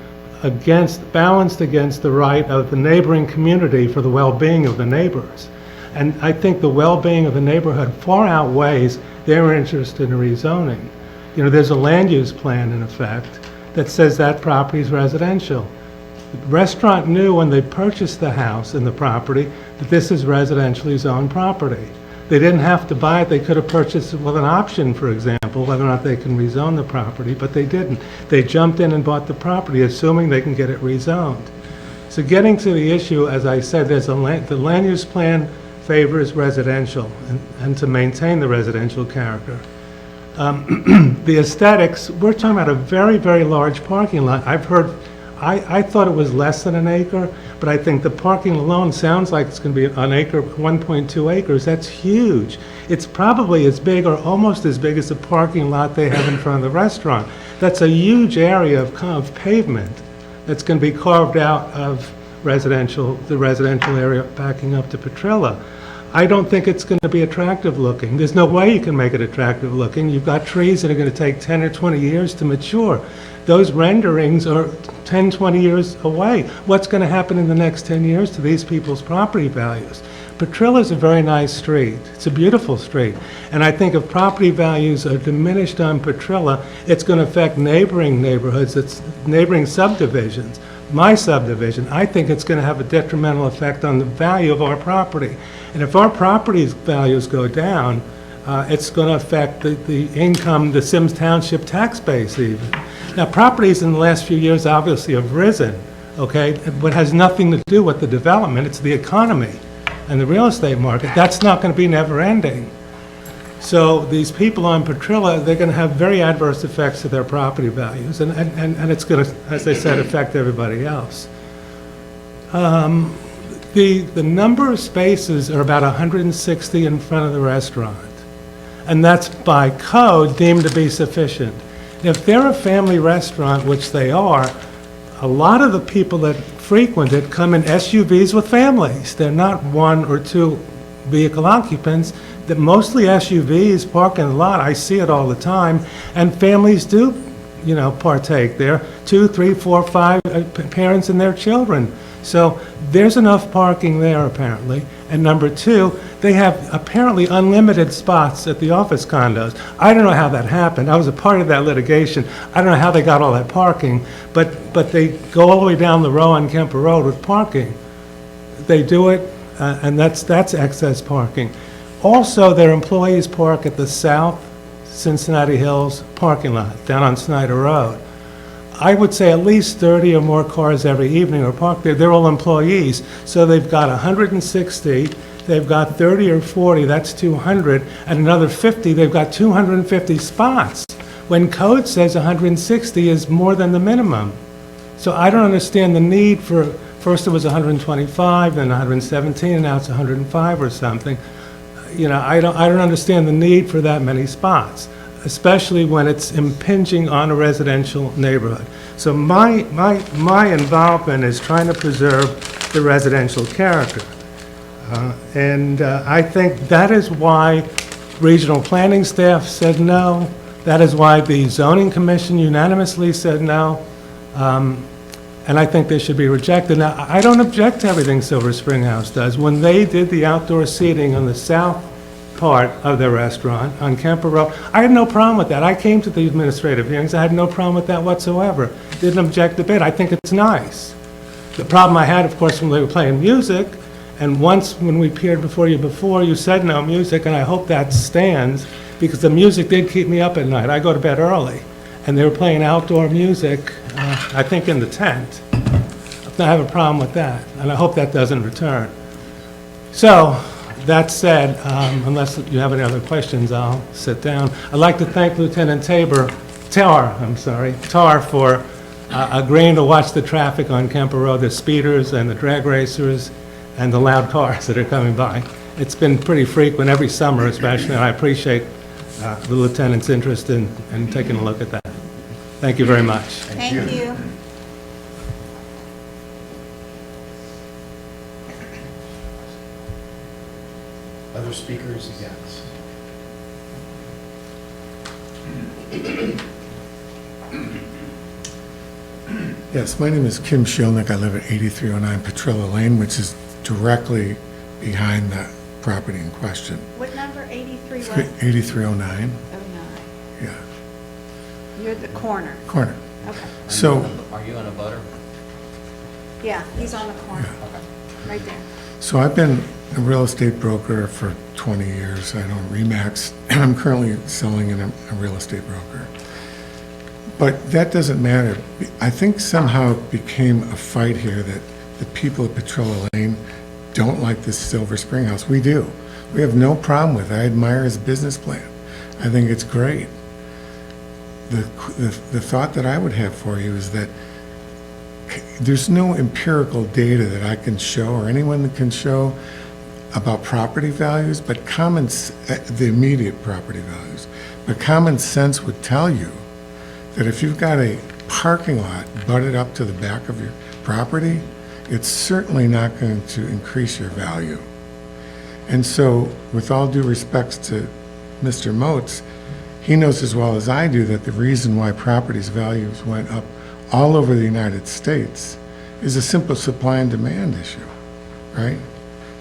balanced against the right of the neighboring community for the well-being of the neighbors. And I think the well-being of the neighborhood far outweighs their interest in rezoning. You know, there's a land use plan in effect that says that property is residential. The restaurant knew when they purchased the house and the property that this is residentially zoned property. They didn't have to buy it. They could have purchased it with an option, for example, whether or not they can rezone the property, but they didn't. They jumped in and bought the property, assuming they can get it rezoned. So getting to the issue, as I said, the land use plan favors residential and to maintain the residential character. The aesthetics, we're talking about a very, very large parking lot. I thought it was less than an acre, but I think the parking alone sounds like it's going to be an acre, 1.2 acres. That's huge. It's probably as big or almost as big as the parking lot they have in front of the restaurant. That's a huge area of pavement that's going to be carved out of the residential area backing up to Petrilla. I don't think it's going to be attractive looking. There's no way you can make it attractive looking. You've got trees that are going to take 10 or 20 years to mature. Those renderings are 10, 20 years away. What's going to happen in the next 10 years to these people's property values? Petrilla is a very nice street. It's a beautiful street. And I think if property values are diminished on Petrilla, it's going to affect neighboring neighborhoods, neighboring subdivisions. My subdivision, I think it's going to have a detrimental effect on the value of our property. And if our property values go down, it's going to affect the income, the Symmes Township tax base even. Now, properties in the last few years obviously have risen, okay, but has nothing to do with the development. It's the economy and the real estate market. That's not going to be never ending. So these people on Petrilla, they're going to have very adverse effects to their property values, and it's going to, as I said, affect everybody else. The number of spaces are about 160 in front of the restaurant, and that's by code deemed to be sufficient. If they're a family restaurant, which they are, a lot of the people that frequent it come in SUVs with families. They're not one or two vehicle occupants. That mostly SUVs park in the lot. I see it all the time, and families do, partake there. 2, 3, 4, 5 parents and their children. So there's enough parking there apparently. And number 2, they have apparently unlimited spots at the office condos. I don't know how that happened. I was a part of that litigation. I don't know how they got all that parking, but they go all the way down the row on Kemper Road with parking. They do it, and that's excess parking. Also, their employees park at the South Cincinnati Hills parking lot down on Snyder Road. I would say at least 30 or more cars every evening are parked there. They're all employees, so they've got 160, they've got 30 or 40, that's 200, and another 50, they've got 250 spots, when code says 160 is more than the minimum. So I don't understand the need for, first it was 125, then 117, and now it's 105 or something. I don't understand the need for that many spots, especially when it's impinging on a residential neighborhood. So my involvement is trying to preserve the residential character. I think that is why regional planning staff said no. That is why the zoning commission unanimously said no. And I think they should be rejected. Now, I don't object to everything Silver Spring House does. When they did the outdoor seating on the south part of their restaurant on Kemper Road, I had no problem with that. I came to the administrative hearings. I had no problem with that whatsoever. Didn't object a bit. I think it's nice. The problem I had, of course, when they were playing music, and once when we appeared before, you said no music, and I hope that stands, because the music did keep me up at night. I go to bed early, and they were playing outdoor music, I think in the tent. I have a problem with that, and I hope that doesn't return. So, that said, unless you have any other questions, I'll sit down. I'd like to thank Lieutenant Tar for agreeing to watch the traffic on Kemper Road, the speeders and the drag racers and the loud cars that are coming by. It's been pretty frequent every summer especially, and I appreciate the Lieutenant's interest in taking a look at that. Thank you very much. Thank you. Other speakers against? Yes, my name is Kim Shilnick. I live at 8309 Petrilla Lane, which is directly behind the property in question. What number, 83 what? 8309, 09. yeah, You're the corner. corner. Okay. So, Are you in a butter? Yeah, he's on the corner. Right there. so I've been a real estate broker for 20 years. I own Remax, and I'm currently selling in a real estate broker. But that doesn't matter. I think somehow it became a fight here that the people at Petrilla Lane don't like this Silver Spring House. We do. We have no problem with it. I admire his business plan. I think it's great. The thought that I would have for you is that there's no empirical data that I can show or anyone that can show about property values, but the immediate property values. But common sense would tell you that if you've got a parking lot butted up to the back of your property, it's certainly not going to increase your value. And so, with all due respects to Mr. Moats, he knows as well as I do that the reason why properties values went up all over the United States is a simple supply and demand issue, right?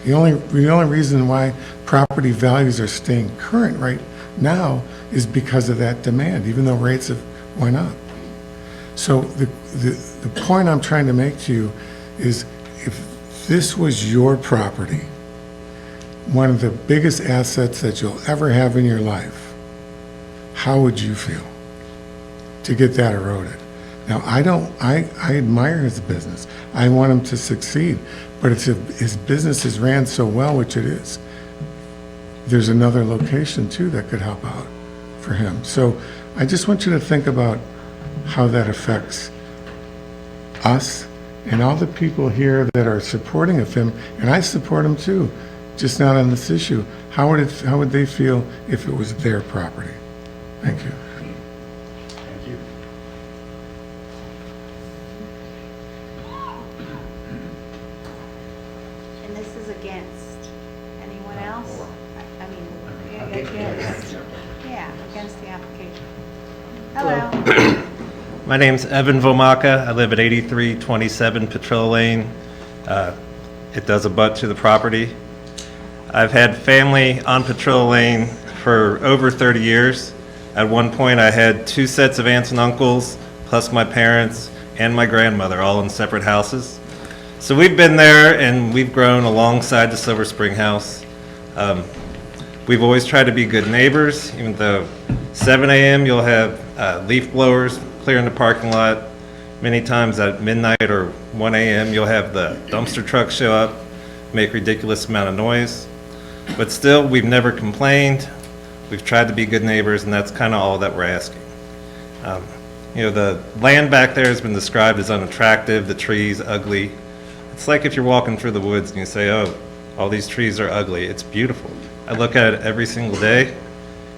The only reason why property values are staying current right now is because of that demand, even though rates have went up. So the point I'm trying to make to you is, if this was your property, one of the biggest assets that you'll ever have in your life, how would you feel to get that eroded? Now, I admire his business. I want him to succeed. But if his business is ran so well, which it is, there's another location too that could help out for him. So I just want you to think about how that affects us and all the people here that are supporting of him, and I support him too, just not on this issue. How would they feel if it was their property? Thank you. Thank you. And this is against anyone else? I mean, against, yeah, against the application. Hello. My name's Evan Vomaka. I live at 8327 Petrilla Lane. It does abut to the property. I've had family on Petrilla Lane for over 30 years. At one point, I had 2 sets of aunts and uncles, plus my parents and my grandmother, all in separate houses. So we've been there, and we've grown alongside the Silver Spring House. We've always tried to be good neighbors, even though 7 a.m. you'll have leaf blowers clearing the parking lot. Many times at midnight or 1 a.m. you'll have the dumpster trucks show up, make ridiculous amount of noise. But still, we've never complained. We've tried to be good neighbors, and that's kind of all that we're asking. You know, the land back there has been described as unattractive, the trees ugly. It's like if you're walking through the woods and you say, oh, all these trees are ugly. It's beautiful. I look at it every single day.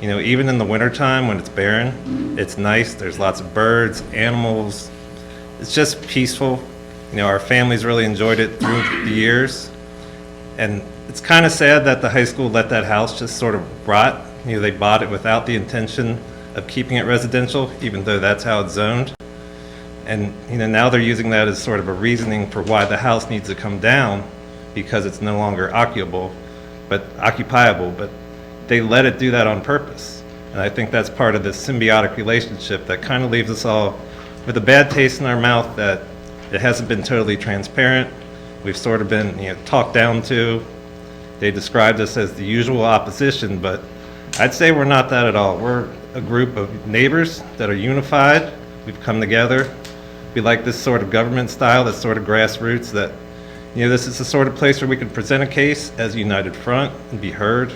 You know, even in the wintertime when it's barren, it's nice. There's lots of birds, animals. It's just peaceful. You know, our families really enjoyed it through the years. And it's kind of sad that the high school let that house just sort of rot. You know, they bought it without the intention of keeping it residential, even though that's how it's zoned. And, you know, now they're using that as sort of a reasoning for why the house needs to come down, because it's no longer occupiable, but they let it do that on purpose. And I think that's part of this symbiotic relationship that kind of leaves us all with a bad taste in our mouth that it hasn't been totally transparent. We've sort of been, you know, talked down to. They described us as the usual opposition, but I'd say we're not that at all. We're a group of neighbors that are unified. We've come together. We like this sort of government style, this sort of grassroots that, you know, this is the sort of place where we can present a case as a united front and be heard.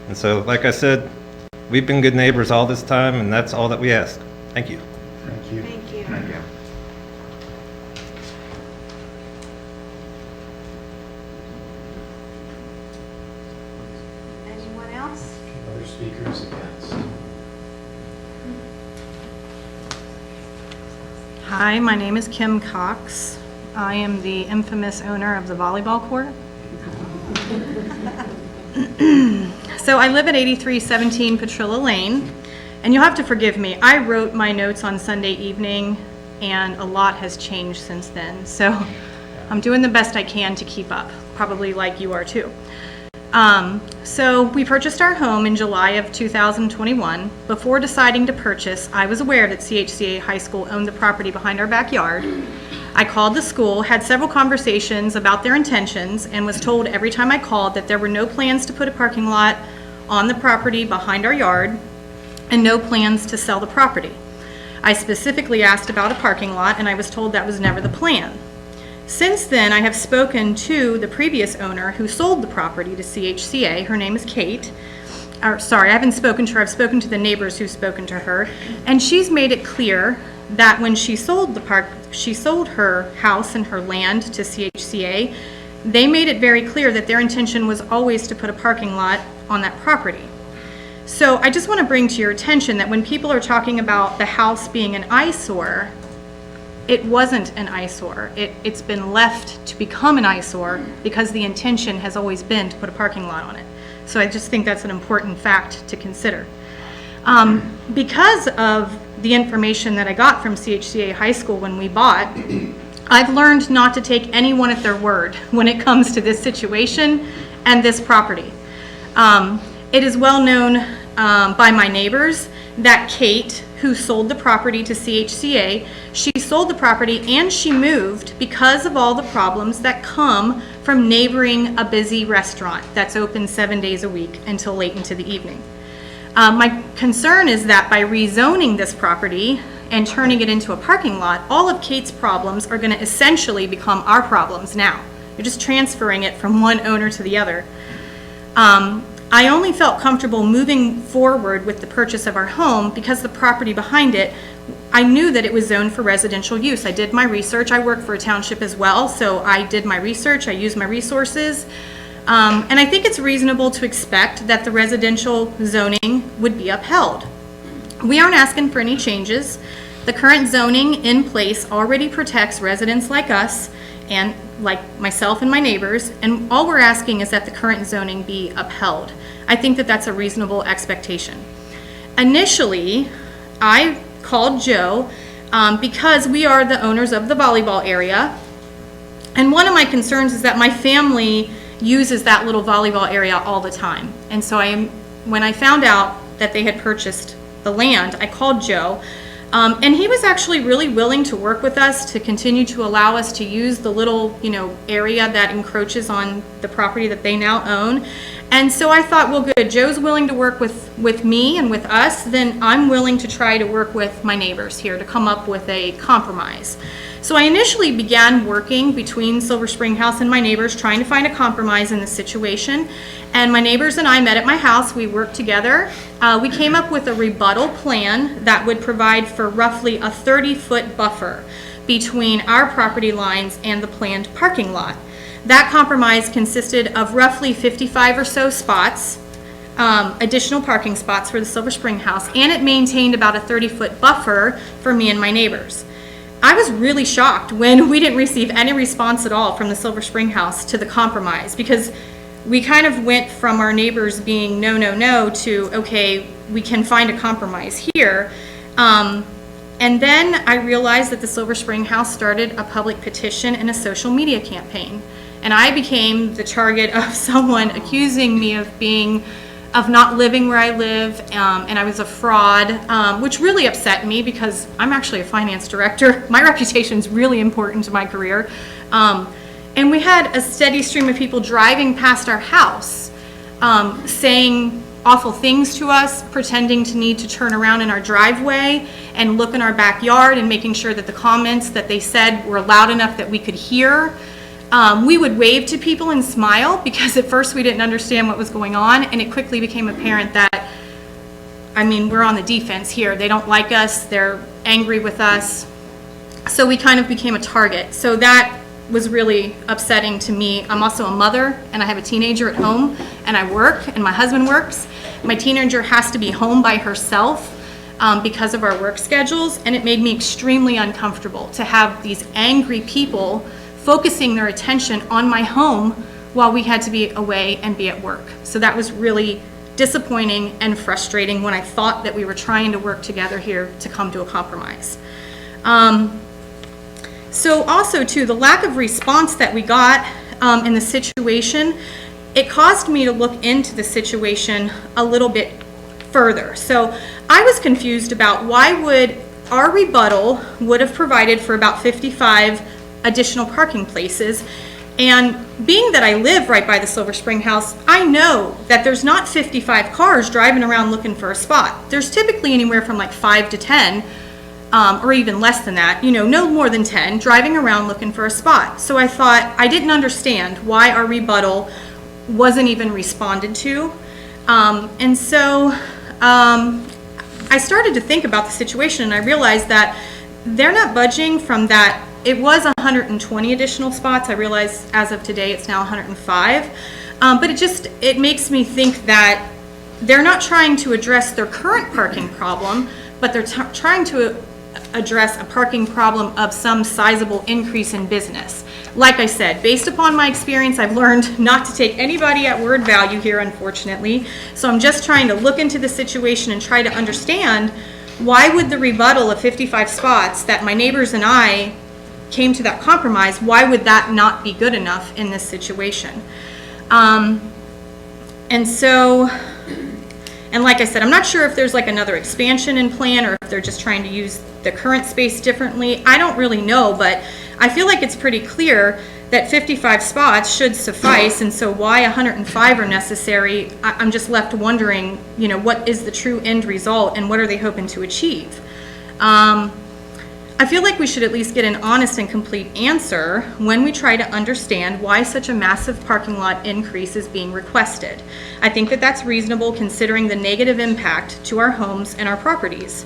And so, like I said, we've been good neighbors all this time, and that's all that we ask. Thank you. Thank you. Thank you. Thank you. Anyone else? Other speakers against? Hi, my name is Kim Cox. I am the infamous owner of the volleyball court. So I live at 8317 Petrilla Lane, and you'll have to forgive me. I wrote my notes on Sunday evening, and a lot has changed since then. So I'm doing the best I can to keep up, probably like you are too. So we purchased our home in July of 2021. Before deciding to purchase, I was aware that CHCA High School owned the property behind our backyard. I called the school, had several conversations about their intentions, and was told every time I called that there were no plans to put a parking lot on the property behind our yard and no plans to sell the property. I specifically asked about a parking lot, and I was told that was never the plan. Since then, I have spoken to the previous owner who sold the property to CHCA. Her name is Kate. Sorry, I haven't spoken to her. I've spoken to the neighbors who've spoken to her, and she's made it clear that when she sold her house and her land to CHCA, they made it very clear that their intention was always to put a parking lot on that property. So I just want to bring to your attention that when people are talking about the house being an eyesore, it wasn't an eyesore. It's been left to become an eyesore because the intention has always been to put a parking lot on it. So I just think that's an important fact to consider. Because of the information that I got from CHCA High School when we bought, I've learned not to take anyone at their word when it comes to this situation and this property. It is well known by my neighbors that Kate, who sold the property to CHCA, she sold the property and she moved because of all the problems that come from neighboring a busy restaurant that's open 7 days a week until late into the evening. My concern is that by rezoning this property and turning it into a parking lot, all of Kate's problems are going to essentially become our problems now. You're just transferring it from one owner to the other. I only felt comfortable moving forward with the purchase of our home because the property behind it, I knew that it was zoned for residential use. I did my research. I work for a township as well, so I did my research. I used my resources. And I think it's reasonable to expect that the residential zoning would be upheld. We aren't asking for any changes. The current zoning in place already protects residents like us and like myself and my neighbors, and all we're asking is that the current zoning be upheld. I think that that's a reasonable expectation. Initially, I called Joe because we are the owners of the volleyball area, and one of my concerns is that my family uses that little volleyball area all the time. And so when I found out that they had purchased the land, I called Joe, and he was actually really willing to work with us to continue to allow us to use the little, area that encroaches on the property that they now own. And so I thought, well, good, Joe's willing to work with me and with us, then I'm willing to try to work with my neighbors here to come up with a compromise. So I initially began working between Silver Spring House and my neighbors, trying to find a compromise in the situation. And my neighbors and I met at my house. We worked together. We came up with a rebuttal plan that would provide for roughly a 30-foot buffer between our property lines and the planned parking lot. That compromise consisted of roughly 55 or so spots, additional parking spots for the Silver Spring House, and it maintained about a 30-foot buffer for me and my neighbors. I was really shocked when we didn't receive any response at all from the Silver Spring House to the compromise, because we kind of went from our neighbors being no, no, no to, okay, we can find a compromise here. And then I realized that the Silver Spring House started a public petition and a social media campaign. And I became the target of someone accusing me of not living where I live, and I was a fraud, which really upset me because I'm actually a finance director. My reputation is really important to my career. And we had a steady stream of people driving past our house, saying awful things to us, pretending to need to turn around in our driveway and look in our backyard and making sure that the comments that they said were loud enough that we could hear. We would wave to people and smile because at first we didn't understand what was going on, and it quickly became apparent that, we're on the defense here. They don't like us, they're angry with us. So we kind of became a target. So that was really upsetting to me. I'm also a mother, and I have a teenager at home, and I work, and my husband works. My teenager has to be home by herself because of our work schedules, and it made me extremely uncomfortable to have these angry people focusing their attention on my home while we had to be away and be at work. So that was really disappointing and frustrating when I thought that we were trying to work together here to come to a compromise. So also too, the lack of response that we got in the situation, it caused me to look into the situation a little bit further. So I was confused about why would our rebuttal would have provided for about 55 additional parking places. And being that I live right by the Silver Spring House, I know that there's not 55 cars driving around looking for a spot. There's typically anywhere from like 5 to 10, or even less than that, no more than 10, driving around looking for a spot. So I thought, I didn't understand why our rebuttal wasn't even responded to. And so I started to think about the situation, and I realized that they're not budging from that. It was 120 additional spots. I realize as of today it's now 105. But it makes me think that they're not trying to address their current parking problem, but they're trying to address a parking problem of some sizable increase in business. Like I said, based upon my experience, I've learned not to take anybody at word value here, unfortunately. So I'm just trying to look into the situation and try to understand why would the rebuttal of 55 spots that my neighbors and I came to that compromise, why would that not be good enough in this situation? And like I said, I'm not sure if there's like another expansion in plan or if they're just trying to use the current space differently. I don't really know, but I feel like it's pretty clear that 55 spots should suffice, and so why 105 are necessary, I'm just left wondering, what is the true end result and what are they hoping to achieve? I feel like we should at least get an honest and complete answer when we try to understand why such a massive parking lot increase is being requested. I think that that's reasonable considering the negative impact to our homes and our properties.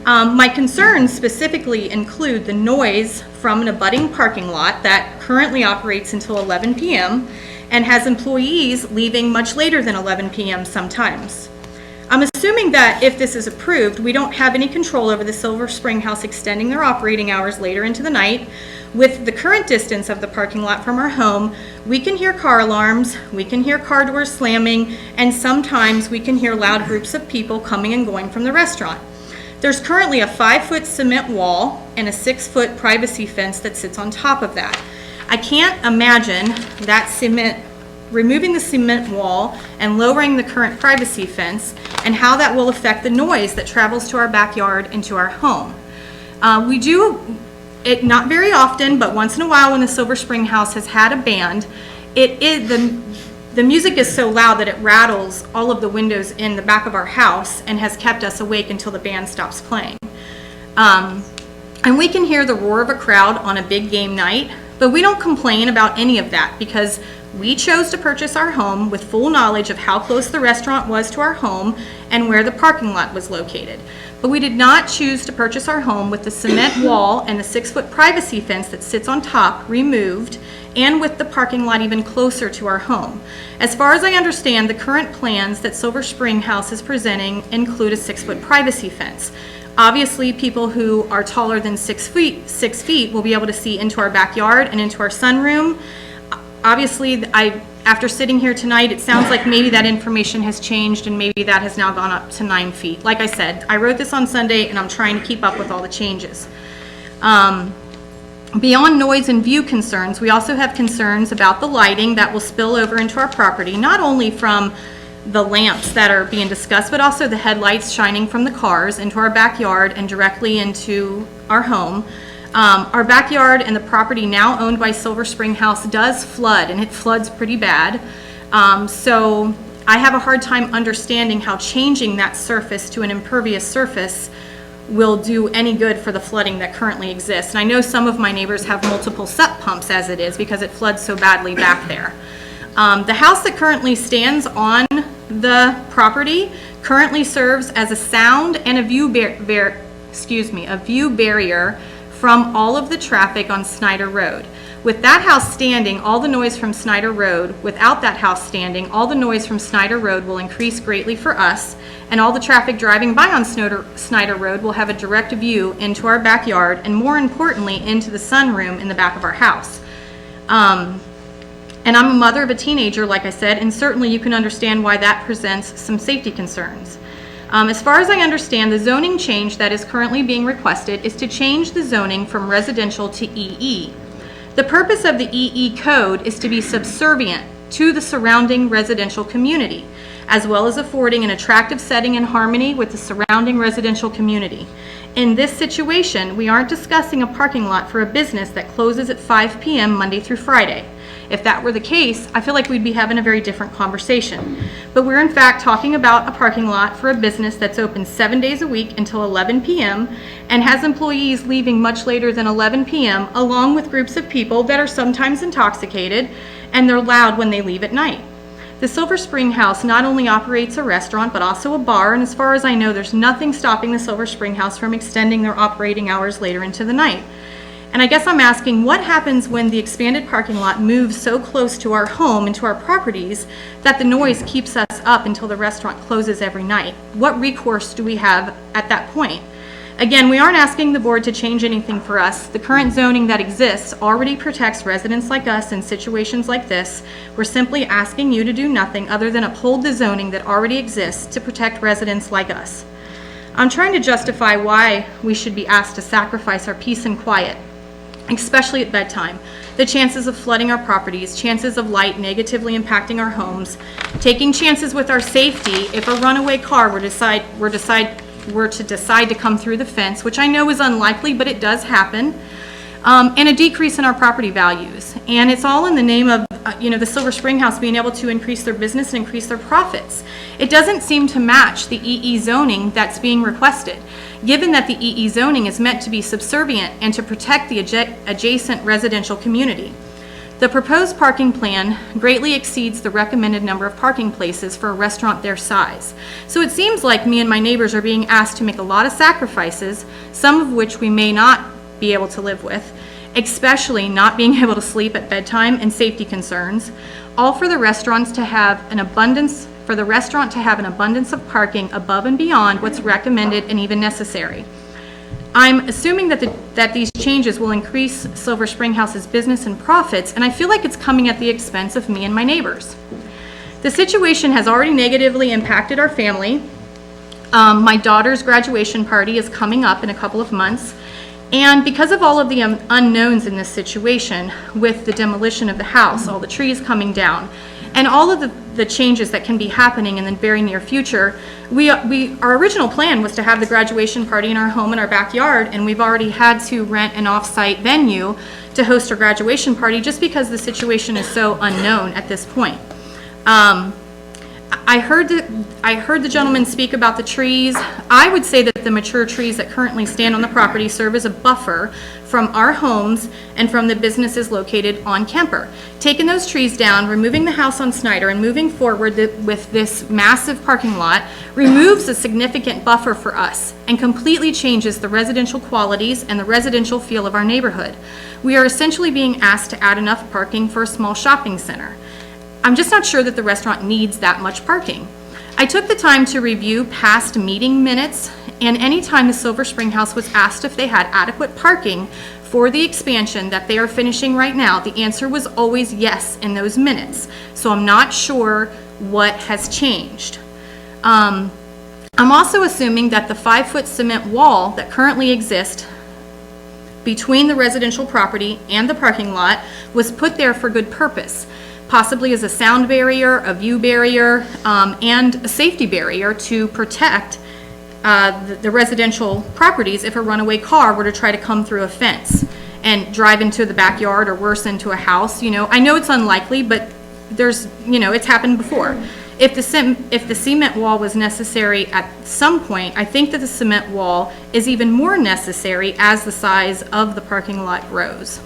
My concerns specifically include the noise from an abutting parking lot that currently operates until 11 p.m. and has employees leaving much later than 11 p.m. sometimes. I'm assuming that if this is approved, we don't have any control over the Silver Spring House extending their operating hours later into the night. With the current distance of the parking lot from our home, we can hear car alarms, we can hear car doors slamming, and sometimes we can hear loud groups of people coming and going from the restaurant. There's currently a 5-foot cement wall and a 6-foot privacy fence that sits on top of that. I can't imagine that removing the cement wall and lowering the current privacy fence and how that will affect the noise that travels to our backyard and to our home. We do it not very often, but once in a while when the Silver Spring House has had a band, the music is so loud that it rattles all of the windows in the back of our house and has kept us awake until the band stops playing. And we can hear the roar of a crowd on a big game night, but we don't complain about any of that because we chose to purchase our home with full knowledge of how close the restaurant was to our home and where the parking lot was located. But we did not choose to purchase our home with the cement wall and the 6-foot privacy fence that sits on top removed and with the parking lot even closer to our home. As far as I understand, the current plans that Silver Spring House is presenting include a 6-foot privacy fence. Obviously, people who are taller than 6 feet will be able to see into our backyard and into our sunroom. Obviously, after sitting here tonight, it sounds like maybe that information has changed and maybe that has now gone up to 9 feet. Like I said, I wrote this on Sunday and I'm trying to keep up with all the changes. Beyond noise and view concerns, we also have concerns about the lighting that will spill over into our property, not only from the lamps that are being discussed, but also the headlights shining from the cars into our backyard and directly into our home. Our backyard and the property now owned by Silver Spring House does flood, and it floods pretty bad. So I have a hard time understanding how changing that surface to an impervious surface will do any good for the flooding that currently exists. And I know some of my neighbors have multiple SEP pumps as it is because it floods so badly back there. The house that currently stands on the property currently serves as a sound and a view barrier from all of the traffic on Snyder Road. With that house standing, all the noise from Snyder Road, without that house standing, all the noise from Snyder Road will increase greatly for us, and all the traffic driving by on Snyder Road will have a direct view into our backyard, and more importantly, into the sunroom in the back of our house. And I'm a mother of a teenager, like I said, and certainly you can understand why that presents some safety concerns. As far as I understand, the zoning change that is currently being requested is to change the zoning from residential to EE. The purpose of the EE code is to be subservient to the surrounding residential community, as well as affording an attractive setting in harmony with the surrounding residential community. In this situation, we aren't discussing a parking lot for a business that closes at 5 p.m. Monday through Friday. If that were the case, I feel like we'd be having a very different conversation. But we're in fact talking about a parking lot for a business that's open 7 days a week until 11 p.m. and has employees leaving much later than 11 p.m. along with groups of people that are sometimes intoxicated and they're loud when they leave at night. The Silver Spring House not only operates a restaurant but also a bar, and as far as I know, there's nothing stopping the Silver Spring House from extending their operating hours later into the night. And I guess I'm asking, what happens when the expanded parking lot moves so close to our home and to our properties that the noise keeps us up until the restaurant closes every night? What recourse do we have at that point? Again, we aren't asking the board to change anything for us. The current zoning that exists already protects residents like us in situations like this. We're simply asking you to do nothing other than uphold the zoning that already exists to protect residents like us. I'm trying to justify why we should be asked to sacrifice our peace and quiet, especially at bedtime. The chances of flooding our properties, chances of light negatively impacting our homes, taking chances with our safety if a runaway car were to decide to come through the fence, which I know is unlikely, but it does happen, and a decrease in our property values. And it's all in the name of the Silver Spring House being able to increase their business and increase their profits. It doesn't seem to match the EE zoning that's being requested, given that the EE zoning is meant to be subservient and to protect the adjacent residential community. The proposed parking plan greatly exceeds the recommended number of parking places for a restaurant their size. So it seems like me and my neighbors are being asked to make a lot of sacrifices, some of which we may not be able to live with, especially not being able to sleep at bedtime and safety concerns, all for the restaurant to have an abundance of parking above and beyond what's recommended and even necessary. I'm assuming that these changes will increase Silver Spring House's business and profits, and I feel like it's coming at the expense of me and my neighbors. The situation has already negatively impacted our family. My daughter's graduation party is coming up in a couple of months, and because of all of the unknowns in this situation, with the demolition of the house, all the trees coming down, and all of the changes that can be happening in the very near future, our original plan was to have the graduation party in our home in our backyard, and we've already had to rent an off-site venue to host our graduation party just because the situation is so unknown at this point. I heard the gentleman speak about the trees. I would say that the mature trees that currently stand on the property serve as a buffer from our homes and from the businesses located on Kemper. Taking those trees down, removing the house on Snyder, and moving forward with this massive parking lot removes a significant buffer for us and completely changes the residential qualities and the residential feel of our neighborhood. We are essentially being asked to add enough parking for a small shopping center. I'm just not sure that the restaurant needs that much parking. I took the time to review past meeting minutes, and anytime the Silver Spring House was asked if they had adequate parking for the expansion that they are finishing right now, the answer was always yes in those minutes. So I'm not sure what has changed. I'm also assuming that the 5-foot cement wall that currently exists between the residential property and the parking lot was put there for good purpose, possibly as a sound barrier, a view barrier, and a safety barrier to protect the residential properties if a runaway car were to try to come through a fence and drive into the backyard or worse into a house. I know it's unlikely, but it's happened before. If the cement wall was necessary at some point, I think that the cement wall is even more necessary as the size of the parking lot grows.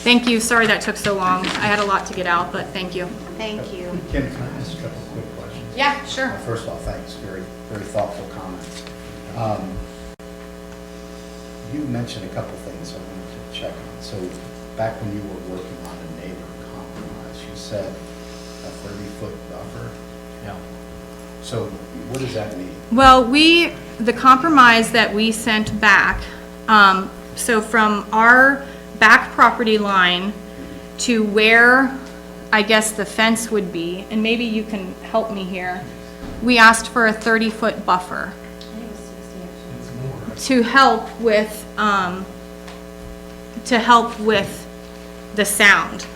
Thank you. Sorry that took so long. I had a lot to get out, but thank you. Thank you. Kim, can I ask a couple quick questions? Yeah, sure. First of all, thanks. Very, very thoughtful comments. You mentioned a couple things I wanted to check on. So back when you were working on a neighbor compromise, you said a 30-foot buffer? Yeah. So what does that mean? Well, the compromise that we sent back, so from our back property line to where I guess the fence would be, and maybe you can help me here, we asked for a 30-foot buffer to help with the sound.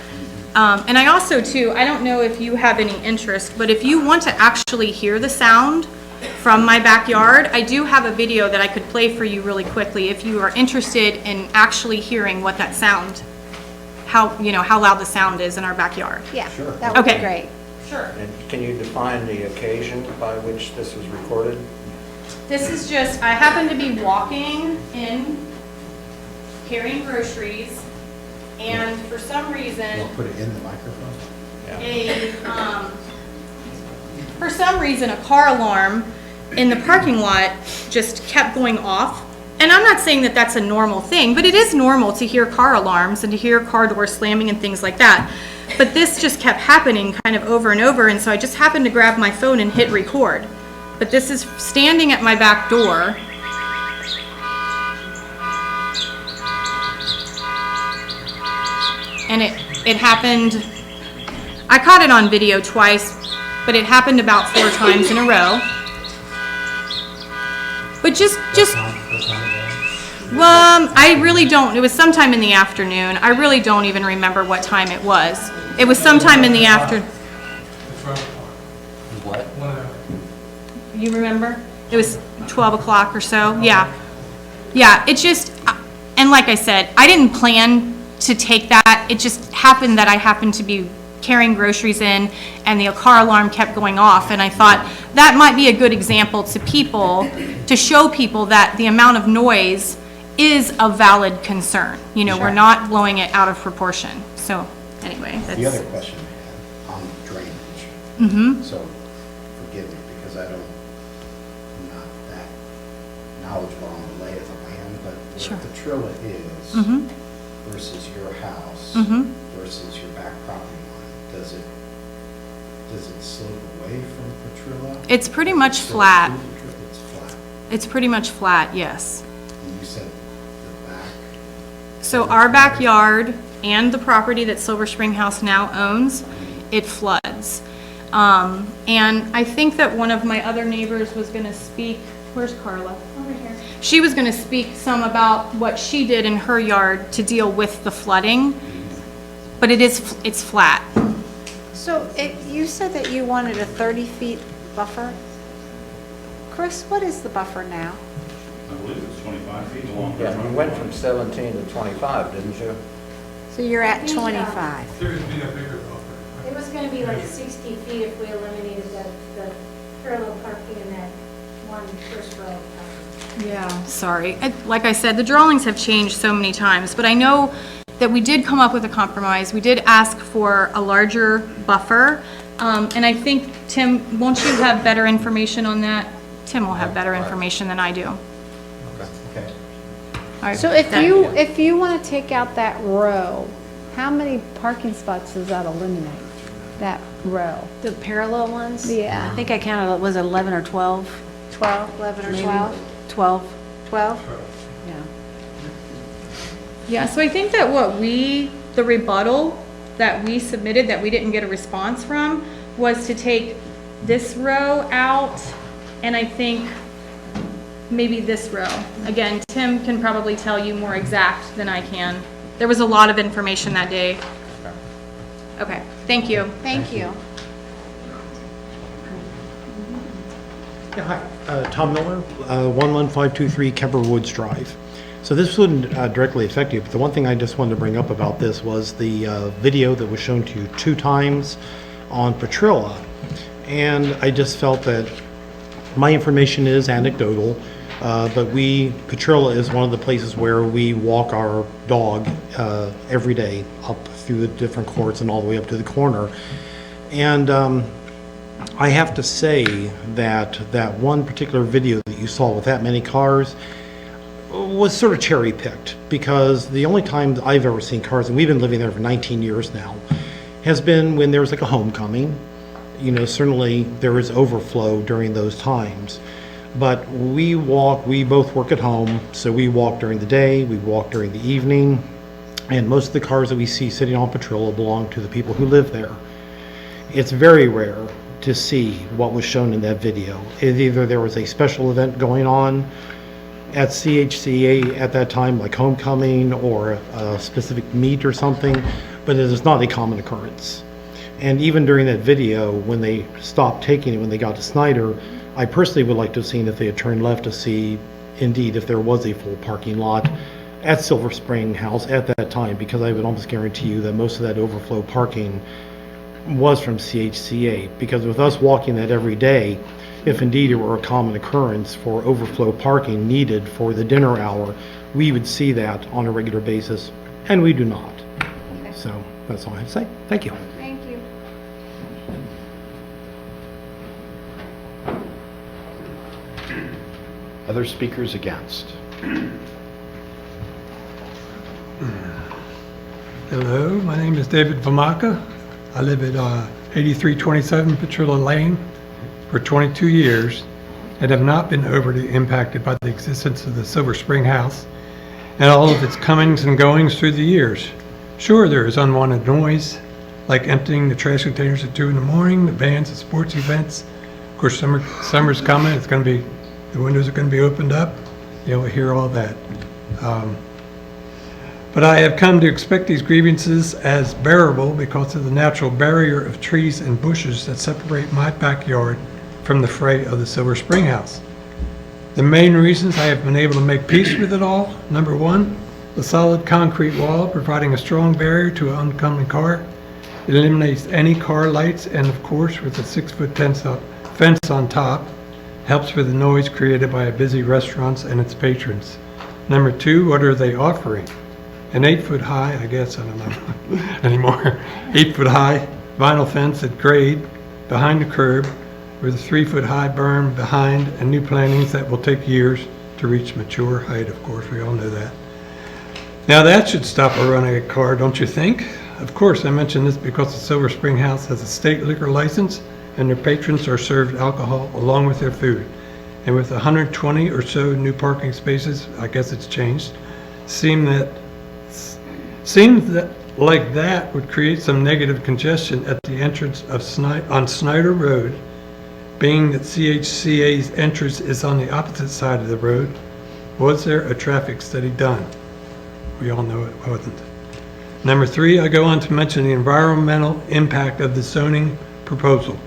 And I also too, I don't know if you have any interest, but if you want to actually hear the sound from my backyard, I do have a video that I could play for you really quickly if you are interested in actually hearing what that sound, how loud the sound is in our backyard. Yeah, Sure. that would be Okay. great. Sure. And can you define the occasion by which this was recorded? This is just, I happen to be walking in, carrying groceries, and for some reason, Put it in the microphone? for some reason, a car alarm in the parking lot just kept going off. And I'm not saying that that's a normal thing, but it is normal to hear car alarms and to hear car doors slamming and things like that. But this just kept happening kind of over and over, and so I just happened to grab my phone and hit record. But this is standing at my back door. And it happened, I caught it on video twice, but it happened about 4 times in a row. But I really don't, it was sometime in the afternoon. I really don't even remember what time it was. It was sometime in the afternoon. What? You remember? It was 12 o'clock or so, yeah. Yeah, it just, and like I said, I didn't plan to take that it just happened that I happened to be carrying groceries in, and the car alarm kept going off, and I thought that might be a good example to people, to show people that the amount of noise is a valid concern. You know, we're not blowing it out of proportion. So, anyway, that's... The other question I had on drainage. Mm-hmm. So, forgive me, because I'm not that knowledgeable on the lay of the land, but Sure. where Petrilla is Mm-hmm. versus your house Mm-hmm. versus your back property line, does it slope away from Petrilla? It's pretty much So flat. It's flat. It's pretty much flat, yes. And you said the back, So our backyard and the property that Silver Spring House now owns, it floods. And I think that one of my other neighbors was gonna speak, where's Carla? Over here. She was gonna speak some about what she did in her yard to deal with the flooding, but it's flat. So you said that you wanted a 30 feet buffer. Chris, what is the buffer now? I believe it's 25 feet along. Yeah, you went from 17 to 25, didn't you? So you're at 25. It was gonna be like 60 feet if we eliminated the parallel parking in that one first row. Yeah, sorry. Like I said, the drawings have changed so many times, but I know that we did come up with a compromise. We did ask for a larger buffer, and I think, Tim, won't you have better information on that? Tim will have better information than I do. okay. All right. So if you want to take out that row, how many parking spots does that eliminate? That row? The parallel ones? Yeah. I think I counted, was it 11 or 12? 12, 11 or Maybe. 12? 12. 12? Yeah. Yeah, so I think that the rebuttal that we submitted that we didn't get a response from was to take this row out, and I think maybe this row. Again, Tim can probably tell you more exact than I can. There was a lot of information that day. Okay, thank you. Thank you. Yeah, hi, Tom Miller, 11523 Kemper Woods Drive. So this wouldn't directly affect you, but the one thing I just wanted to bring up about this was the video that was shown to you 2 times on Petrilla. And I just felt that my information is anecdotal, but Petrilla is one of the places where we walk our dog every day up through the different courts and all the way up to the corner. And I have to say that one particular video that you saw with that many cars was sort of cherry picked, because the only time I've ever seen cars, and we've been living there for 19 years now, has been when there's like a homecoming. You know, certainly there is overflow during those times. But we both work at home, so we walk during the day, we walk during the evening, and most of the cars that we see sitting on Petrilla belong to the people who live there. It's very rare to see what was shown in that video. Either there was a special event going on at CHCA at that time, like homecoming or a specific meet or something, but it is not a common occurrence. And even during that video, when they stopped taking it, when they got to Snyder, I personally would like to have seen if they had turned left to see, indeed, if there was a full parking lot at Silver Spring House at that time, because I would almost guarantee you that most of that overflow parking was from CHCA, because with us walking that every day, if indeed it were a common occurrence for overflow parking needed for the dinner hour, we would see that on a regular basis, and we do not. So that's all I have to say. Thank you. Thank you. Other speakers against? Hello, my name is David Vamaka. I live at 8327 Petrilla Lane for 22 years and have not been overly impacted by the existence of the Silver Spring House and all of its comings and goings through the years. Sure, there is unwanted noise, like emptying the trash containers at 2 in the morning, the bands at sports events. Of course, summer's coming, the windows are going to be opened up. You'll hear all that. But I have come to expect these grievances as bearable because of the natural barrier of trees and bushes that separate my backyard from the fray of the Silver Spring House. The main reasons I have been able to make peace with it all: number one, The solid concrete wall providing a strong barrier to an oncoming car. It eliminates any car lights and of course with a 6-foot fence on top, helps with the noise created by a busy restaurants and its patrons. Number 2, what are they offering? An 8-foot high, I guess, I don't know anymore, 8-foot high vinyl fence at grade behind the curb with a 3-foot high berm behind and new plantings that will take years to reach mature height, of course, we all know that. Now that should stop a running car, don't you think? Of course, I mention this because the Silver Spring House has a state liquor license and their patrons are served alcohol along with their food. And with 120 or so new parking spaces, I guess it's changed, seems that like that would create some negative congestion at the entrance of on Snyder Road, being that CHCA's entrance is on the opposite side of the road. Was there a traffic study done? We all know it wasn't. Number 3, I go on to mention the environmental impact of the zoning proposal.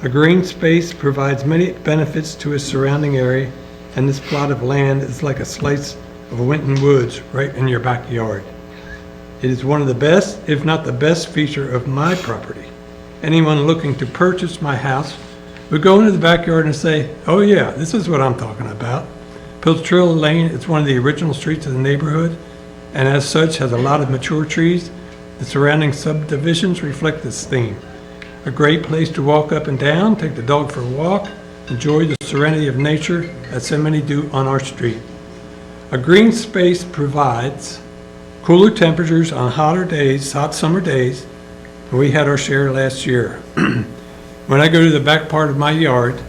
A green space provides many benefits to its surrounding area, and this plot of land is like a slice of Winton Woods right in your backyard. It is one of the best, if not the best feature of my property. Anyone looking to purchase my house would go into the backyard and say, oh yeah, this is what I'm talking about. Piltrilla Lane is one of the original streets of the neighborhood, and as such has a lot of mature trees. The surrounding subdivisions reflect this theme. A great place to walk up and down, take the dog for a walk, enjoy the serenity of nature as so many do on our street. A green space provides cooler temperatures on hotter days, hot summer days. We had our share last year. When I go to the back part of my yard,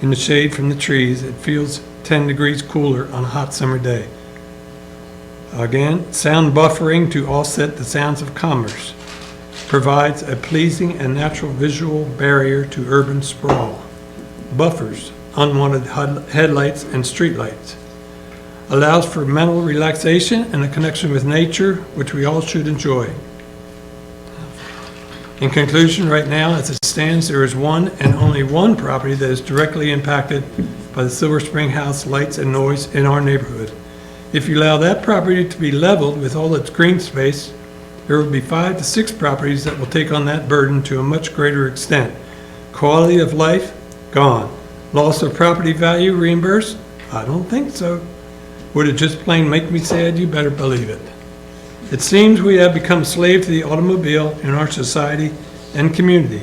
in the shade from the trees, it feels 10 degrees cooler on a hot summer day. Again, sound buffering to offset the sounds of commerce provides a pleasing and natural visual barrier to urban sprawl. Buffers unwanted headlights and streetlights. Allows for mental relaxation and a connection with nature, which we all should enjoy. In conclusion, right now, as it stands, there is one and only one property that is directly impacted by the Silver Spring House lights and noise in our neighborhood. If you allow that property to be leveled with all its green space, there will be 5 to 6 properties that will take on that burden to a much greater extent. Quality of life, gone. Loss of property value reimbursed? I don't think so. Would it just plain make me sad? You better believe it. It seems we have become slave to the automobile in our society and community.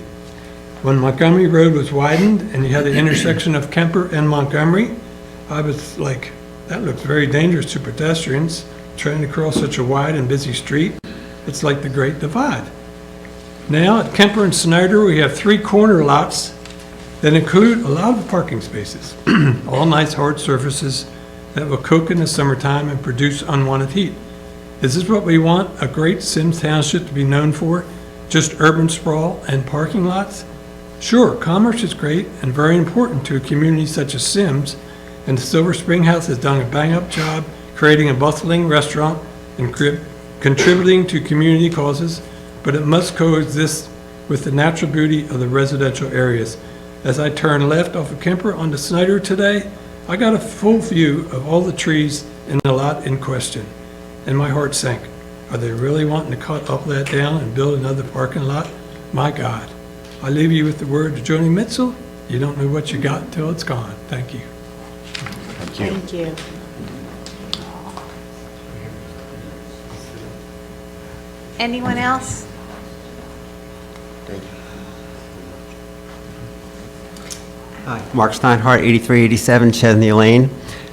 When Montgomery Road was widened and you had the intersection of Kemper and Montgomery, I was like, that looks very dangerous to pedestrians trying to cross such a wide and busy street. It's like the Great Divide. Now at Kemper and Snyder, we have 3 corner lots that include a lot of parking spaces, all nice hard surfaces that will cook in the summertime and produce unwanted heat. Is this what we want a great Symmes Township to be known for? Just urban sprawl and parking lots? Sure, commerce is great and very important to a community such as Symmes, and the Silver Spring House has done a bang-up job creating a bustling restaurant and contributing to community causes, but it must coexist with the natural beauty of the residential areas. As I turn left off of Kemper onto Snyder today, I got a full view of all the trees in the lot in question, and my heart sank. Are they really wanting to cut all that down and build another parking lot? My God. I leave you with the word of Joni Mitchell, you don't know what you got until it's gone. Thank you. Thank you. Anyone else? Hi, Mark Steinhardt, 8387 Chesney Lane.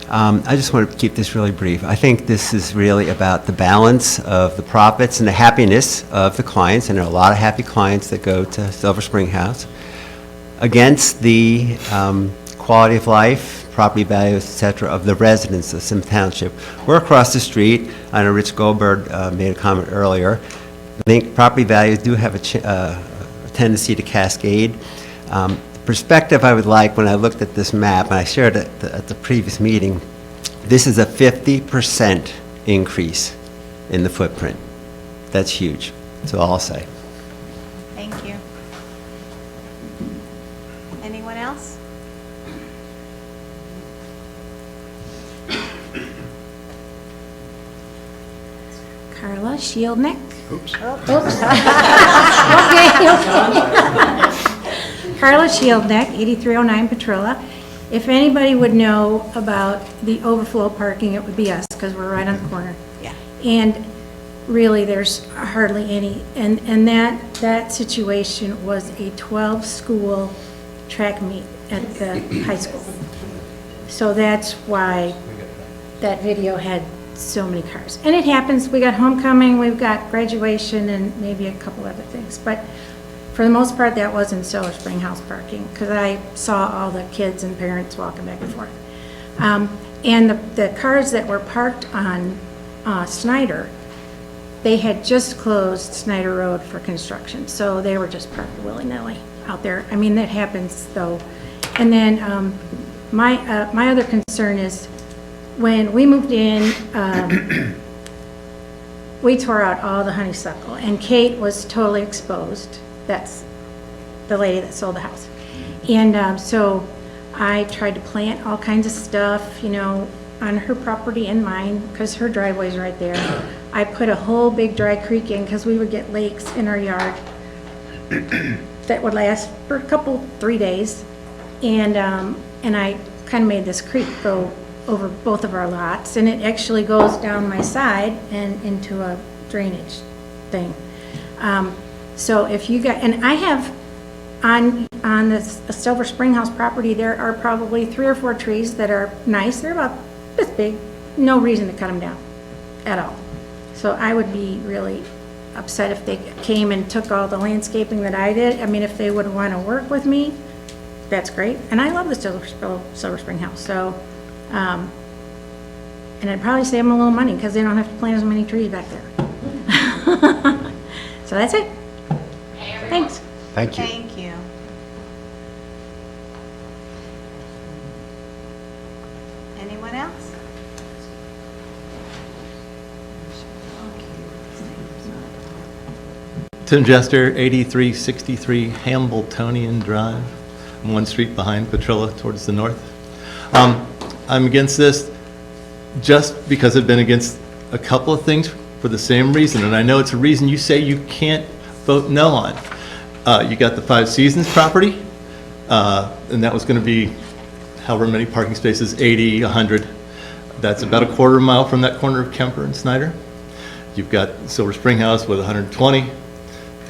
I just want to keep this really brief. I think this is really about the balance of the profits and the happiness of the clients, and there are a lot of happy clients that go to Silver Spring House, against the quality of life, property values, et cetera, of the residents of Symmes Township. We're across the street. I know Rich Goldberg made a comment earlier. I think property values do have a tendency to cascade. Perspective I would like when I looked at this map, and I shared it at the previous meeting, this is a 50% increase in the footprint. That's huge. That's all I'll say. Thank you. Anyone else? Carla Shieldnick. Oops. Oops. Okay. Carla Shieldnick, 8309 Petrilla. If anybody would know about the overflow parking, it would be us, because we're right on the corner. Yeah. And really, there's hardly any, and that situation was a 12-school track meet at the high school. So that's why that video had so many cars. And it happens, we got homecoming, we've got graduation, and maybe a couple other things. But for the most part, that was in Silver Spring House parking, because I saw all the kids and parents walking back and forth. And the cars that were parked on Snyder, they had just closed Snyder Road for construction, so they were just parked willy-nilly out there. I mean, that happens, though. And then my other concern is, when we moved in, we tore out all the honeysuckle, and Kate was totally exposed. That's the lady that sold the house. And so I tried to plant all kinds of stuff, you know, on her property and mine, because her driveway's right there. I put a whole big dry creek in, because we would get lakes in our yard that would last for a couple, 3 days. And I kind of made this creek go over both of our lots, and it actually goes down my side and into a drainage thing. So if you got, and I have on the Silver Spring House property, there are probably 3 or 4 trees that are nice. They're about this big. No reason to cut them down at all. So I would be really upset if they came and took all the landscaping that I did. I mean, if they would want to work with me, that's great. And I love the Silver Spring House. So, and I'd probably save them a little money, because they don't have to plant as many trees back there. So that's it. Thanks. Thank you. Thank you. Anyone else? Tim Jester, 8363 Hambletonian Drive, one street behind Petrilla towards the north. I'm against this just because I've been against a couple of things for the same reason, and I know it's a reason you say you can't vote no on. You got the Five Seasons property, and that was going to be however many parking spaces, 80, 100. That's about a quarter mile from that corner of Kemper and Snyder. You've got Silver Spring House with 120.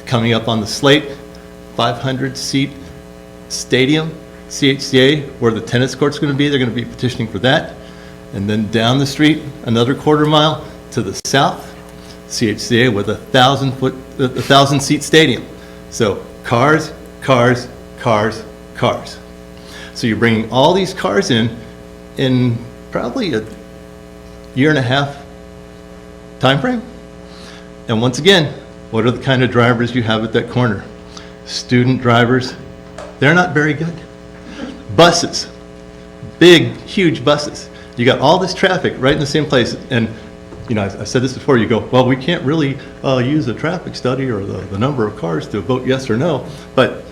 Coming up on the slate, 500-seat stadium, CHCA, where the tennis court's going to be. They're going to be petitioning for that. And then down the street, another quarter mile to the south, CHCA with a 1,000-seat stadium. So cars, cars, cars, cars. So you're bringing all these cars in probably a year-and-a-half time frame. And once again, what are the kind of drivers you have at that corner? Student drivers, they're not very good. Buses, big, huge buses. You got all this traffic right in the same place. And, you know, I said this before, you go, well, we can't really use a traffic study or the number of cars to vote yes or no. But,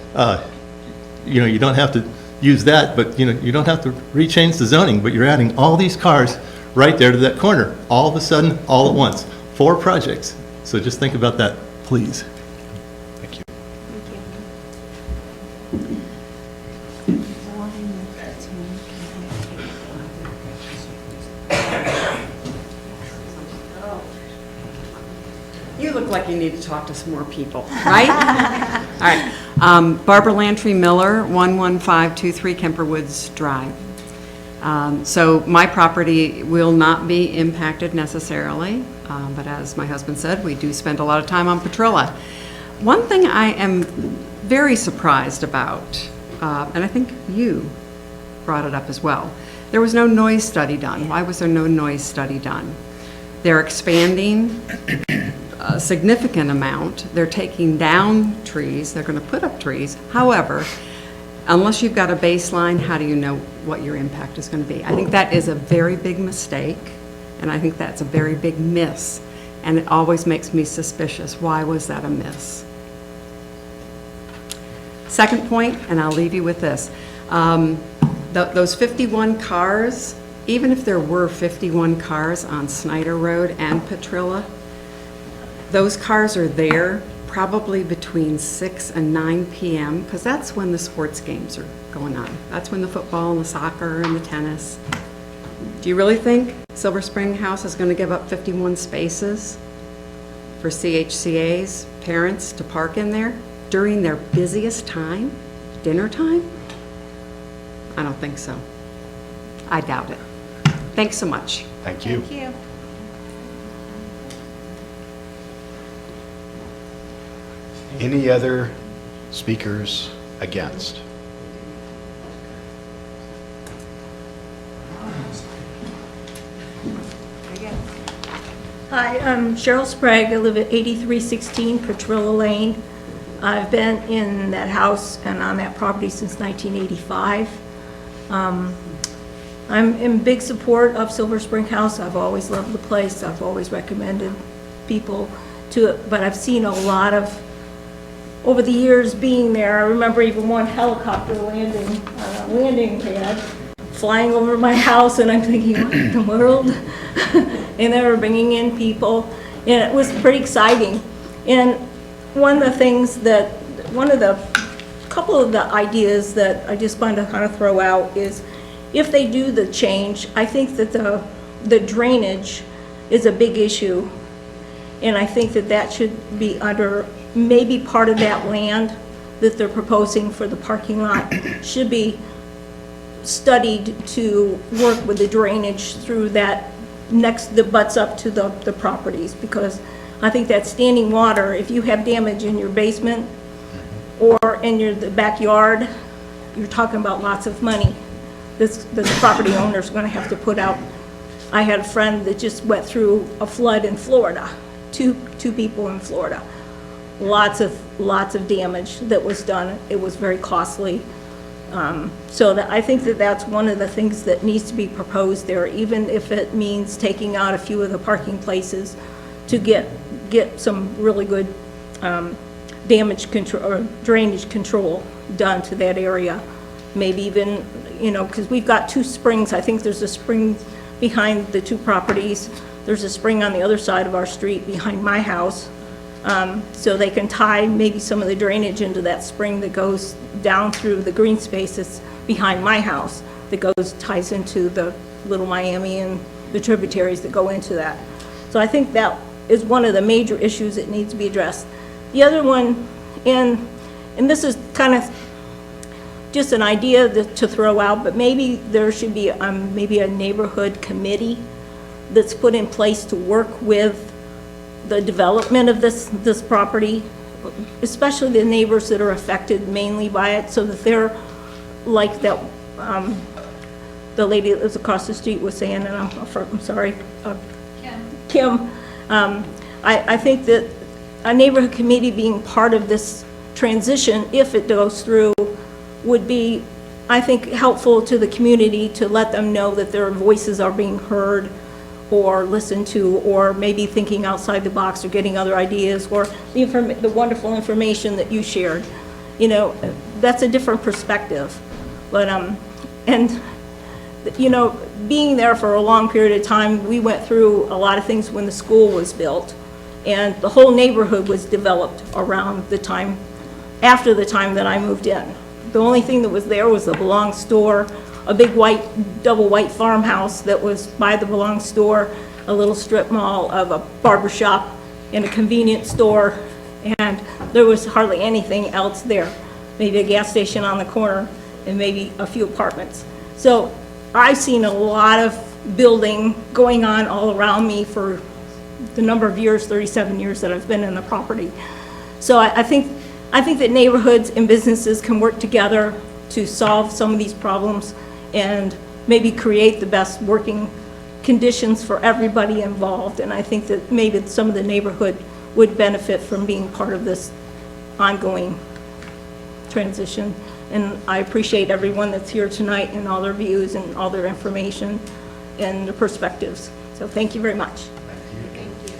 you know, you don't have to use that, but, you know, you don't have to rechange the zoning, but you're adding all these cars right there to that corner, all of a sudden, all at once. 4 projects. So just think about that, please. Thank you. You look like you need to talk to some more people, right? All right. Barbara Lantry Miller, 11523 Kemper Woods Drive. So my property will not be impacted necessarily, but as my husband said, we do spend a lot of time on Petrilla. One thing I am very surprised about, and I think you brought it up as well, there was no noise study done. Why was there no noise study done? They're expanding a significant amount. They're taking down trees. They're going to put up trees. However, unless you've got a baseline, how do you know what your impact is going to be? I think that is a very big mistake, and I think that's a very big miss, and it always makes me suspicious. Why was that a miss? Second point, and I'll leave you with this. Those 51 cars, even if there were 51 cars on Snyder Road and Petrilla, those cars are there probably between 6 and 9 p.m. because that's when the sports games are going on. That's when the football and the soccer and the tennis. Do you really think Silver Spring House is going to give up 51 spaces for CHCA's parents to park in there during their busiest time, dinner time? I don't think so. I doubt it. Thanks so much. Thank you. Thank you. Any other speakers against? Hi, I'm Cheryl Sprague. I live at 8316 Petrilla Lane. I've been in that house and on that property since 1985. I'm in big support of Silver Spring House. I've always loved the place. I've always recommended people to it, but I've seen a lot of, over the years being there, I remember even one helicopter landing on a landing pad, flying over my house, and I'm thinking, what in the world? And they were bringing in people, and it was pretty exciting. And one of the things that, couple of the ideas that I just wanted to kind of throw out is, if they do the change, I think that the drainage is a big issue. And I think that that should be under, maybe part of that land that they're proposing for the parking lot should be studied to work with the drainage through that that butts up to the properties, because I think that standing water, if you have damage in your basement or in the backyard, you're talking about lots of money the property owner's going to have to put out. I had a friend that just went through a flood in Florida, two people in Florida. Lots of damage that was done. It was very costly. So I think that that's one of the things that needs to be proposed there, even if it means taking out a few of the parking places to get some really good damage control or drainage control done to that area. Maybe even, because we've got 2 springs. I think there's a spring behind the 2 properties. There's a spring on the other side of our street behind my house. So they can tie maybe some of the drainage into that spring that goes down through the green spaces behind my house, that ties into the Little Miami and the tributaries that go into that. So I think that is one of the major issues that needs to be addressed. The other one, and this is kind of just an idea to throw out, but maybe there should be maybe a neighborhood committee that's put in place to work with the development of this property, especially the neighbors that are affected mainly by it, so that they're like that, the lady that lives across the street was saying, and I'm sorry, Kim. I think that a neighborhood committee being part of this transition, if it goes through, would be, I think, helpful to the community to let them know that their voices are being heard or listened to, or maybe thinking outside the box or getting other ideas, or the wonderful information that you shared. That's a different perspective. But, being there for a long period of time, we went through a lot of things when the school was built, and the whole neighborhood was developed around the time, after the time that I moved in. The only thing that was there was the Belong store, a big double white farmhouse that was by the Belong store, a little strip mall of a barber shop and a convenience store, and there was hardly anything else there. Maybe a gas station on the corner and maybe a few apartments. So I've seen a lot of building going on all around me for the number of years, 37 years that I've been in the property. So I think that neighborhoods and businesses can work together to solve some of these problems and maybe create the best working conditions for everybody involved. And I think that maybe some of the neighborhood would benefit from being part of this ongoing transition. And I appreciate everyone that's here tonight and all their views and all their information and their perspectives. So thank you very much. Thank you.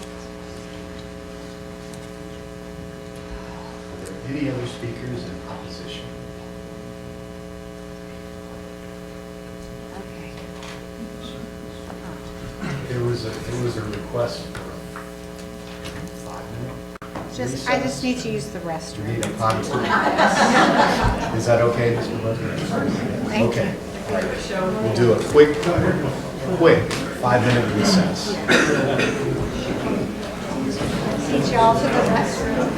Are there any other speakers in opposition? Okay. There was a request for 5 minutes. Just, I just need to use the restroom. Need a potty. Is that okay, Mr. President? Thank Okay. All right. We'll do a quick 5-minute recess. Teach you all to the restroom.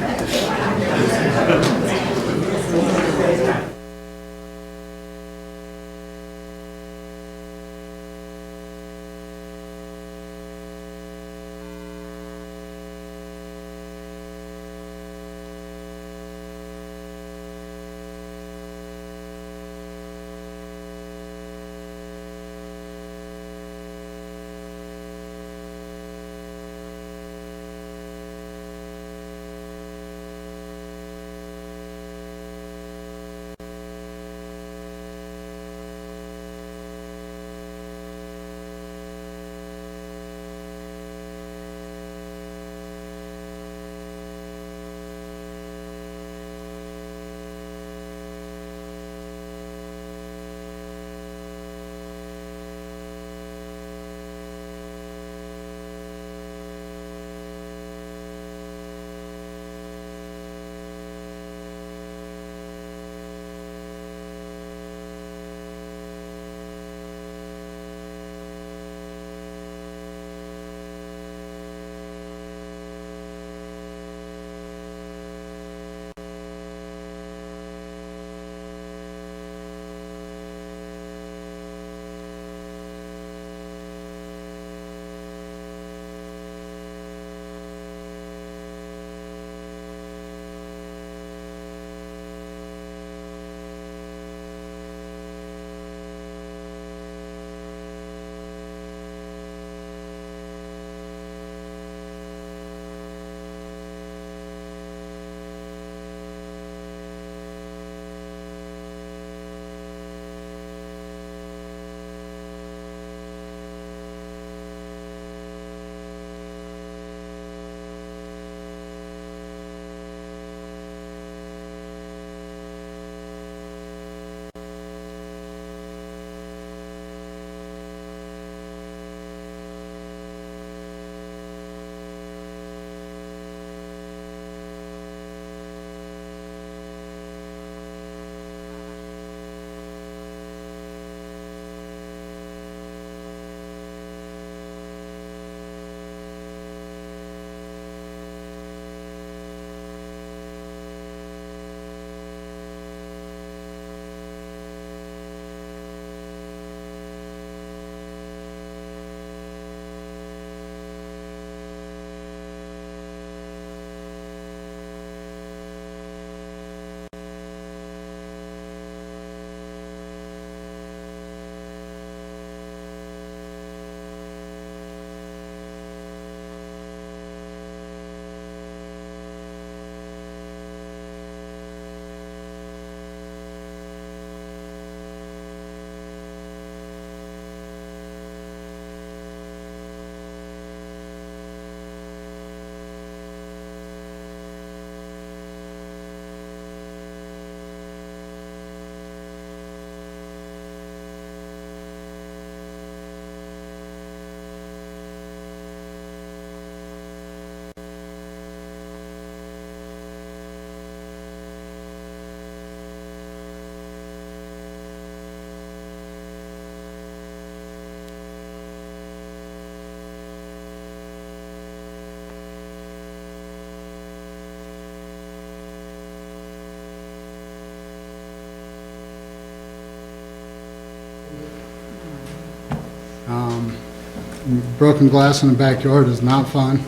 Broken glass in the backyard is not fun.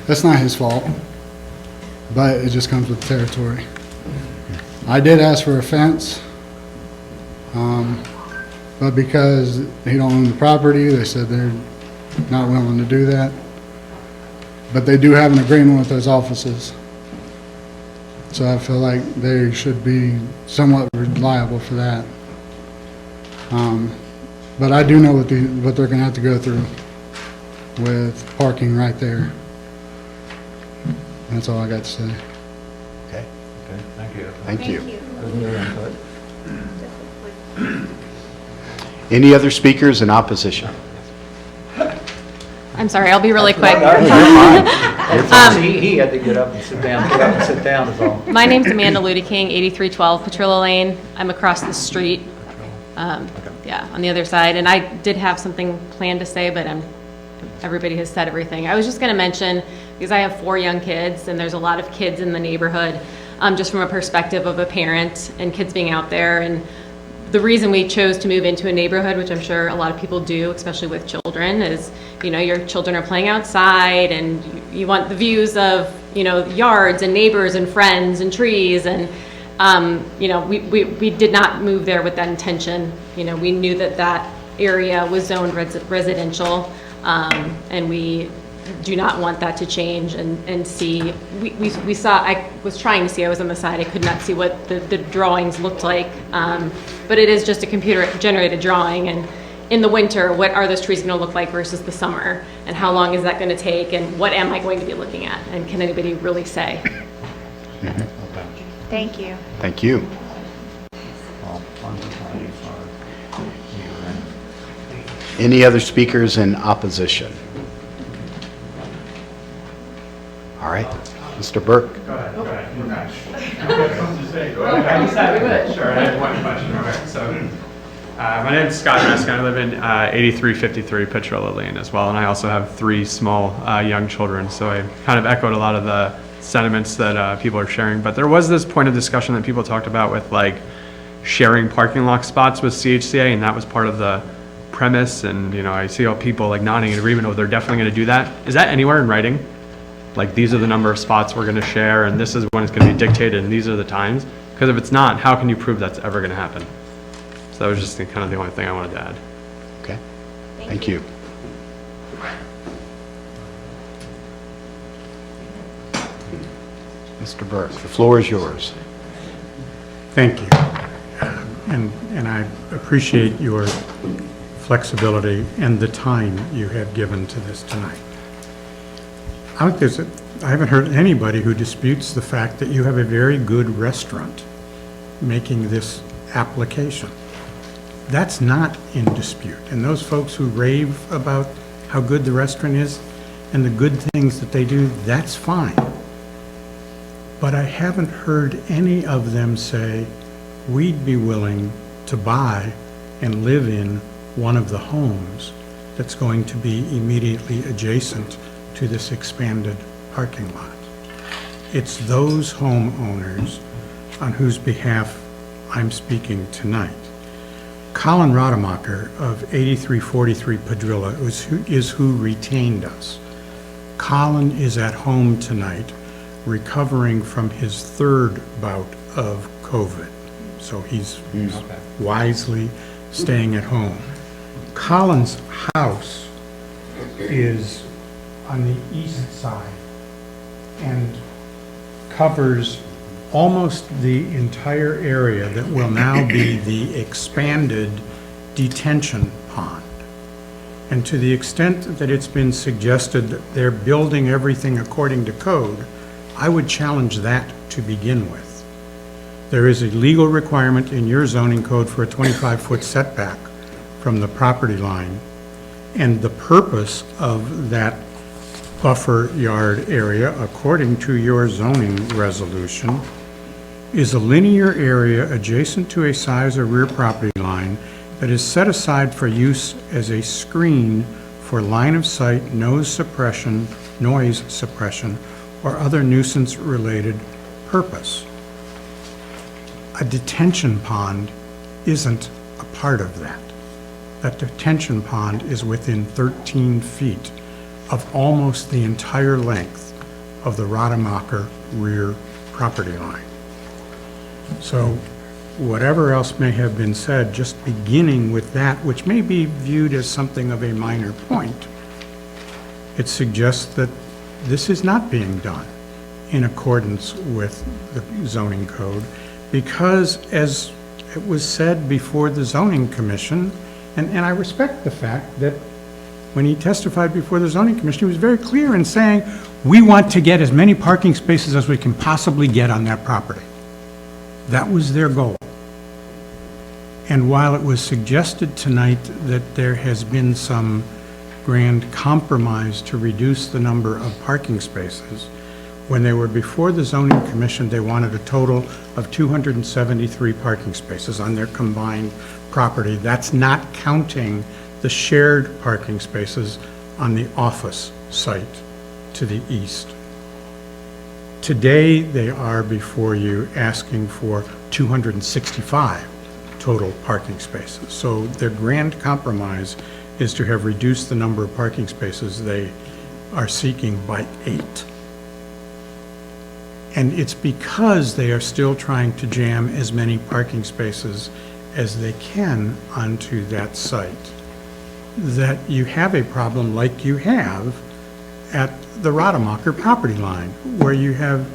That's not his fault, but it just comes with the territory. I did ask for a fence, but because he don't own the property, they said they're not willing to do that. But they do have an agreement with those offices. So I feel like they should be somewhat liable for that. But I do know what they're gonna have to go through with parking right there. That's all I got to say. Okay. Okay, thank you. Thank you. Wasn't your input? Any other speakers in opposition? I'm sorry, I'll be really quick. He had to get up and sit down is all. My name's Amanda Ludy King, 8312 Petrillo Lane. I'm across the street, yeah, on the other side. And I did have something planned to say, but everybody has said everything. I was just going to mention, because I have 4 young kids, and there's a lot of kids in the neighborhood, just from a perspective of a parent and kids being out there. And the reason we chose to move into a neighborhood, which I'm sure a lot of people do, especially with children, is, you know, your children are playing outside and you want the views of, you know, yards and neighbors and friends and trees. And, you know, we did not move there with that intention. You know, we knew that that area was zoned residential, and we do not want that to change and see. We saw, I was trying to see, I was on the side, I could not see what the drawings looked like. But it is just a computer generated drawing, and in the winter, what are those trees gonna look like versus the summer? And how long is that gonna take? And what am I going to be looking at? And can anybody really say? Thank you. Thank you. Any other speakers in opposition? All right, Mr. Burke. Go ahead. Sure, I have one question. Okay, so my name is Scott Raskin. I live in 8353 Petrillo Lane as well, and I also have 3 small young children, so I kind of echoed a lot of the sentiments that people are sharing. But there was this point of discussion that people talked about with like sharing parking lot spots with CHCA, and that was part of the premise. And you know, I see all people like nodding in agreement, oh, they're definitely going to do that. Is that anywhere in writing? Like, these are the number of spots we're going to share, and this is when it's going to be dictated, and these are the times? Because if it's not, how can you prove that's ever going to happen? So that was just kind of the only thing I wanted to add. Okay, thank you. Mr. Burke, the floor is yours. Thank you. And I appreciate your flexibility and the time you have given to this tonight. I haven't heard anybody who disputes the fact that you have a very good restaurant making this application. That's not in dispute. And those folks who rave about how good the restaurant is and the good things that they do, that's fine. But I haven't heard any of them say, we'd be willing to buy and live in one of the homes that's going to be immediately adjacent to this expanded parking lot. It's those homeowners on whose behalf I'm speaking tonight. Colin Rademacher of 8343 Padrilla is who retained us. Colin is at home tonight, recovering from his 3rd bout of COVID. So he's wisely staying at home. Colin's house is on the east side and covers almost the entire area that will now be the expanded detention pond. And to the extent that it's been suggested that they're building everything according to code, I would challenge that to begin with. There is a legal requirement in your zoning code for a 25-foot setback from the property line, and the purpose of that buffer yard area, according to your zoning resolution, is a linear area adjacent to a size or rear property line that is set aside for use as a screen for line of sight, noise suppression, or other nuisance-related purpose. A detention pond isn't a part of that. That detention pond is within 13 feet of almost the entire length of the Rademacher rear property line. So whatever else may have been said, just beginning with that, which may be viewed as something of a minor point, it suggests that this is not being done in accordance with the zoning code, because as it was said before the zoning commission, and I respect the fact that when he testified before the zoning commission, he was very clear in saying, we want to get as many parking spaces as we can possibly get on that property. That was their goal. And while it was suggested tonight that there has been some grand compromise to reduce the number of parking spaces. When they were before the zoning commission, they wanted a total of 273 parking spaces on their combined property. That's not counting the shared parking spaces on the office site to the east. Today, they are before you asking for 265 total parking spaces. So their grand compromise is to have reduced the number of parking spaces they are seeking by 8. And it's because they are still trying to jam as many parking spaces as they can onto that site that you have a problem like you have at the Rademacher property line, where you have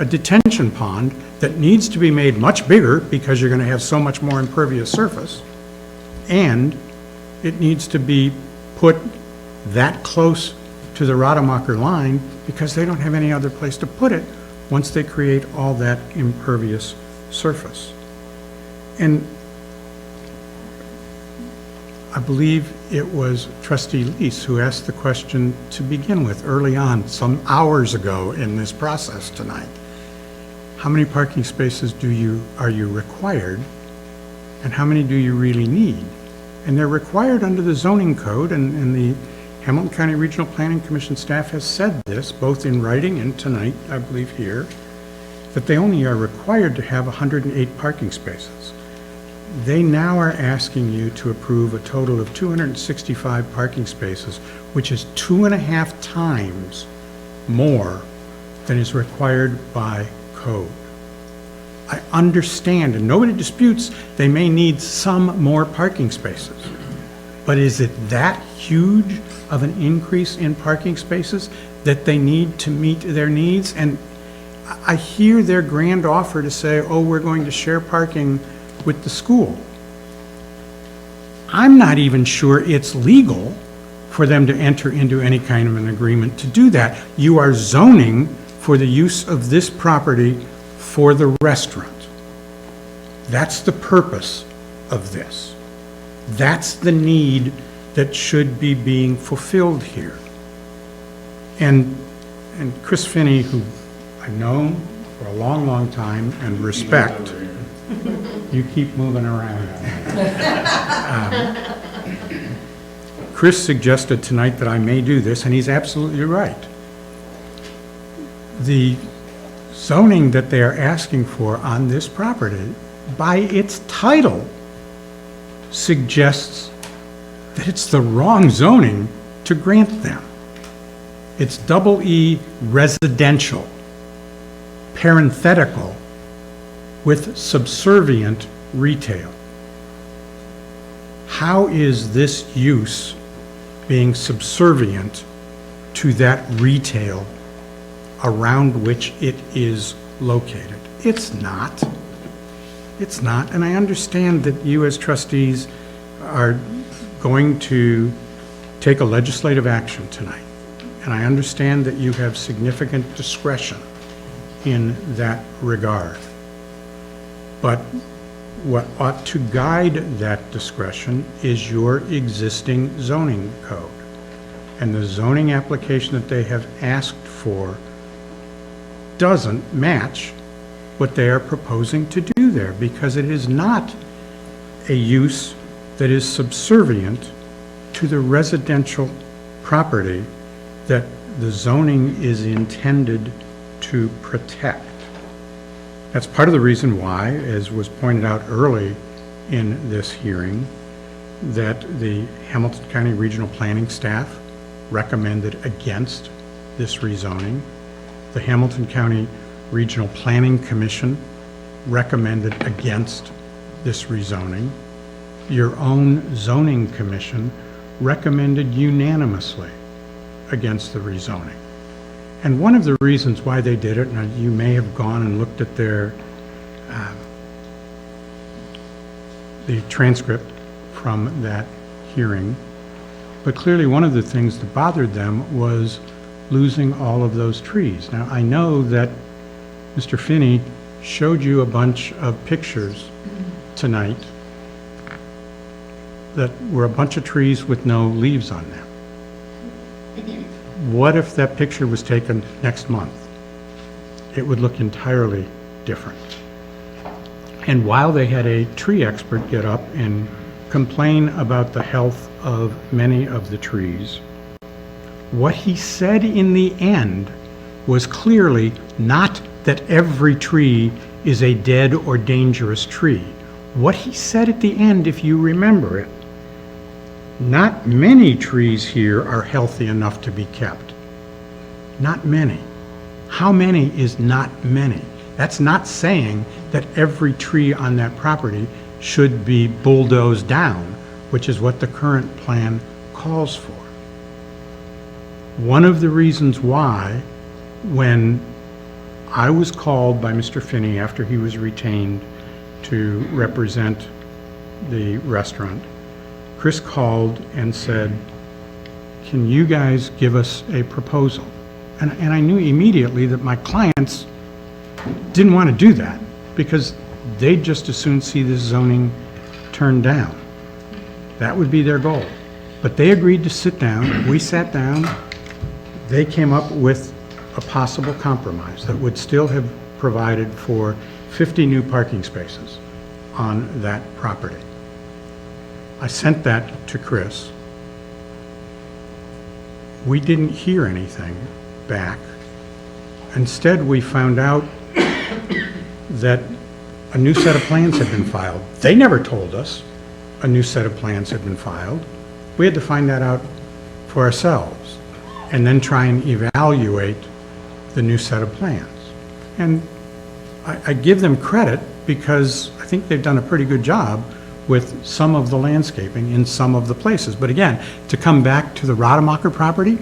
a detention pond that needs to be made much bigger because you're going to have so much more impervious surface, and it needs to be put that close to the Rademacher line because they don't have any other place to put it once they create all that impervious surface. And I believe it was Trustee Lease who asked the question to begin with early on, some hours ago in this process tonight. How many parking spaces are you required, and how many do you really need? And they're required under the zoning code, and the Hamilton County Regional Planning Commission staff has said this, both in writing and tonight, I believe here, that they only are required to have 108 parking spaces. They now are asking you to approve a total of 265 parking spaces, which is 2.5 times more than is required by code. I understand, and nobody disputes, they may need some more parking spaces. But is it that huge of an increase in parking spaces that they need to meet their needs? And I hear their grand offer to say, oh, we're going to share parking with the school. I'm not even sure it's legal for them to enter into any kind of an agreement to do that. You are zoning for the use of this property for the restaurant. That's the purpose of this. That's the need that should be being fulfilled here. And Chris Finney, who I've known for a long, long time and respect, you keep moving around. Chris suggested tonight that I may do this, and he's absolutely right. The zoning that they are asking for on this property, by its title, suggests that it's the wrong zoning to grant them. It's EE residential, parenthetical, with subservient retail. How is this use being subservient to that retail around which it is located? It's not. It's not, and I understand that you as trustees are going to take a legislative action tonight, and I understand that you have significant discretion in that regard. But what ought to guide that discretion is your existing zoning code. And the zoning application that they have asked for doesn't match what they are proposing to do there, because it is not a use that is subservient to the residential property that the zoning is intended to protect. That's part of the reason why, as was pointed out early in this hearing, that the Hamilton County Regional Planning staff recommended against this rezoning. The Hamilton County Regional Planning Commission recommended against this rezoning. Your own zoning commission recommended unanimously against the rezoning. And one of the reasons why they did it, and you may have gone and looked at their the transcript from that hearing, but clearly one of the things that bothered them was losing all of those trees. Now, I know that Mr. Finney showed you a bunch of pictures tonight that were a bunch of trees with no leaves on them. what if that picture was taken next month? It would look entirely different. And while they had a tree expert get up and complain about the health of many of the trees, what he said in the end was clearly not that every tree is a dead or dangerous tree. What he said at the end, if you remember it, not many trees here are healthy enough to be kept. Not many. How many is not many? That's not saying that every tree on that property should be bulldozed down, which is what the current plan calls for. One of the reasons why, when I was called by Mr. Finney after he was retained to represent the restaurant, Chris called and said, "Can you guys give us a proposal?" And I knew immediately that my clients didn't want to do that because they'd just as soon see this zoning turned down. That would be their goal. But they agreed to sit down. We sat down. They came up with a possible compromise that would still have provided for 50 new parking spaces on that property. I sent that to Chris. We didn't hear anything back. Instead, we found out that a new set of plans had been filed. They never told us a new set of plans had been filed. We had to find that out for ourselves and then try and evaluate the new set of plans. And I give them credit because I think they've done a pretty good job with some of the landscaping in some of the places. But again, to come back to the Rademacher property,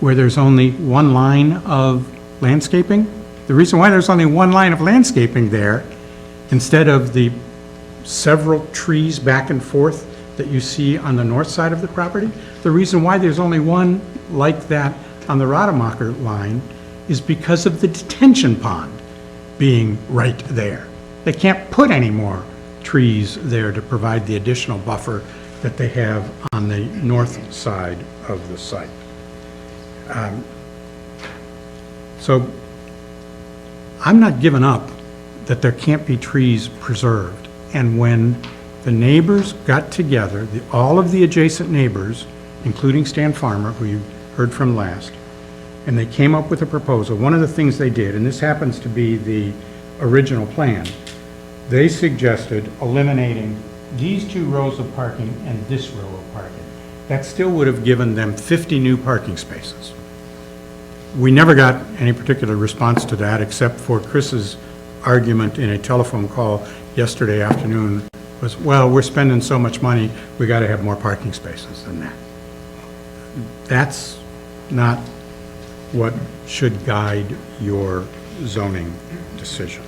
where there's only one line of landscaping, the reason why there's only one line of landscaping there, instead of the several trees back and forth that you see on the north side of the property, the reason why there's only one like that on the Rademacher line is because of the detention pond being right there. They can't put any more trees there to provide the additional buffer that they have on the north side of the site. So I'm not giving up that there can't be trees preserved. And when the neighbors got together, all of the adjacent neighbors, including Stan Farmer, who you heard from last, and they came up with a proposal, one of the things they did, and this happens to be the original plan, they suggested eliminating these 2 rows of parking and this row of parking. That still would have given them 50 new parking spaces. We never got any particular response to that except for Chris's argument in a telephone call yesterday afternoon was, well, we're spending so much money, we got to have more parking spaces than that. That's not what should guide your zoning decision.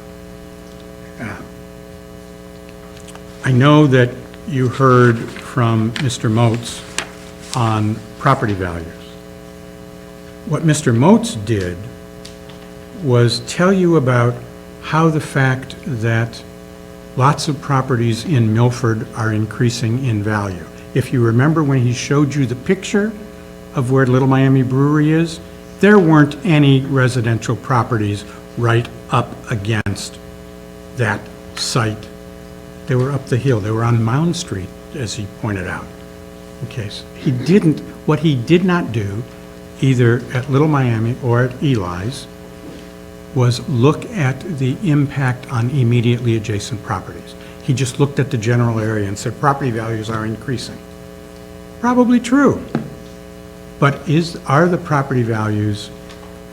I know that you heard from Mr. Moats on property values. What Mr. Moats did was tell you about how the fact that lots of properties in Milford are increasing in value. If you remember when he showed you the picture of where Little Miami Brewery is, there weren't any residential properties right up against that site. They were up the hill. They were on Mound Street, as he pointed out. Okay, so what he did not do, either at Little Miami or at Eli's, was look at the impact on immediately adjacent properties. He just looked at the general area and said property values are increasing. Probably true. But are the property values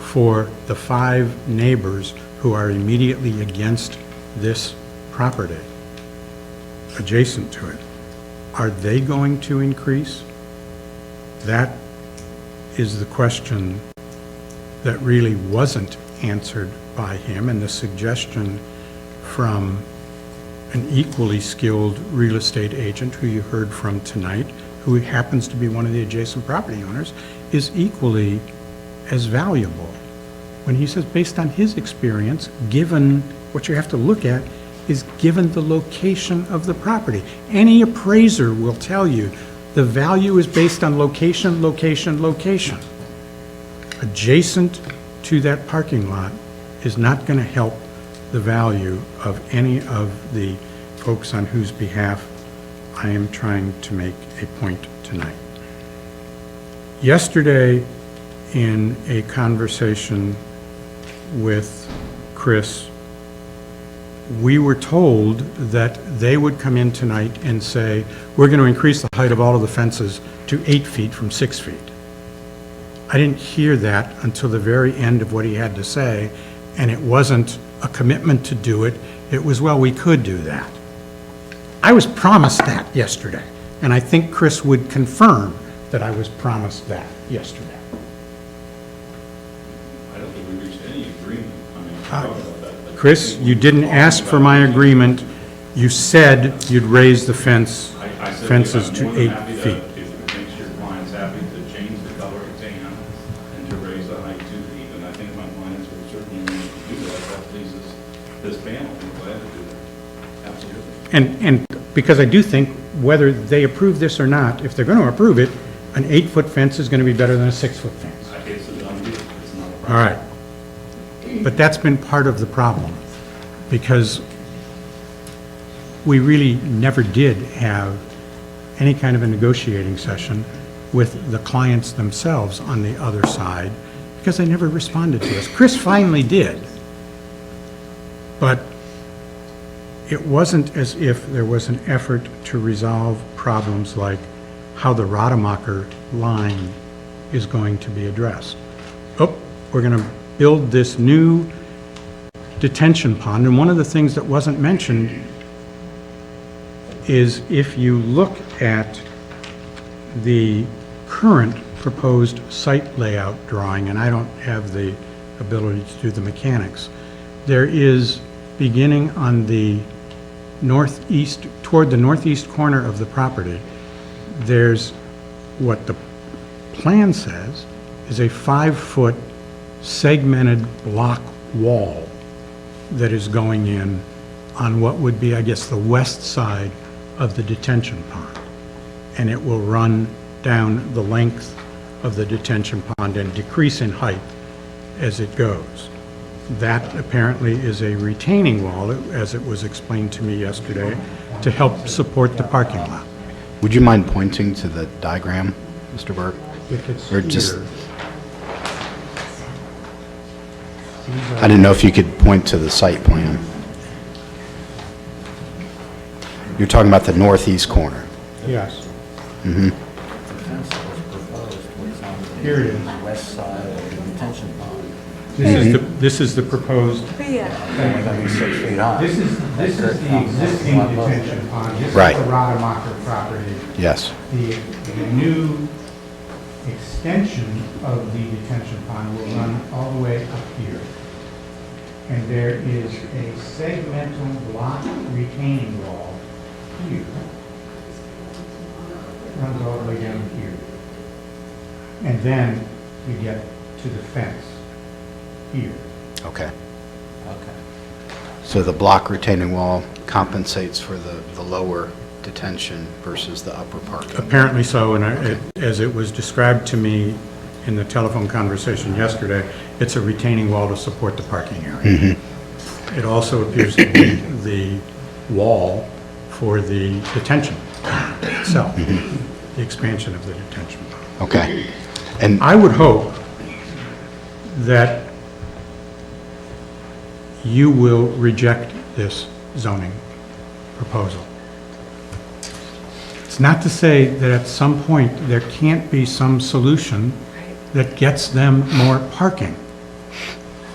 for the 5 neighbors who are immediately against this property, adjacent to it, are they going to increase? That is the question that really wasn't answered by him, and the suggestion from an equally skilled real estate agent who you heard from tonight, who happens to be one of the adjacent property owners, is equally as valuable. When he says, based on his experience, given what you have to look at is given the location of the property. Any appraiser will tell you the value is based on location, location, location. adjacent to that parking lot is not going to help the value of any of the folks on whose behalf I am trying to make a point tonight. Yesterday, in a conversation with Chris, we were told that they would come in tonight and say, we're going to increase the height of all of the fences to 8 feet from 6 feet. I didn't hear that until the very end of what he had to say, and it wasn't a commitment to do it. It was, well, we could do that. I was promised that yesterday, and I think Chris would confirm that I was promised that yesterday. I don't think we reached any agreement. I mean, we're talking about that, but Chris, you didn't ask for my agreement. You said you'd raise the I said fences I'm to more than 8 happy to- feet. If it makes your clients happy to change the color of tan and to raise the height 2 feet, and I think my clients would certainly want to do that. If that pleases this panel, I'm glad to do that. Absolutely. And because I do think whether they approve this or not, if they're going to approve it, an 8-foot fence is going to be better than a 6-foot fence. It's a done deal. It's not a problem. All right. But that's been part of the problem, because we really never did have any kind of a negotiating session with the clients themselves on the other side, because they never responded to us. Chris finally did, but it wasn't as if there was an effort to resolve problems like how the Rademacher line is going to be addressed. Oh, we're going to build this new detention pond, and one of the things that wasn't mentioned is if you look at the current proposed site layout drawing, and I don't have the ability to do the mechanics, there is, beginning on the northeast, toward the northeast corner of the property, there's what the plan says is a 5-foot segmented block wall that is going in on what would be, I guess, the west side of the detention pond. And it will run down the length of the detention pond and decrease in height as it goes. That apparently is a retaining wall, as it was explained to me yesterday, to help support the parking lot. Would you mind pointing to the diagram, Mr. Burke? If it's Or just, here. I didn't know if you could point to the site plan. You're talking about the northeast corner. Yes. Mm-hmm. Here it is. West side of the detention pond. This is the proposed. Yeah. Only gonna be 6 feet high. This is the existing detention pond. This is the Right. Rademacher property. Yes. The new extension of the detention pond will run all the way up here. And there is a segmental block retaining wall here. Runs all the way down here. And then you get to the fence here. Okay. So the block retaining wall compensates for the lower detention versus the upper parking? Apparently so, and as it was described to me in the telephone conversation yesterday, it's a retaining wall to support the parking area. It also appears to be the wall for the detention itself, the expansion of the detention. Okay. And I would hope that you will reject this zoning proposal. It's not to say that at some point there can't be some solution that gets them more parking.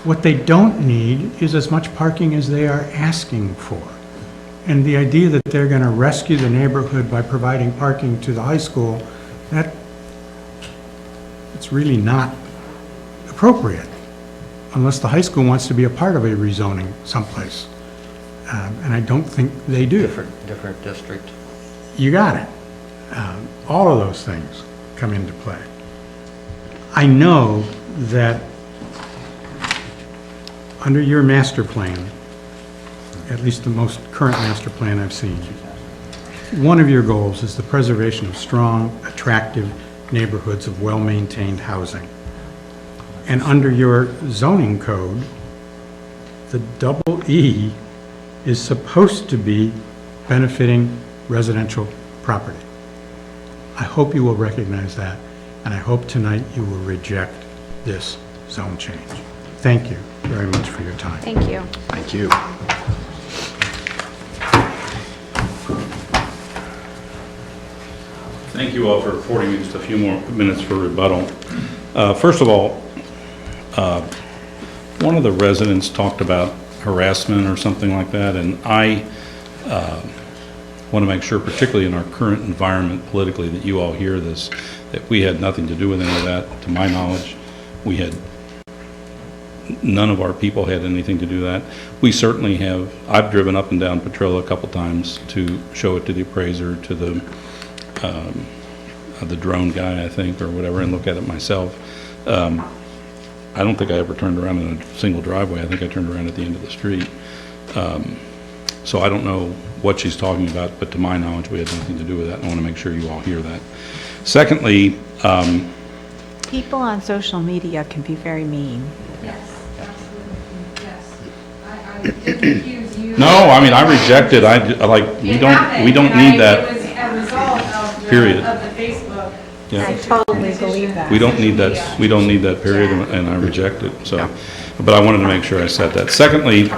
What they don't need is as much parking as they are asking for. And the idea that they're going to rescue the neighborhood by providing parking to the high school, it's really not appropriate unless the high school wants to be a part of a rezoning someplace. And I don't think they do. Different district. You got it. All of those things come into play. I know that under your master plan, at least the most current master plan I've seen, one of your goals is the preservation of strong, attractive neighborhoods of well-maintained housing. And under your zoning code, the double E is supposed to be benefiting residential property. I hope you will recognize that, and I hope tonight you will reject this zone change. Thank you very much for your time. Thank you. Thank you. Thank you all for affording me just a few more minutes for rebuttal. First of all, one of the residents talked about harassment or something like that, and I want to make sure, particularly in our current environment politically, that you all hear this, that we had nothing to do with any of that. To my knowledge, none of our people had anything to do with that. We certainly have. I've driven up and down Petrillo a couple times to show it to the appraiser, to the drone guy, I think, or whatever, and look at it myself. I don't think I ever turned around in a single driveway. I think I turned around at the end of the street. So I don't know what she's talking about, but to my knowledge, we had nothing to do with that. I want to make sure you all hear that. Secondly, people on social media can be very mean. Yes, absolutely, yes. I didn't accuse you. no, I mean, I reject it. We don't need that. It was a result of Period. Of the Facebook. Yeah. I totally believe that. We don't need that period, and I reject it, so, but I wanted to make sure I said that. Secondly,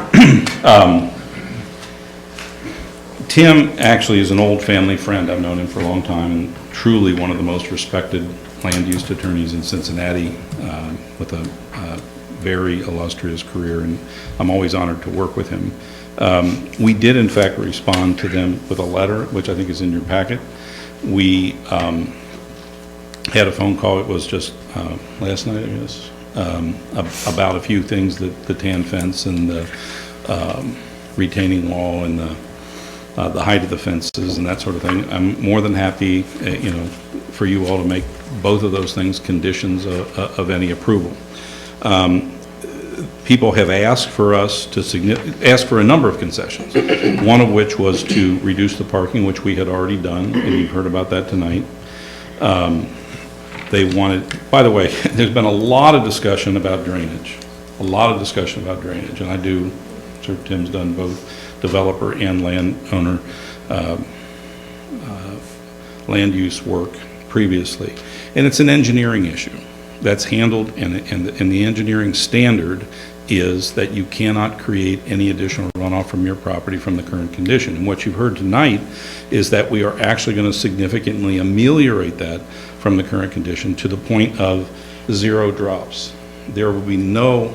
Tim actually is an old family friend. I've known him for a long time, and truly one of the most respected land use attorneys in Cincinnati, with a very illustrious career, and I'm always honored to work with him. We did in fact respond to them with a letter, which I think is in your packet. We had a phone call, it was just last night, I guess, about a few things, the tan fence and the retaining wall and the height of the fences and that sort of thing. I'm more than happy, for you all to make both of those things conditions of any approval. People have asked for us to ask for a number of concessions, one of which was to reduce the parking, which we had already done, and you've heard about that tonight. They wanted, by the way, there's been a lot of discussion about drainage, and I do, Sir Tim's done both developer and landowner land use work previously, and it's an engineering issue that's handled, and the engineering standard is that you cannot create any additional runoff from your property from the current condition. And what you've heard tonight is that we are actually going to significantly ameliorate that from the current condition to the point of 0 drops. There will be no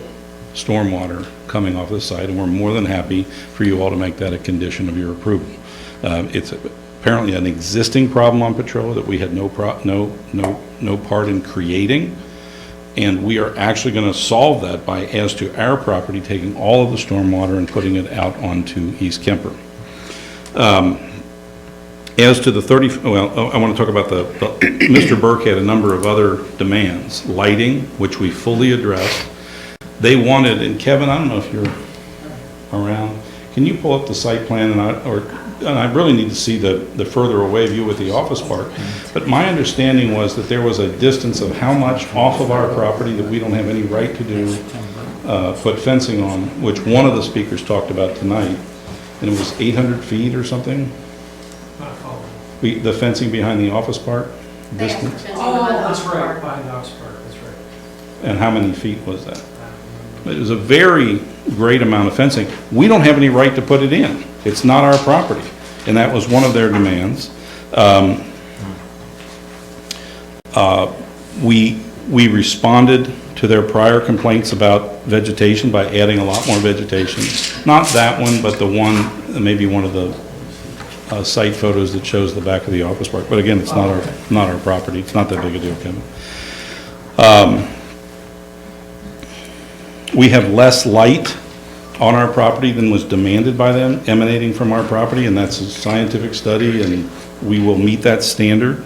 stormwater coming off the site, and we're more than happy for you all to make that a condition of your approval. It's apparently an existing problem on Petrillo that we had no part in creating. And we are actually going to solve that by, as to our property, taking all of the stormwater and putting it out onto East Kemper. As to the I want to talk about Mr. Burke had a number of other demands. Lighting, which we fully addressed. They wanted, and Kevin, I don't know if you're around, can you pull up the site plan, and I really need to see the further away view with the office park. But my understanding was that there was a distance of how much off of our property that we don't have any right to do, put fencing on, which one of the speakers talked about tonight, and it was 800 feet or something? The fencing behind the office park distance? Oh, that's right, behind the office park, that's right. And how many feet was that? It was a very great amount of fencing. We don't have any right to put it in. It's not our property, and that was one of their demands. We responded to their prior complaints about vegetation by adding a lot more vegetation. Not that one, but the one, maybe one of the site photos that shows the back of the office park. But again, it's not our property. It's not that big a deal, Kevin. We have less light on our property than was demanded by them emanating from our property, and that's a scientific study, and we will meet that standard.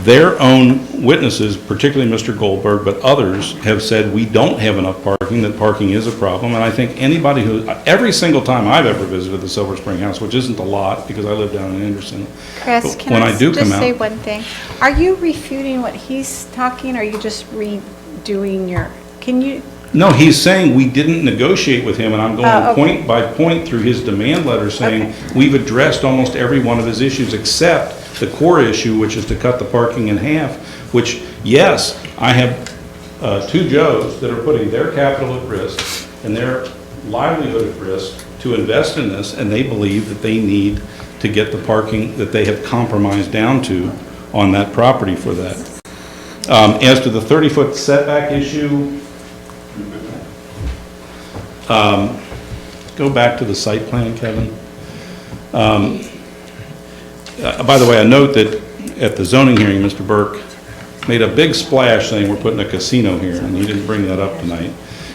their own witnesses, particularly Mr. Goldberg, but others, have said we don't have enough parking, that parking is a problem. And I think anybody who, every single time I've ever visited the Silver Spring House, which isn't a lot because I live down in Anderson. Chris, but can when I do just come say out- one thing? Are you refuting what he's talking, or are you just redoing your, can you, No, he's saying we didn't negotiate with him, and I'm Oh, going okay. point by point through his demand letter saying we've addressed almost every one of his issues except the core issue, which is to cut the parking in half, which, yes, I have 2 Joes that are putting their capital at risk and their livelihood at risk to invest in this, and they believe that they need to get the parking that they have compromised down to on that property for that. As to the 30-foot setback issue, go back to the site plan, Kevin. By the way, I note that at the zoning hearing, Mr. Burke made a big splash saying we're putting a casino here, and he didn't bring that up tonight.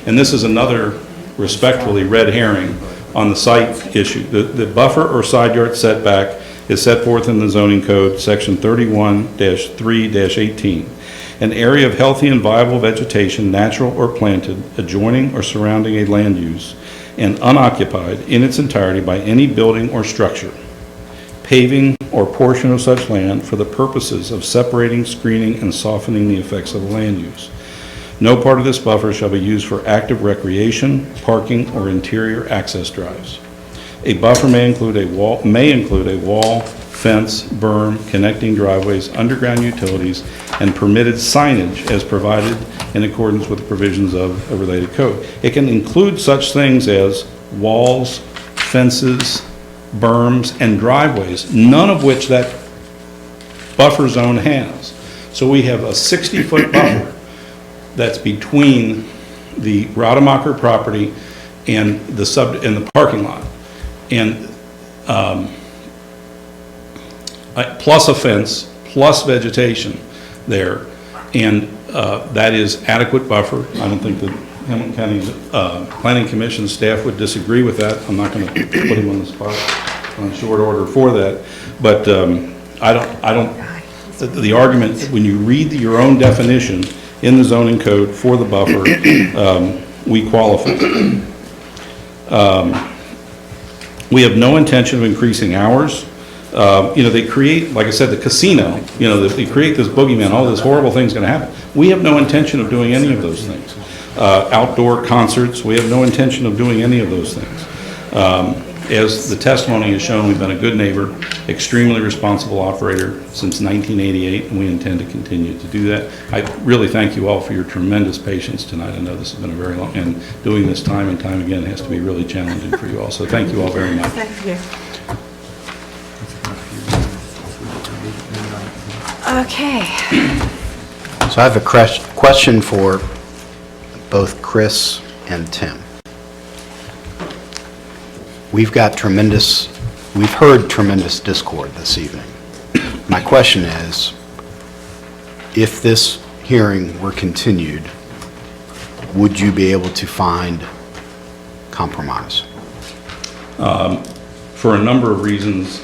And this is another respectfully red herring on the site issue. The buffer or side yard setback is set forth in the zoning code, section 31-3-18. An area of healthy and viable vegetation, natural or planted, adjoining or surrounding a land use, and unoccupied in its entirety by any building or structure, paving or portion of such land for the purposes of separating, screening, and softening the effects of the land use. No part of this buffer shall be used for active recreation, parking, or interior access drives. A buffer may include a wall, fence, berm, connecting driveways, underground utilities, and permitted signage as provided in accordance with the provisions of a related code. It can include such things as walls, fences, berms, and driveways, none of which that buffer zone has. So we have a 60-foot buffer that's between the Rademacher property and the parking lot, and plus a fence, plus vegetation there, and that is adequate buffer. I don't think that Hamilton County Planning Commission staff would disagree with that. I'm not going to put him on the spot on short order for that, but the argument, when you read your own definition in the zoning code for the buffer, we qualify. We have no intention of increasing hours. They create, like I said, the casino, they create this boogeyman, all this horrible thing's going to happen. We have no intention of doing any of those things. Outdoor concerts, we have no intention of doing any of those things. As the testimony has shown, we've been a good neighbor, extremely responsible operator since 1988, and we intend to continue to do that. I really thank you all for your tremendous patience tonight. I know this has been a very long, and doing this time and time again has to be really challenging for you all. So thank you all very much. thank you. Okay. So I have a question for both Chris and Tim. We've heard tremendous discord this evening. My question is, if this hearing were continued, would you be able to find compromise? For a number of reasons.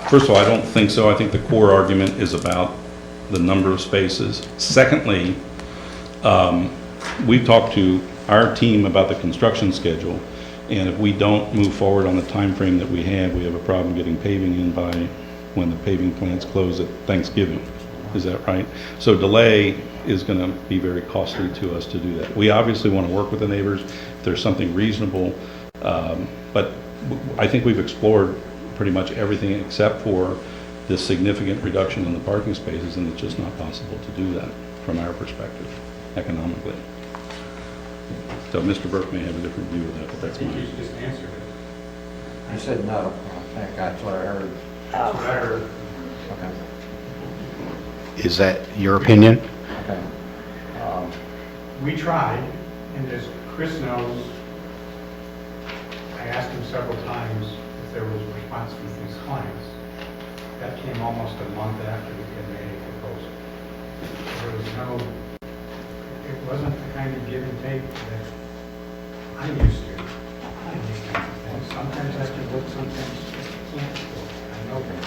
First of all, I don't think so. I think the core argument is about the number of spaces. Secondly, we've talked to our team about the construction schedule, and if we don't move forward on the time frame that we have a problem getting paving in by when the paving plants close at Thanksgiving. Is that right? So delay is going to be very costly to us to do that. We obviously want to work with the neighbors if there's something reasonable, but I think we've explored pretty much everything except for this significant reduction in the parking spaces, and it's just not possible to do that from our perspective economically. So Mr. Burke may have a different view of that, but that's mine. You just answered it. I said no. I think that's what I heard. That's what I heard. Okay. Is that your opinion? Okay. We tried, and as Chris knows, I asked him several times if there was a response from his clients. That came almost a month after we had made a proposal. There was it wasn't the kind of give and take that I'm used to. And sometimes I can look, sometimes I can't look. I know that.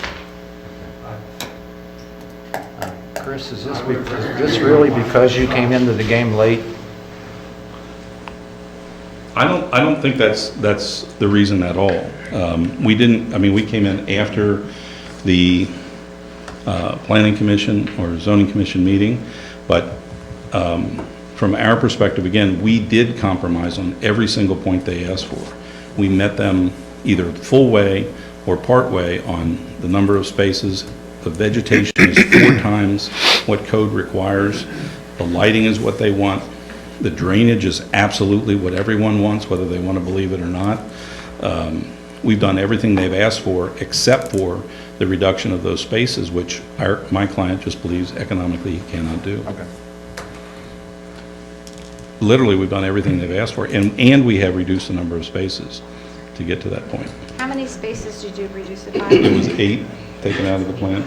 Chris? Is this really because you came into the game late? I don't think that's the reason at all. We came in after the planning commission or zoning commission meeting, but from our perspective, again, we did compromise on every single point they asked for. We met them either full way or part way on the number of spaces. The vegetation is 4 times what code requires. The lighting is what they want. The drainage is absolutely what everyone wants, whether they want to believe it or not. We've done everything they've asked for, except for the reduction of those spaces, which my client just believes economically he cannot do. Okay. Literally, we've done everything they've asked for, and we have reduced the number of spaces to get to that point. How many spaces did you reduce it by? It was 8 taken out of the plan.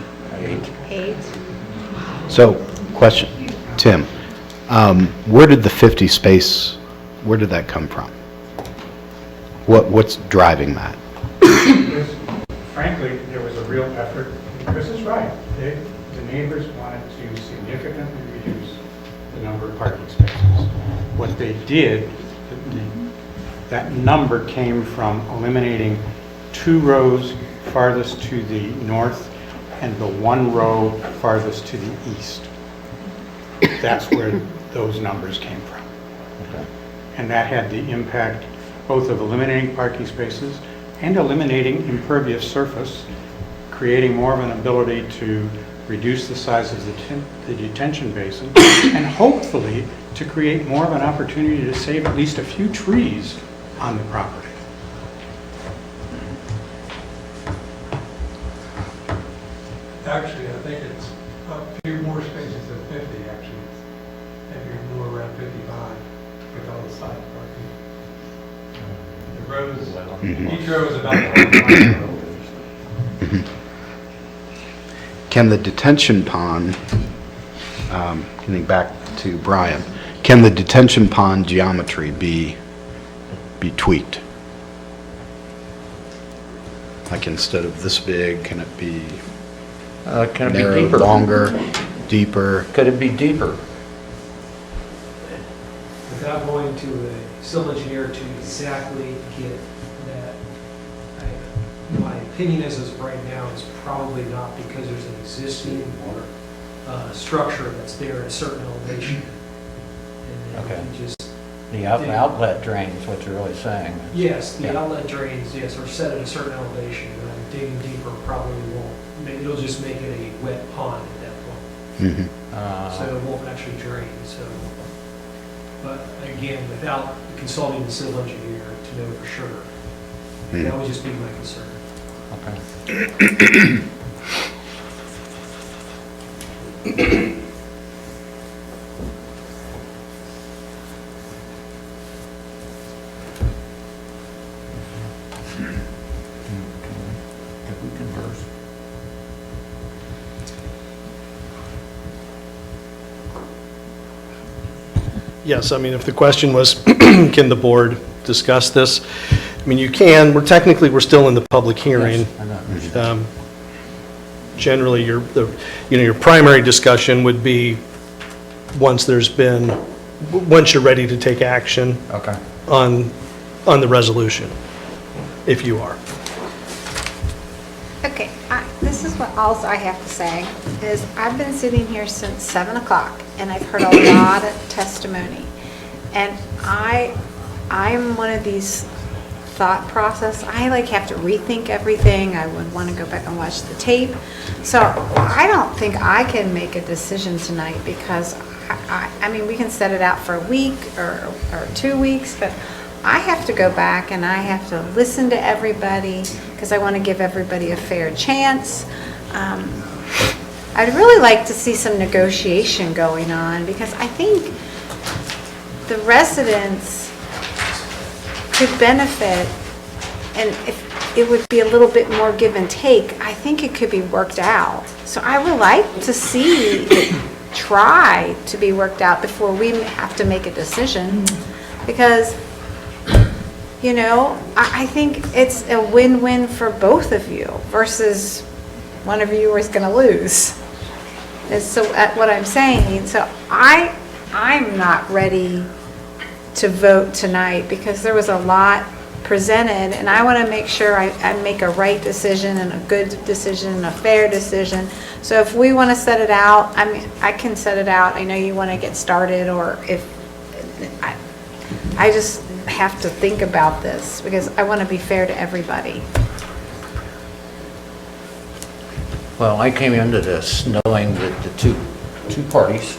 8. So, question, Tim, where did the 50 space, where did that come from? What's driving that? Because frankly, there was a real effort, Chris is right, the neighbors wanted to significantly reduce the number of parking spaces. What they did, that number came from eliminating 2 rows farthest to the north and the 1 row farthest to the east. That's where those numbers came from. Okay. And that had the impact both of eliminating parking spaces and eliminating impervious surface, creating more of an ability to reduce the size of the detention basin, and hopefully to create more of an opportunity to save at least a few trees on the property. Actually, I think it's a few more spaces than 50, actually. Maybe more around 55 with all the side parking. The rows, each row is about 1 Can the detention pond, getting back to Brian, can the detention pond geometry be tweaked? Like instead of this big, can it be Can it be narrow, deeper? longer, deeper? Could it be deeper? Without going to a civil engineer to exactly get that, my opinion is, as of right now, it's probably not, because there's an existing structure that's there at a certain elevation. And then you just The outlet drain is what you're really saying. Yes, the outlet drains, yes, are set at a certain elevation, and then digging deeper probably won't, it'll just make it a wet pond at that point. So it won't actually drain, so. But again, without consulting the civil engineer to know for sure, that would just be my concern. Okay. Yes, I mean, if the question was, can the board discuss this? I mean, you can. We're still in the public hearing. Generally, your primary discussion would be once you're ready to take action on the resolution, if you are. Okay, this is what else I have to say, is I've been sitting here since 7 o'clock, and I've heard a lot of testimony. And I'm one of these thought process, I have to rethink everything. I would want to go back and watch the tape. So I don't think I can make a decision tonight, because I mean, we can set it out for a week or 2 weeks, but I have to go back and I have to listen to everybody, because I want to give everybody a fair chance. I'd really like to see some negotiation going on, because I think the residents could benefit, and if it would be a little bit more give and take, I think it could be worked out. So I would like to see it try to be worked out before we have to make a decision, because I think it's a win-win for both of you versus one of you is going to lose. So what I'm saying, so I'm not ready to vote tonight because there was a lot presented, and I want to make sure I make a right decision and a good decision and a fair decision. So if we want to set it out, I mean, I can set it out. I know you want to get started, or if, I just have to think about this because I want to be fair to everybody. Well, I came into this knowing that the two parties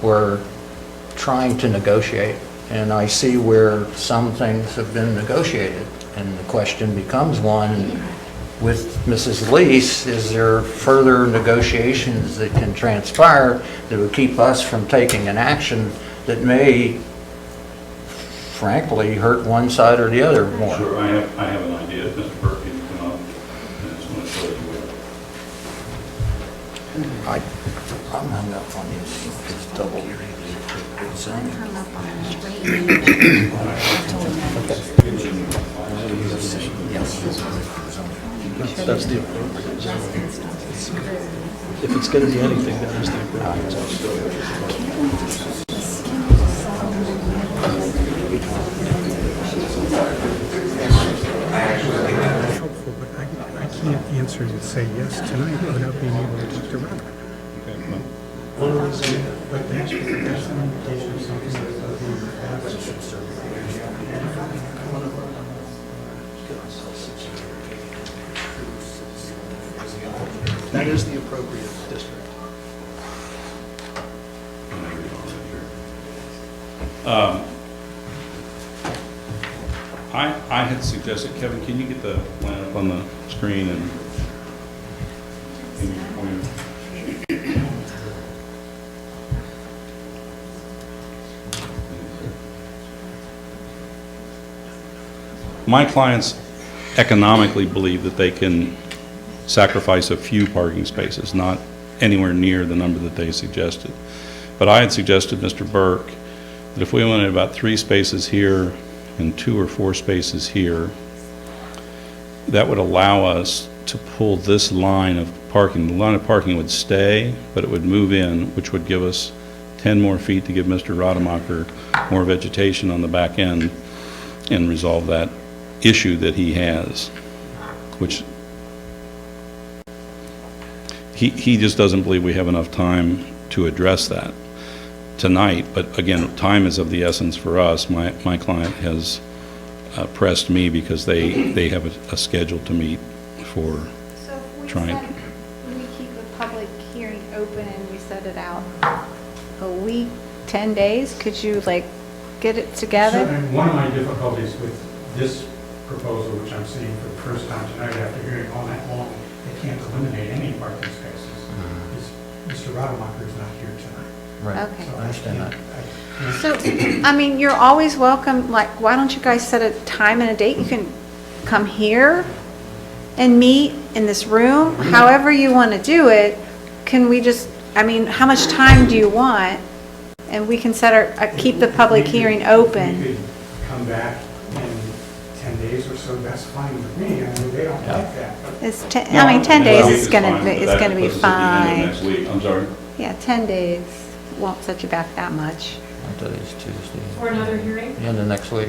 were trying to negotiate, and I see where some things have been negotiated. And the question becomes one, with Mrs. Lease, is there further negotiations that can transpire that would keep us from taking an action that may, frankly, hurt one side or the other more? Sure, I have an idea. Mr. Burke can come up, and I just want to show you where. I'm hung up on these double zoning. That's the appropriate zone. If it's going to be anything, that is the appropriate zone. Helpful, but I can't answer to say yes tonight without being able to talk to Robert. But that's an indication of something that That is the appropriate district. I had suggested, Kevin, can you get the plan up on the screen and give me your pointer? My clients economically believe that they can sacrifice a few parking spaces, not anywhere near the number that they suggested. But I had suggested, Mr. Burke, that if we wanted about 3 spaces here and 2 or 4 spaces here, that would allow us to pull this line of parking. The line of parking would stay, but it would move in, which would give us 10 more feet to give Mr. Rademacher more vegetation on the back end and resolve that issue that he has, which he just doesn't believe we have enough time to address that tonight. But again, time is of the essence for us. My client has pressed me because they have a schedule to meet for So if we trying. we keep the public hearing open and we set it out a week, 10 days, could you like get it together? So, and one of my difficulties with this proposal, which I'm seeing for the first time tonight after hearing all night long, they can't eliminate any parking spaces. Mr. Rademacher is not here tonight. Right, Okay. I understand that. So, I mean, you're always welcome, like, why don't you guys set a time and a date? You can come here and meet in this room, however you want to do it. Can we just, I mean, how much time do you want? And we can set keep the public hearing We open. could come back in 10 days or so, that's fine with me. I mean, they don't like that. but- It's 10 days is gonna, Fine, but it's that gonna be puts us at the end of fine. next week. I'm sorry. Yeah, 10 days won't set you back that much. Today's Tuesday. For another hearing? End of next week.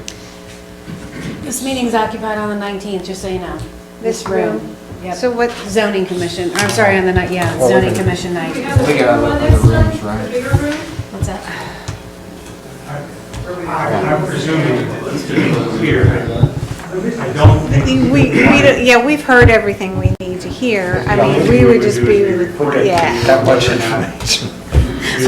This meeting's occupied on the 19th, just so you know. This room. Yep. So what, Zoning commission, I'm sorry, on the night, yeah, Well, zoning we can- commission night. We got other rooms, right? What's that? I'm presuming that it's going to be clear. I don't think. yeah, we've heard everything we need to hear. I mean, we would just be, yeah. That much information.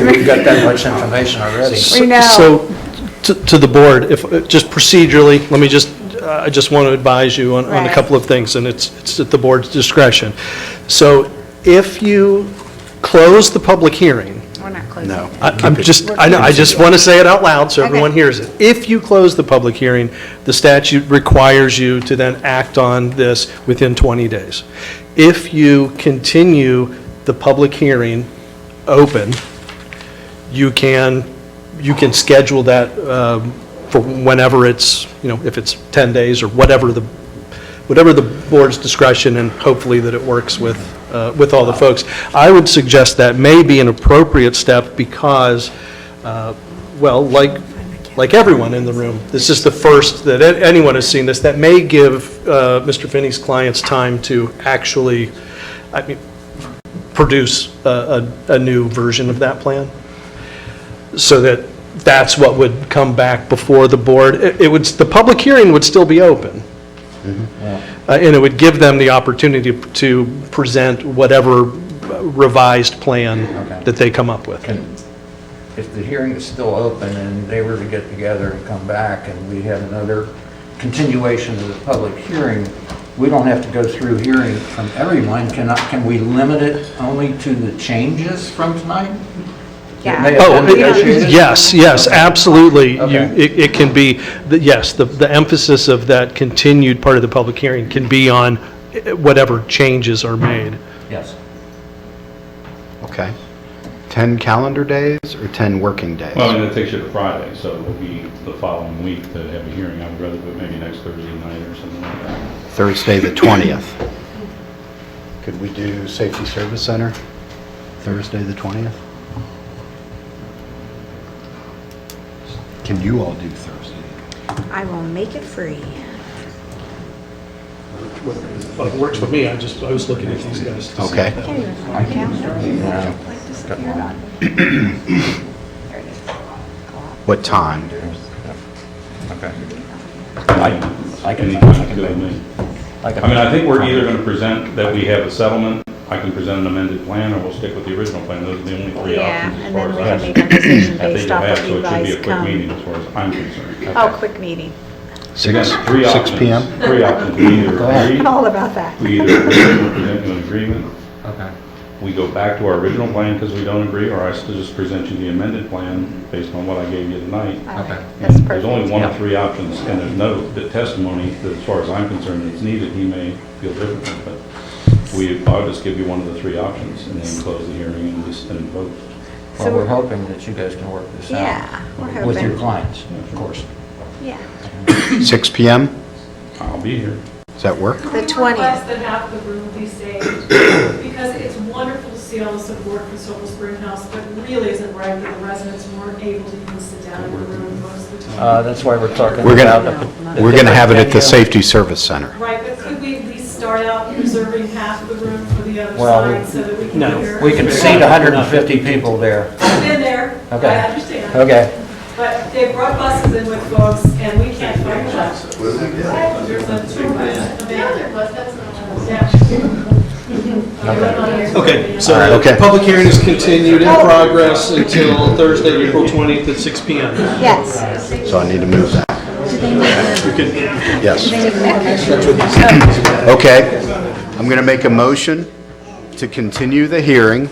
We've got that much information already. We know. So, to the board, if, just procedurally, let me just, I just want to advise you on a Right. couple of things, and it's at the board's discretion. So if you close the public hearing, We're not closing. no, I'm just, I know, I just want to say it out loud so everyone hears it. If you close the public hearing, the statute requires you to then act on this within 20 days. If you continue the public hearing open, you can schedule that for whenever it's, if it's 10 days or whatever the whatever the board's discretion, and hopefully that it works with all the folks. I would suggest that may be an appropriate step because, well, like everyone in the room, this is the first that anyone has seen this. That may give Mr. Finney's clients time to actually, produce a new version of that plan, so that that's what would come back before the board. The public hearing would still be open. And it would give them the opportunity to present whatever revised plan that they come up with. If the hearing is still open and they were to get together and come back and we had another continuation of the public hearing, we don't have to go through hearing from everyone. Can we limit it only to the changes from tonight? Yeah. Yes, absolutely. Okay. It can be, yes, the emphasis of that continued part of the public hearing can be on whatever changes are made. Yes. Okay. 10 calendar days or 10 working days? Well, I mean, that takes you to Friday, so it would be the following week to have a hearing. I would rather do it maybe next Thursday night or something like that. Thursday, the 20th. Could we do Safety Service Center, Thursday, the 20th? Can you all do Thursday? I will make it free. Well, it works for me, I was looking at these guys. to see Okay. if that would- Our calendar. Like disappeared on me. There it is. What time? Okay. I can make I mean, I think we're either going to present that we have a settlement, I can present an amended plan, or we'll stick with the original plan. Those are the only three Yeah, options as and far then as we I'm can make a decision I think based you'll off have, what so you it should be guys a quick come. meeting as far as I'm concerned. Oh, quick meeting. Three 6 options. p.m.? Three options. We either agree, All about that. we either agree or present you an agreement. Okay. We go back to our original plan because we don't agree, or I still just present you the amended plan based on what I gave you tonight. Okay. And That's there's only perfect. one of three options, and there's no testimony that, as far as I'm concerned, that's needed. He may feel differently, but I'll just give you one of the three options and then close the hearing and vote. Well, we're hoping that you guys can work this out. Yeah, we're With your hoping. clients, of course. Yeah. 6 p.m.? I'll be here. Does that work? The 20th. Request that half the room be saved, because it's wonderful to see all the support for Silver Spring House, but it really isn't right that the residents weren't able to even sit down in the room most of the time. That's why we're talking We're about we're gonna have it at the Safety Service Center. Right, but could we at least start out reserving half the room for the other Well, side so that we can hear? We can seat 150 people there. I've been there, Okay. I understand. Okay. But they brought buses in with folks, and we can't find them. There's a two-person Okay, so Okay. the public hearing is continued in progress until Thursday, April 20th at 6 p.m. Yes. So I need to move that. You can- Yes. That's what these- Okay. I'm going to make a motion to continue the hearing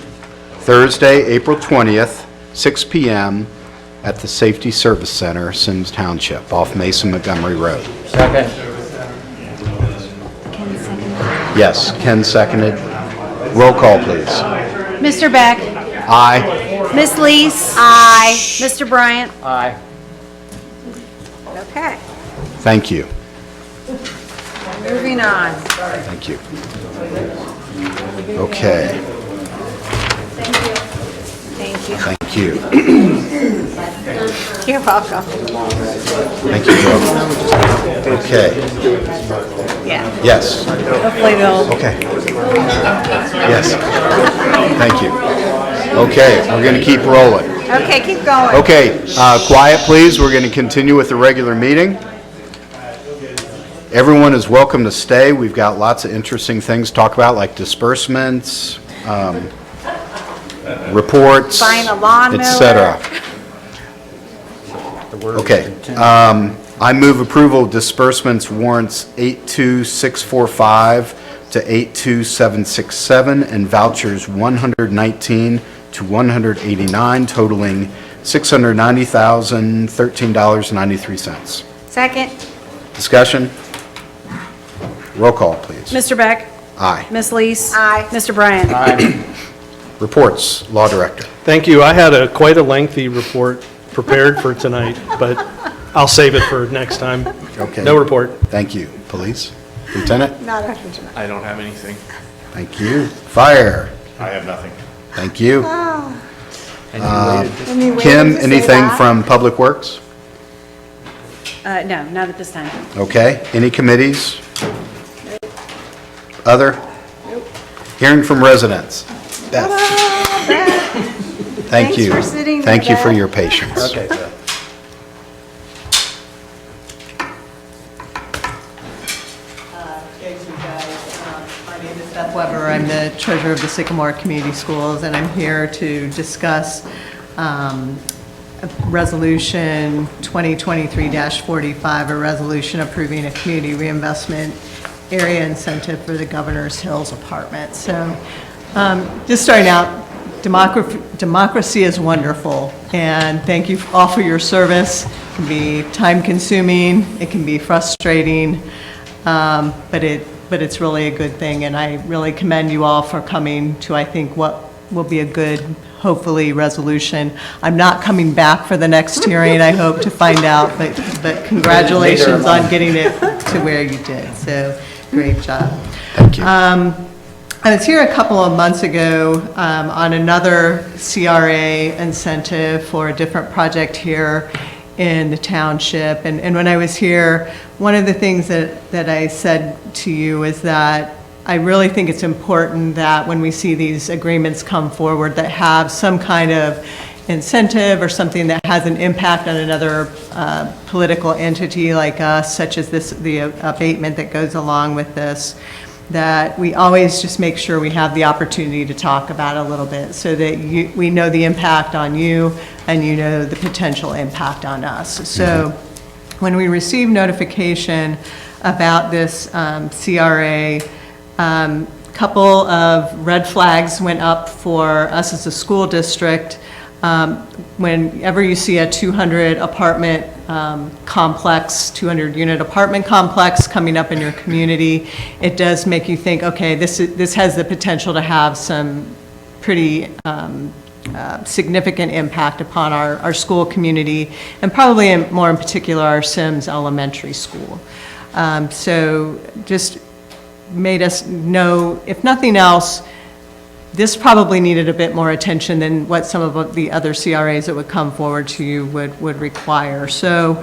Thursday, April 20th, 6 p.m. at the Safety Service Center, Symmes Township, off Mason Montgomery Road. Second. Yes, Ken seconded. Roll call, please. Mr. Beck? Aye. Miss Lees? Aye. Mr. Bryant? Aye. Okay. Thank you. Moving on. Thank you. Okay. Thank you. Thank you. You're welcome. Thank you, Joe. Okay. Yeah. Yes. Hopefully they'll. Okay. Yes. Thank you. Okay, we're going to keep rolling. Okay, keep going. Okay, quiet, please. We're going to continue with the regular meeting. Everyone is welcome to stay. We've got lots of interesting things to talk about, like disbursements, reports, Buying a lawnmower. etc. Okay. I move approval of disbursements warrants 82645 to 82767 and vouchers 119 to 189 totaling $690,013.93. Second. Discussion? Roll call, please. Mr. Beck? Aye. Miss Lees? Aye. Mr. Bryant? Aye. Reports, Law Director. Thank you. I had quite a lengthy report prepared for tonight, but I'll save it for next time. Okay. No report. Thank you. Police? Lieutenant? Not after tonight. I don't have anything. Thank you. Fire? I have nothing. Thank you. Oh. Uh, you waited Kim, to say anything that? from Public Works? No, not at this time. Okay. Any committees? Other? Hearing from residents. Beth? Thank Thanks you. for sitting Thank there, you for Beth. your patience. Okay, Beth. My name is Beth Weber. I'm the treasurer of the Sycamore Community Schools, and I'm here to discuss Resolution 2023-45, a resolution approving a community reinvestment area incentive for the Governor's Hills apartment. So just starting out, democracy is wonderful, and thank you all for your service. It can be time-consuming, it can be frustrating, but it's really a good thing, and I really commend you all for coming to, I think, what will be a good, hopefully, resolution. I'm not coming back for the next hearing, I hope to find out, but congratulations on getting it to where you did, so great job. Thank you. I was here a couple of months ago on another CRA incentive for a different project here in the township. And when I was here, one of the things that I said to you is that I really think it's important that when we see these agreements come forward that have some kind of incentive or something that has an impact on another political entity like us, such as the abatement that goes along with this, that we always just make sure we have the opportunity to talk about it a little bit so that we know the impact on you and you know the potential impact on us. So when we received notification about this CRA, couple of red flags went up for us as a school district. Whenever you see a 200 apartment complex, 200 unit apartment complex coming up in your community, it does make you think, okay, this has the potential to have some pretty significant impact upon our school community, and probably more in particular our Symmes Elementary School. So just made us know, if nothing else, this probably needed a bit more attention than what some of the other CRAs that would come forward to you would require. So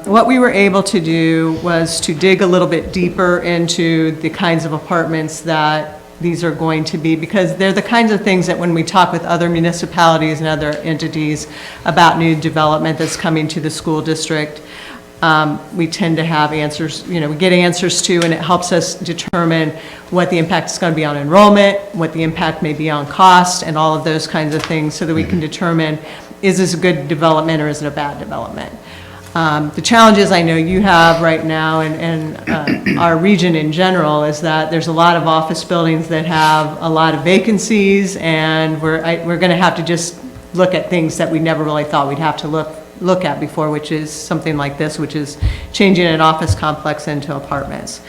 what we were able to do was to dig a little bit deeper into the kinds of apartments that these are going to be, because they're the kinds of things that when we talk with other municipalities and other entities about new development that's coming to the school district, we tend to have answers, we get answers to, and it helps us determine what the impact is going to be on enrollment, what the impact may be on cost, and all of those kinds of things, so that we can determine, is this a good development or is it a bad development? The challenges I know you have right now, and our region in general, is that there's a lot of office buildings that have a lot of vacancies, and we're going to have to just look at things that we never really thought we'd have to look at before, which is something like this, which is changing an office complex into apartments.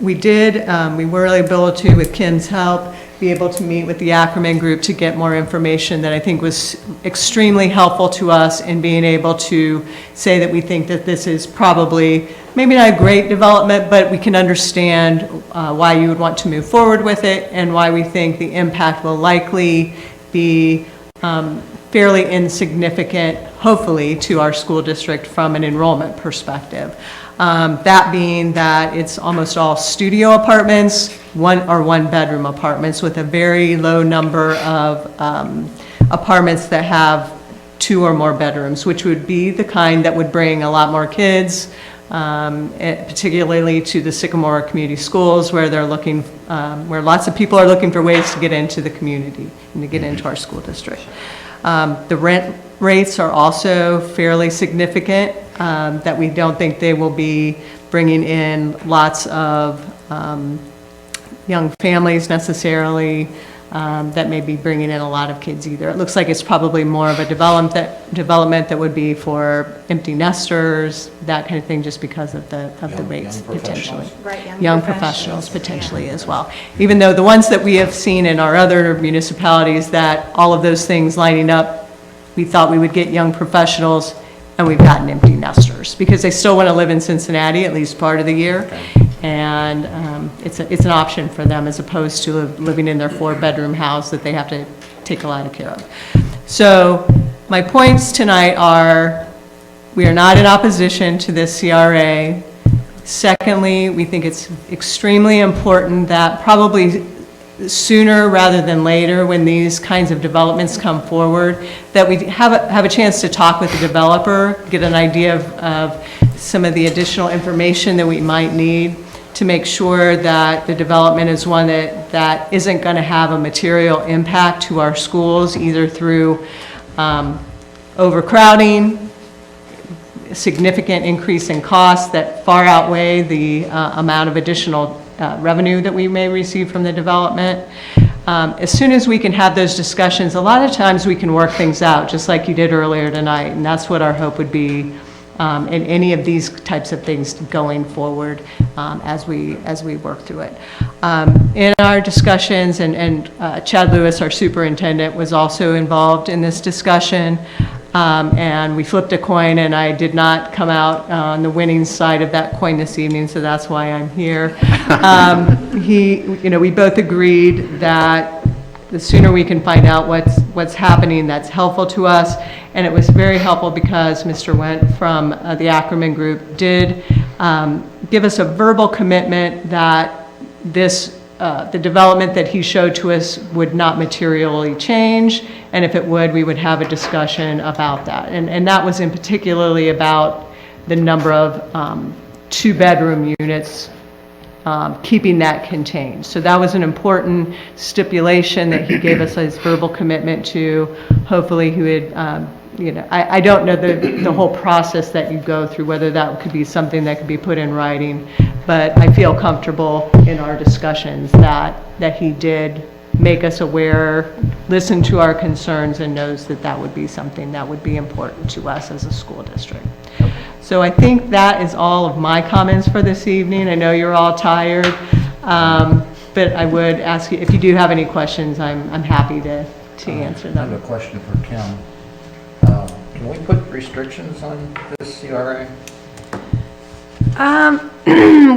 We were able to, with Kim's help, be able to meet with the Ackerman Group to get more information that I think was extremely helpful to us in being able to say that we think that this is probably, maybe not a great development, but we can understand why you would want to move forward with it, and why we think the impact will likely be fairly insignificant, hopefully, to our school district from an enrollment perspective. That being that it's almost all studio apartments, one-bedroom apartments, with a very low number of apartments that have 2 or more bedrooms, which would be the kind that would bring a lot more kids, particularly to the Sycamore Community Schools, where they're looking, where lots of people are looking for ways to get into the community and to get into our school district. The rent rates are also fairly significant, that we don't think they will be bringing in lots of young families necessarily, that may be bringing in a lot of kids either. It looks like it's probably more of a development that would be for empty nesters, that kind of thing, just because of the rates potentially. Right, Young professionals potentially as well. Even though the ones that we have seen in our other municipalities, that all of those things lining up, we thought we would get young professionals and we've gotten empty nesters, because they still want to live in Cincinnati at least part of the year. And it's an option for them as opposed to living in their 4-bedroom house that they have to take a lot of care of. So my points tonight are, we are not in opposition to this CRA. Secondly, we think it's extremely important that probably sooner rather than later, when these kinds of developments come forward, that we have a chance to talk with the developer, get an idea of some of the additional information that we might need to make sure that the development is one that isn't going to have a material impact to our schools, either through overcrowding, significant increase in costs that far outweigh the amount of additional revenue that we may receive from the development. As soon as we can have those discussions, a lot of times we can work things out, just like you did earlier tonight, and that's what our hope would be in any of these types of things going forward as we work through it. In our discussions, and Chad Lewis, our superintendent, was also involved in this discussion, and we flipped a coin, and I did not come out on the winning side of that coin this evening, so that's why I'm here. We both agreed that the sooner we can find out what's happening, that's helpful to us. And it was very helpful because Mr. Wendt from the Ackerman Group did give us a verbal commitment that the development that he showed to us would not materially change, and if it would, we would have a discussion about that. And that was in particularly about the number of 2-bedroom units, keeping that contained. So that was an important stipulation that he gave us his verbal commitment to. Hopefully he would, I don't know the whole process that you go through, whether that could be something that could be put in writing, but I feel comfortable in our discussions that he did make us aware, listen to our concerns, and knows that that would be something that would be important to us as a school district. So I think that is all of my comments for this evening. I know you're all tired, but I would ask you, if you do have any questions, I'm happy to answer them. I have a question for Kim. Can we put restrictions on this CRA?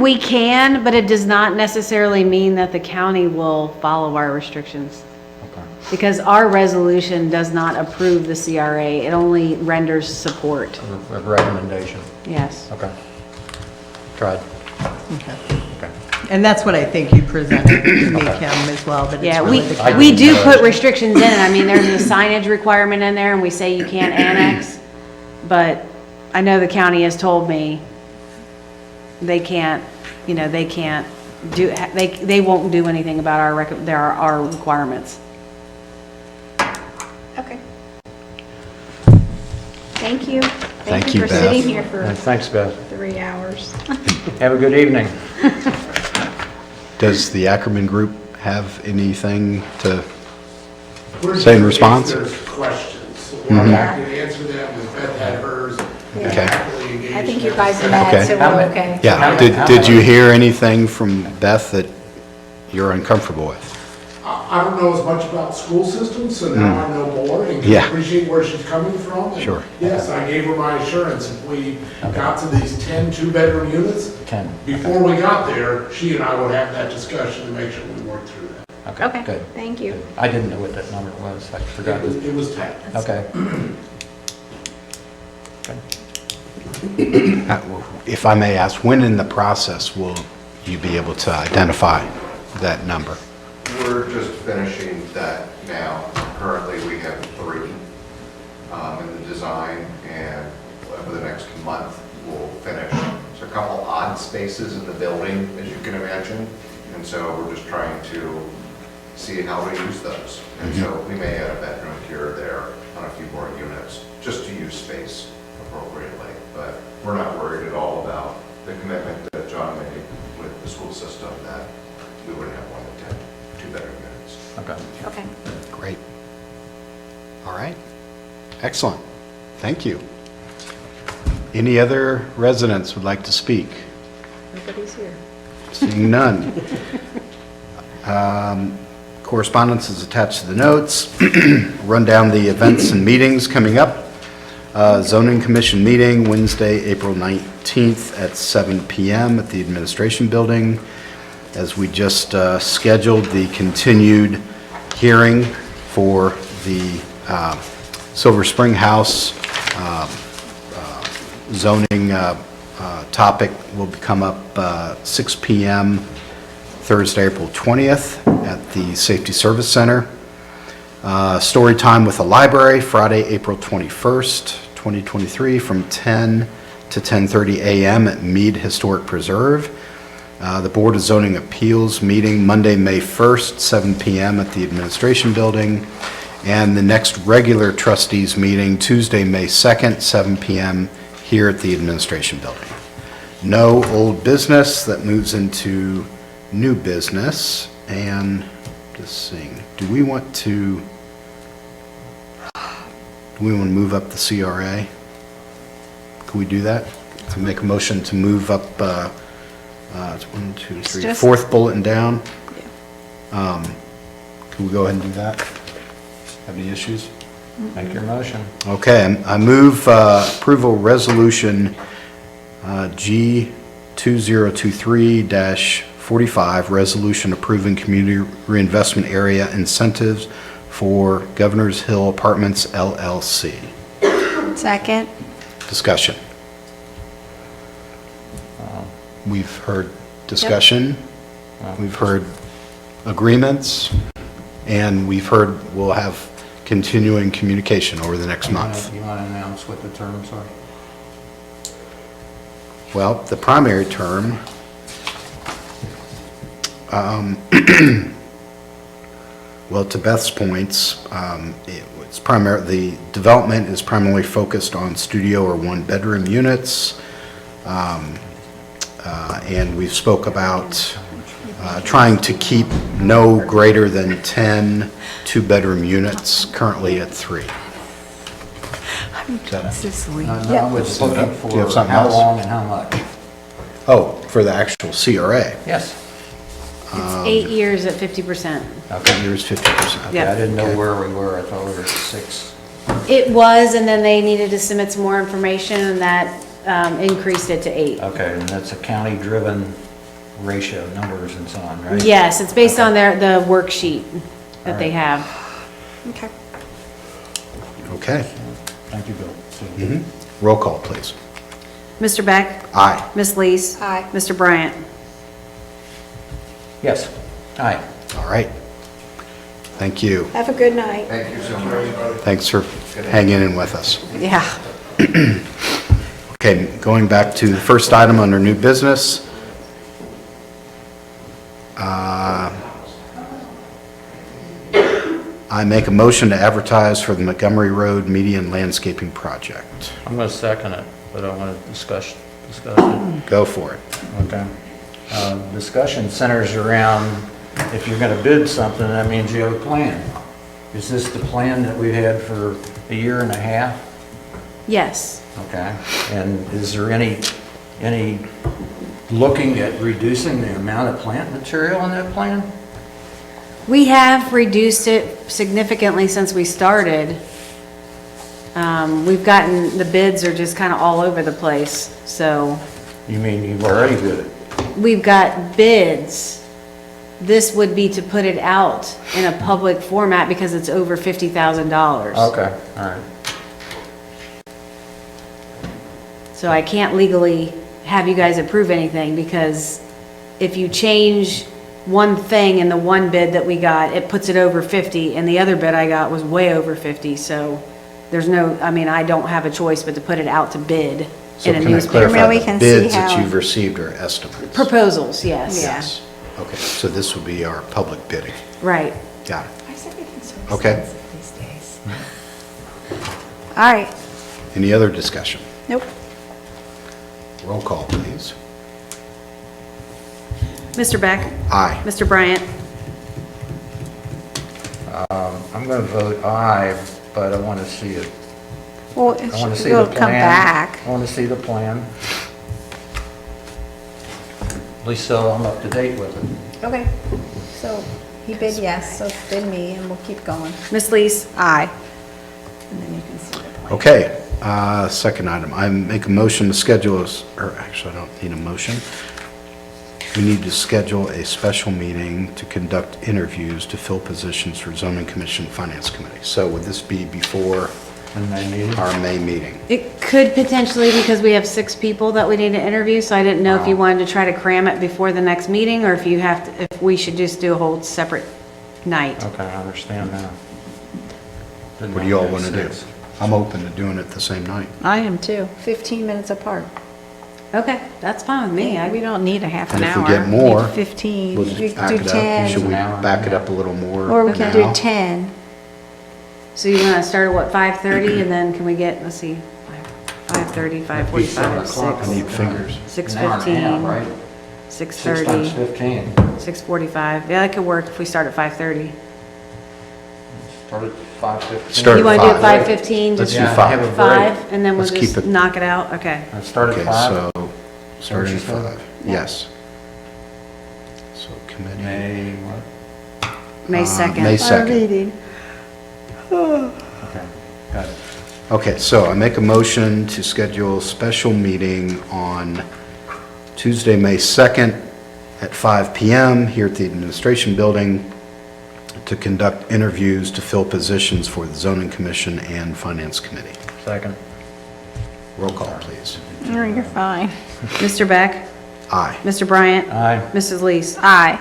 We can, but it does not necessarily mean that the county will follow our restrictions. Okay. Because our resolution does not approve the CRA, it only renders support. A recommendation? Yes. Okay. Tried. Okay. And that's what I think you presented to me, Kim, as well, but it's Yeah, really the county. we do put restrictions in it. I mean, there's a signage requirement in there, and we say you can't annex, but I know the county has told me they can't, they can't do, they won't do anything about our requirements. Okay. Thank you. Thank you you, for Beth. sitting here for Thanks, Beth. 3 hours. Have a good evening. Does the Ackerman Group have anything to say in response? There's questions. We're happy to answer them. Beth had hers. Okay. I think you guys met, so we're okay. Yeah, did you hear anything from Beth that you're uncomfortable with? I don't know as much about school systems, so now I know more and can Yeah. appreciate where she's coming from. And Sure. Yes, I gave her my assurance. If we got to these 10 2-bedroom units, 10. before we got there, she and I would have that discussion to make sure we worked through that. Okay. Good. Thank you. I didn't know what that number was. I forgot. It was 10. Okay. If I may ask, when in the process will you be able to identify that number? We're just finishing that now. Currently, we have 3 in the design, and over the next month, we'll finish. There's a couple odd spaces in the building, as you can imagine, and so we're just trying to see how to use those. And so we may add a bedroom here or there on a few more units, just to use space appropriately. But we're not worried at all about the commitment that John made with the school system that we would have more than 10 2-bedroom units. Okay. Okay. Great. All right. Excellent. Thank you. Any other residents would like to speak? Nobody's here. Seeing none. Correspondence is attached to the notes. Run down the events and meetings coming up. Zoning Commission meeting Wednesday, April 19th at 7 PM at the Administration Building. As we just scheduled the continued hearing for the Silver Spring House zoning topic will come up 6 PM Thursday, April 20th at the Safety Service Center. Story time with the library, Friday, April 21st, 2023, from 10 to 10:30 a.m. at Mead Historic Preserve. The Board of Zoning Appeals meeting Monday, May 1st, 7 PM at the Administration Building. And the next regular trustees meeting, Tuesday, May 2nd, 7 PM here at the Administration Building. No old business. That moves into new business. And just seeing, do we want to move up the CRA? Can we do that? To make a motion to move up, it's 1, 2, 3, just- fourth bulletin down? Can we go ahead and do that? Have any issues? Make your motion. Okay, I move approval resolution G 2023-45, resolution approving community reinvestment area incentives for Governor's Hill Apartments LLC. Second. Discussion. We've heard discussion, we've heard agreements, and we've heard we'll have continuing communication over the next month. You want to announce what the terms are? Well, the primary term, well, to Beth's points, the development is primarily focused on studio or one-bedroom units, and we've spoke about trying to keep no greater than 10 two-bedroom units, currently at 3. This is sweet. No, I was looking Do you for have something how else? long and how much. Oh, for the actual CRA. Yes. It's 8 years at 50%. Okay. Years 50%. Okay, I Yep. didn't know where we were. I thought we were at 6. It was, and then they needed to submit some more information, and that increased it to 8. Okay, and that's a county-driven ratio, numbers and so on, right? Yes, it's based on the worksheet that they have. Okay. Okay. Thank you, Bill. Roll call, please. Mr. Beck? Aye. Ms. Lees? Aye. Mr. Bryant? Yes. Aye. All right. Thank you. Have a good night. Thank you so much. Thanks for hanging in with us. Yeah. Okay, going back to the first item under new business. I make a motion to advertise for the Montgomery Road Median Landscaping Project. I'm going to second it, but I want to discuss it. Go for it. Okay. Discussion centers around, if you're going to bid something, that means you have a plan. Is this the plan that we had for a year and a half? Yes. Okay. And is there any looking at reducing the amount of plant material in that plan? We have reduced it significantly since we started. We've gotten, the bids are just kind of all over the place, so. You mean you've already bid it? We've got bids. This would be to put it out in a public format because it's over $50,000. Okay, all right. So I can't legally have you guys approve anything because if you change one thing in the one bid that we got, it puts it over 50, and the other bid I got was way over 50, so there's no, I mean, I don't have a choice but to put it out to bid So in a can I newspaper. clarify, we the can bids see that how- you've received are estimates? Proposals, yes. Yes. Okay, so this will be our public bidding. Right. Got it. Why is everything so Okay. expensive these days? All right. Any other discussion? Nope. Roll call, please. Mr. Beck? Aye. Mr. Bryant? I'm going to vote aye, but I want to see it. Well, I want to see it'll the come plan. back. I want to see the plan. At least so I'm up to date with it. Okay. So he bid yes, so bid me, and we'll keep going. Ms. Lees? Aye. And then you can see the plan. Okay, Second item, I make a motion to schedule, or actually, I don't need a motion. We need to schedule a special meeting to conduct interviews to fill positions for zoning commission, finance committee. So would this be before our May meeting? It could potentially, because we have 6 people that we need to interview, so I didn't know if you wanted to try to cram it before the next meeting, or if you have to, if we should just do a whole separate night. Okay, I understand now. What do you all want to do? I'm open to doing it the same night. I am too. 15 minutes apart. Okay, that's fine with me. We don't need a half an And hour. if we get more, Need 15. we'll We just could back do it up. 10. Should we back it up a little more Or we can do now? 10. So you want to start at what, 5:30, and then can we get, let's see, 5:30, 5:45, 6. I need fingers. 6:15, Right? 6:30. 6 times 15. 6:45. Yeah, that could work if we start at 5:30. Start at 5:15. Start You at want to do it 5. 5:15? Let's just do 5. 5, and then we'll Let's just keep it- knock it out? Okay. Start at Okay, 5? so, starting at What you said? 5, yes. So committee. May what? May 2nd. May 2nd. meeting. Okay, got it. Okay, so I make a motion to schedule a special meeting on Tuesday, May 2nd at 5 PM here at the Administration Building to conduct interviews to fill positions for the Zoning Commission and Finance Committee. Second. Roll call, please. No, you're fine. Mr. Beck? Aye. Mr. Bryant? Aye. Mrs. Lees? Aye.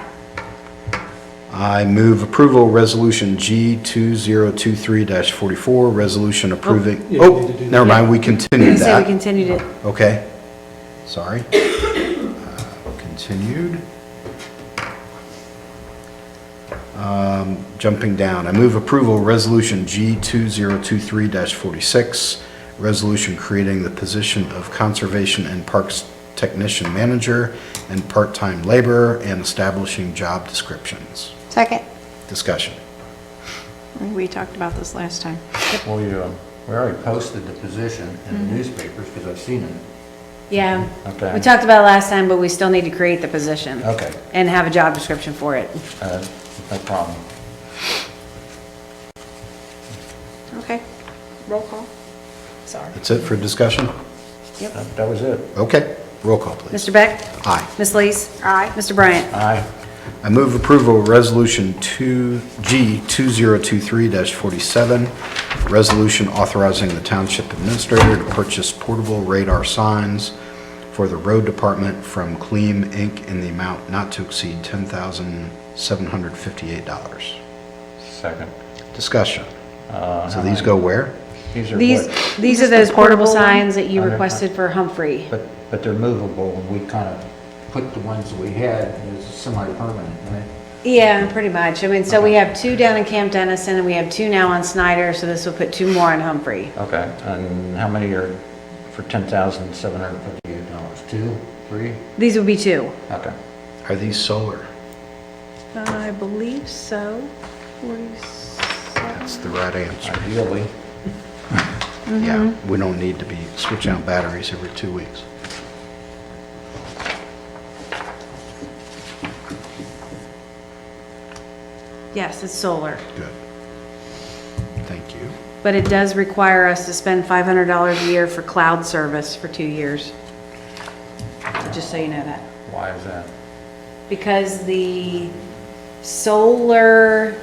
I move approval Resolution G 2023-44, resolution approving, yeah, oh, we need to do never that. mind, we continued Say we that. continued it. Okay, sorry. Continued. Jumping down, I move approval Resolution G 2023-46, resolution creating the position of Conservation and Parks Technician Manager and part-time laborer and establishing job descriptions. Second. Discussion. We talked about this last time. Well, we already posted the position in the newspapers because I've seen it. Yeah. Okay. We talked about it last time, but we still need to create the position. Okay. And have a job description for it. No problem. Okay. Roll call. Sorry. That's it for discussion? Yep. That was it. Okay, roll call, please. Mr. Beck? Aye. Ms. Lees? Aye. Mr. Bryant? Aye. I move approval of Resolution G 2023-47, resolution authorizing the Township Administrator to purchase portable radar signs for the Road Department from Cleam, Inc. in the amount not to exceed $10,758. Second. Discussion. How So these many? go where? These are These what? are those portable portable signs that you Under- requested for Humphrey. But they're movable, and we kind of put the ones that we had as semi-permanent, right? Yeah, pretty much. I mean, so we have 2 down in Camp Dennison, and we have 2 now on Snyder, so this will put 2 more on Humphrey. Okay, and how many are for $10,758? 2, 3? These would be 2. Okay. Are these solar? I believe so. 47. That's the right answer. Ideally. Yeah, we don't need to be switching out batteries every 2 weeks. Yes, it's solar. Good. Thank you. But it does require us to spend $500 a year for cloud service for 2 years. Just so you know that. Why is that? Because the solar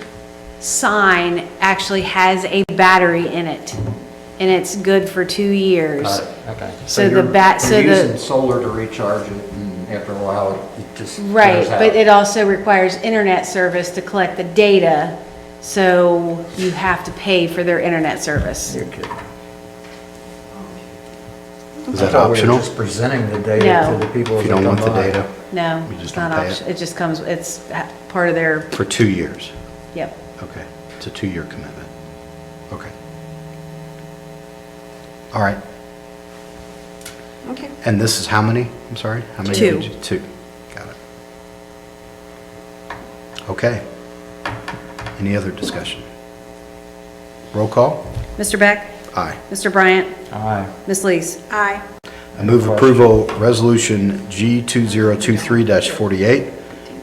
sign actually has a battery in it, and it's good for 2 years. Got it, okay. So the you're using solar to recharge it, and after a while, it just Right, goes out. but it also requires internet service to collect the data, so you have to pay for their internet service. You're kidding. Is I that thought we were optional? just presenting the data No. to the people. If you that don't want come the by. data No, You just it's not don't pay it? optional. It just comes, it's part of their, for 2 years? yep. Okay, it's a 2-year commitment. Okay. All right, Okay. and this is how many? I'm sorry? How many? 2. did you- 2, got it. Okay. Any other discussion? Roll call? Mr. Beck? Aye. Mr. Bryant? Aye. Ms. Lees? Aye. I move approval Resolution G 2023-48,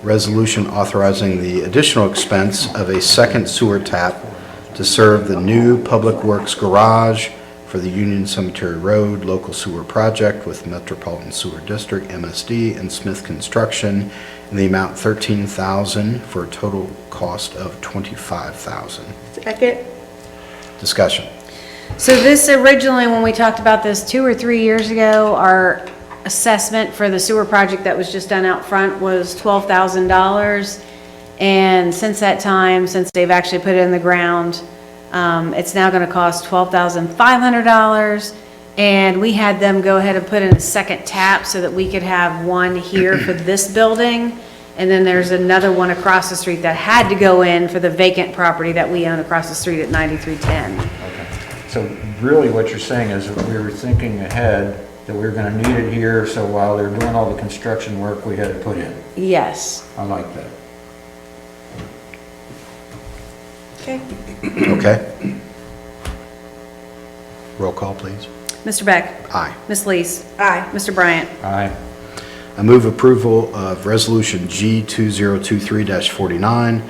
resolution authorizing the additional expense of a second sewer tap to serve the new Public Works garage for the Union Cemetery Road Local Sewer Project with Metropolitan Sewer District, MSD, and Smith Construction in the amount $13,000 for a total cost of $25,000. Second. Discussion. So this originally, when we talked about this 2 or 3 years ago, our assessment for the sewer project that was just done out front was $12,000. And since that time, since they've actually put it in the ground, it's now gonna cost $12,500. And we had them go ahead and put in a second tap so that we could have one here for this building. And then there's another one across the street that had to go in for the vacant property that we own across the street at 9310. So really what you're saying is that we were thinking ahead, that we were gonna need it here, so while they're doing all the construction work, we had to put in. Yes. I like that. Okay. Okay. Roll call, please. Mr. Beck? Aye. Ms. Lees? Aye. Mr. Bryant? Aye. I move approval of Resolution G 2023-49,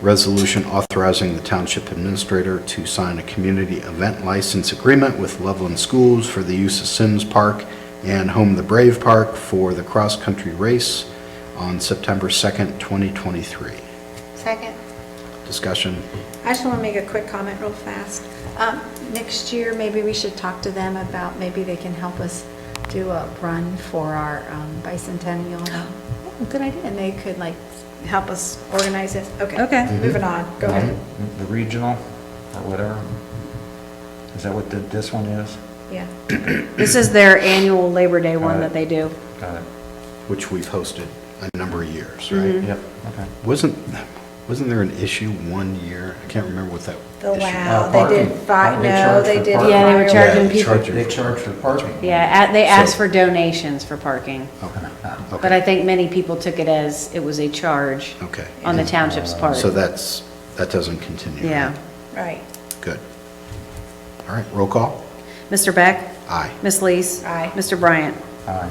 resolution authorizing the Township Administrator to sign a community event license agreement with Loveland Schools for the use of Symmes Park and Home the Brave Park for the cross-country race on September 2nd, 2023. Second. Discussion. I just want to make a quick comment real fast. Next year, maybe we should talk to them about, maybe they can help us do a run for our bicentennial. Oh, good idea. And they could like help us organize it. Okay. Okay. Moving on. Go ahead. The regional, or whatever. Is that what this one is? Yeah. This is their annual Labor Day one Got it. that they do. Got it. Which we've hosted a number of years, right? Mhm. Yep, okay. Wasn't there an issue one year? I can't remember what that The issue. wow, they did five, They no, charge they for did. parking. Yeah, they were charging Yeah, people. They charge for parking. Yeah, they asked So- for donations for parking. Okay. But I think many people took it as it was a charge Okay. on the township's part. So that doesn't continue. right? Yeah. Right. Good. All right, roll call. Mr. Beck? Aye. Ms. Lees? Aye. Mr. Bryant? Aye.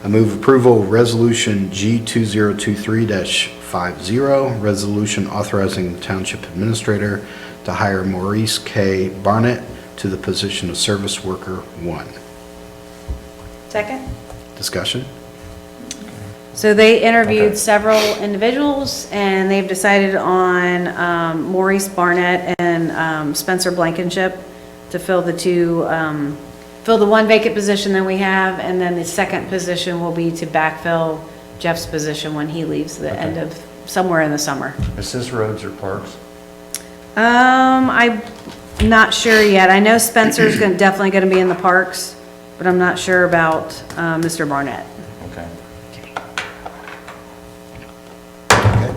I move approval of Resolution G 2023-50, resolution authorizing the Township Administrator to hire Maurice K. Barnett to the position of Service Worker 1. Second. Discussion? So they interviewed Okay. several individuals, and they've decided on Maurice Barnett and Spencer Blankenship to fill fill the one vacant position that we have, and then the second position will be to backfill Jeff's position when he leaves the end of, somewhere in the summer. Is this roads or parks? I'm not sure yet. I know Spencer's definitely gonna be in the parks, but I'm not sure about Mr. Barnett. Okay. Okay.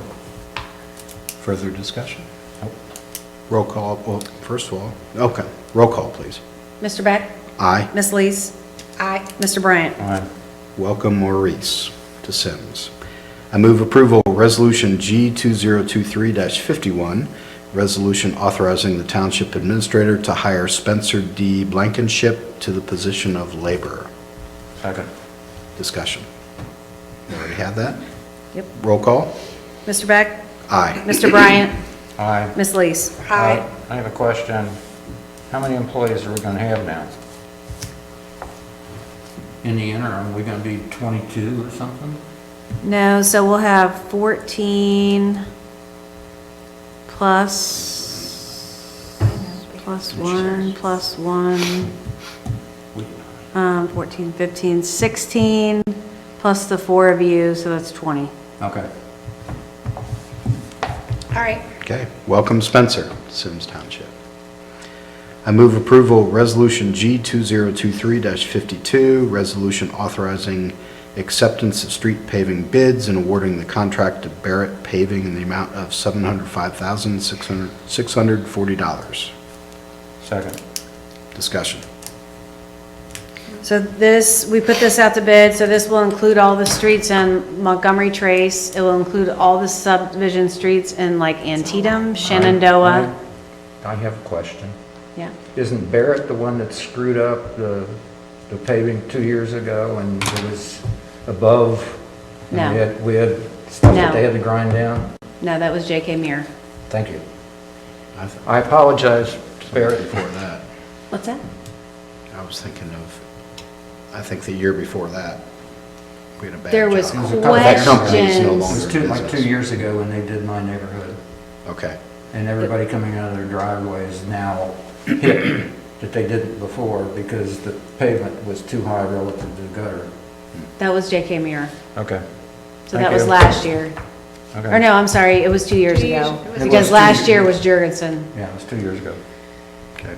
Further discussion? Nope. Roll call, well, first of all, okay, roll call, please. Mr. Beck? Aye. Ms. Lees? Aye. Mr. Bryant? Aye. Welcome Maurice to Symmes. I move approval of Resolution G 2023-51, resolution authorizing the Township Administrator to hire Spencer D. Blankenship to the position of laborer. Second. Discussion. We already had that? Yep. Roll call? Mr. Beck? Aye. Mr. Bryant? Aye. Ms. Lees? Aye. I have a question. How many employees are we gonna have now? In the interim, we gonna be 22 or something? No, so we'll have 14 plus 1, 14, 15, 16, plus the 4 of you, so that's 20. Okay. All right. Okay, welcome Spencer, Symmes Township. I move approval of Resolution G 2023-52, resolution authorizing acceptance of street paving bids and awarding the contract to Barrett Paving in the amount of $705,640. Second. Discussion. So this, we put this out to bid, so this will include all the streets in Montgomery Trace. It will include all the subdivision streets in like Antietam, Shenandoah. I have a question. Yeah. Isn't Barrett the one that screwed up the paving 2 years ago and it was above? and No. We had stuff No. that they had to grind down? No, that was J.K. Muir. Thank you. I apologize, Barrett. Before that. What's that? I was thinking of, I think the year before that, we had a bad job. There was That company is no questions. longer It was in like business. 2 years ago when they did my neighborhood. Okay. And everybody coming out of their driveways now hit that they didn't before because the pavement was too high relative to the gutter. That was JK Muir. Okay. So that was last year. Okay. Or no, I'm sorry, it was 2 years 2 years. ago. It was Because 2 last year years. was Jurgensen. Yeah, it was 2 years ago. Okay.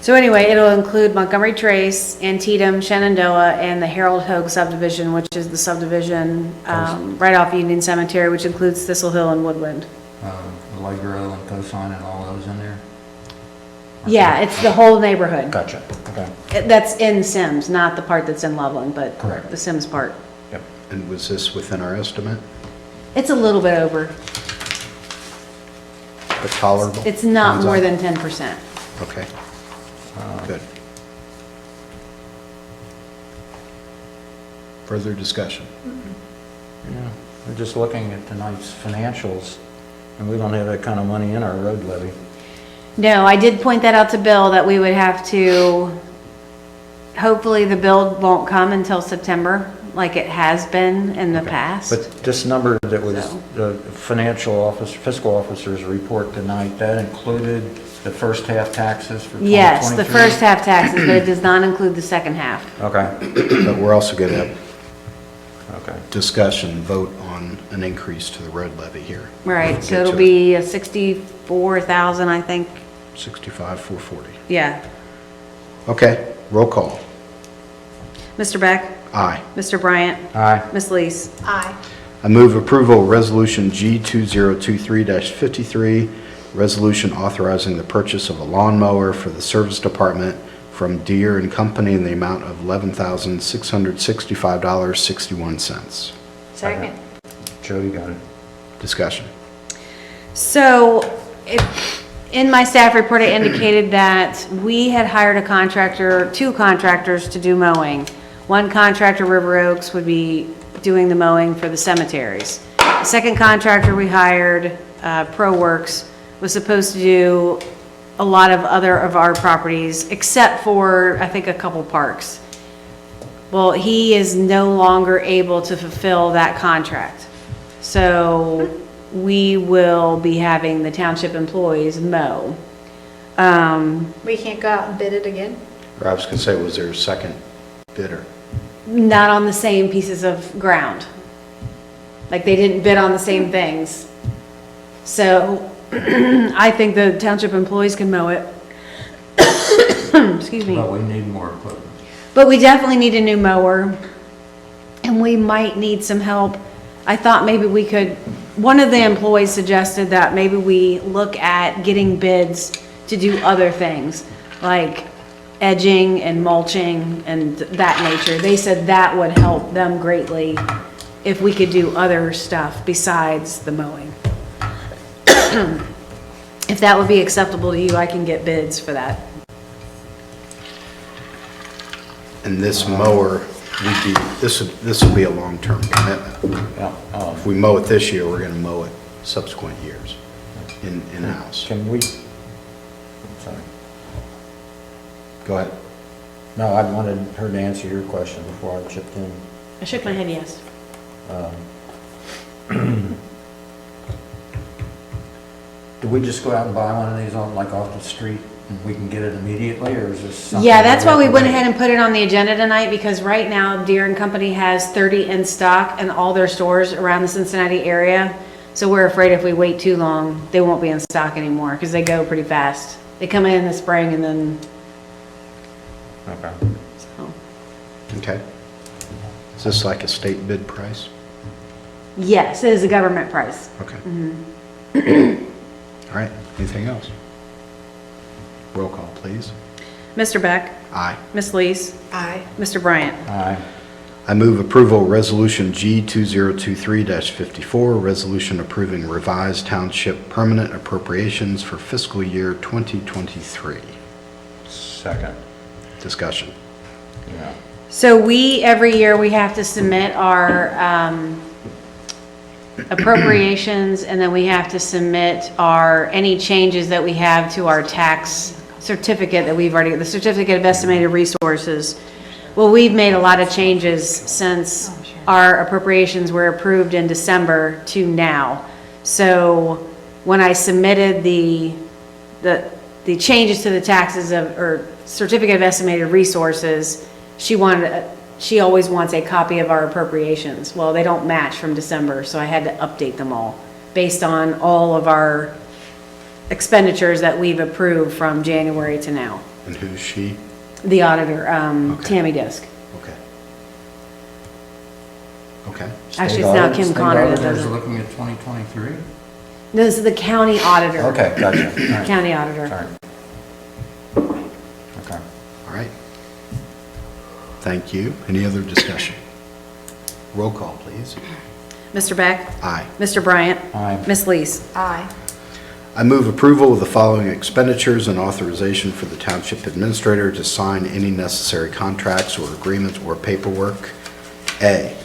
So anyway, it'll include Montgomery Trace, Antietam, Shenandoah, and the Harold Hogue subdivision, which is the subdivision right off Union Cemetery, which includes Thistle Hill and Woodland. Allegro and Cosine and all those in there? Yeah, it's the whole neighborhood. Gotcha, okay. That's in Symmes, not the part that's in Loveland, but Correct. the Symmes part. Yep. And was this within our estimate? It's a little bit over. But tolerable? It's not Hands more on? than 10%. Okay. Good. Further discussion? Yeah, we're just looking at tonight's financials, and we don't have that kind of money in our road levy. No, I did point that out to Bill, that we would have to, hopefully the bill won't come until September, like it has been in the past. But this number that was So. the fiscal officer's report tonight, that included the first half taxes for 2023? Yes, the first half taxes, but it does not include the second half. Okay, But we're also going to okay. discussion, vote on an increase to the road levy here. Right, so Get it'll to be a 64,000, I think. 65,440. Yeah. Okay, roll call. Mr. Beck? Aye. Mr. Bryant? Aye. Ms. Lees? Aye. I move approval of Resolution G 2023-53, resolution authorizing the purchase of a lawnmower for the Service Department from Deere and Company in the amount of $11,665.61. Second. Jody got it. Discussion. So, in my staff report, I indicated that we had hired a contractor, 2 contractors to do mowing. One contractor, River Oaks, would be doing the mowing for the cemeteries. The second contractor we hired, ProWorks, was supposed to do a lot of other of our properties, except for, I think, a couple parks. Well, he is no longer able to fulfill that contract. So we will be having the township employees mow. We can't go out and bid it again? Or I was going to say, was there a second bidder? Not on the same pieces of ground. Like, they didn't bid on the same things. So I think the township employees can mow it. Excuse me. But we need more equipment. But we definitely need a new mower, and we might need some help. I thought maybe we could, one of the employees suggested that maybe we look at getting bids to do other things, like edging and mulching and that nature. They said that would help them greatly if we could do other stuff besides the mowing. If that would be acceptable to you, I can get bids for that. And this mower, this would be a long-term commitment. Yeah. If we mow it this year, we're going to mow it subsequent years in-house. Can we, sorry. Go ahead. No, I wanted her to answer your question before I chipped in. I shook my head yes. Do we just go out and buy one of these off the street and we can get it immediately, or is this something? Yeah, that's why we went have to ahead and put it on the agenda tonight, because right now Deere and Company has 30 in stock in all their stores around the Cincinnati area. So we're afraid if we wait too long, they won't be in stock anymore, because they go pretty fast. They come in the spring and then, wait? Okay. so. Okay. Is this like a state bid price? Yes, it is a government price. Okay. Mhm. All right. Anything else? Roll call, please. Mr. Beck? Aye. Ms. Lees? Aye. Mr. Bryant? Aye. I move approval of Resolution G 2023-54, resolution approving revised township permanent appropriations for fiscal year 2023. Second. Discussion. Yeah. So every year, we have to submit our appropriations, and then we have to submit any changes that we have to our tax certificate that we've already, the certificate of estimated resources. Well, we've made a lot of changes since our appropriations were approved in December to now. So when I submitted the changes to the taxes or certificate of estimated resources, she always wants a copy of our appropriations. Well, they don't match from December, so I had to update them all based on all of our expenditures that we've approved from January to now. And who's she? The auditor, Tammy Disk. Okay. Actually, it's now Kim Connor that does it. Looking at 2023? This is the county auditor. Okay, gotcha. All right. County auditor. Sorry. Okay. All right. Thank you. Any other discussion? Roll call, please. Mr. Beck? Aye. Mr. Bryant? Aye. Ms. Lees? Aye. I move approval of the following expenditures and authorization for the township administrator to sign any necessary contracts or agreements or paperwork. A,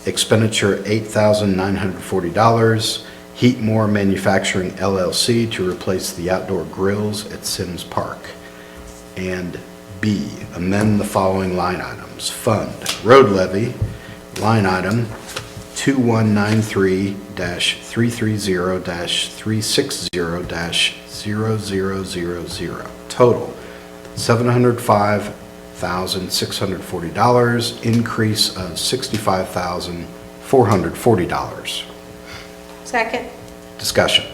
expenditure $8,940, Heatmore Manufacturing LLC to replace the outdoor grills at Symmes Park. And B, amend the following line items. Fund, road levy, line item 2193-330-360-0000. Total, $705,640, increase of $65,440. Second. Discussion.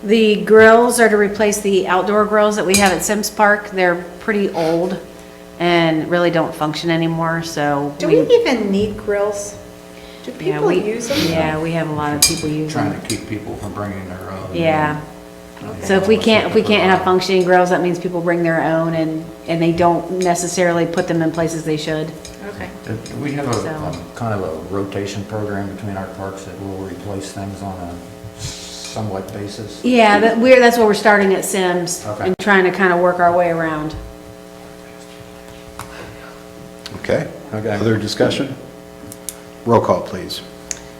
The grills are to replace the outdoor grills that we have at Symmes Park. They're pretty old and really don't function anymore, so. Do we even need grills? Do Yeah, people we- use them? Yeah, we have a lot of people use them. Trying to keep people from bringing their own. Yeah. So if we can't have functioning grills, that means people bring their own and they don't necessarily put them in places they should. Okay. Do we have So- a kind of a rotation program between our parks that will replace things on a somewhat basis? Yeah, that's what we're starting at Symmes Okay. and trying to kind of work our way around. Okay. Other discussion? Roll call, please.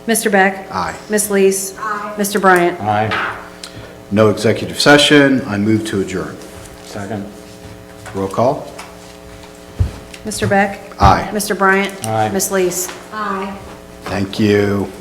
Mr. Beck? Aye. Ms. Lees? Aye. Mr. Bryant? Aye. No executive session. I move to adjourn. Second. Roll call. Mr. Beck? Aye. Mr. Bryant? Aye. Ms. Lees? Aye. Thank you.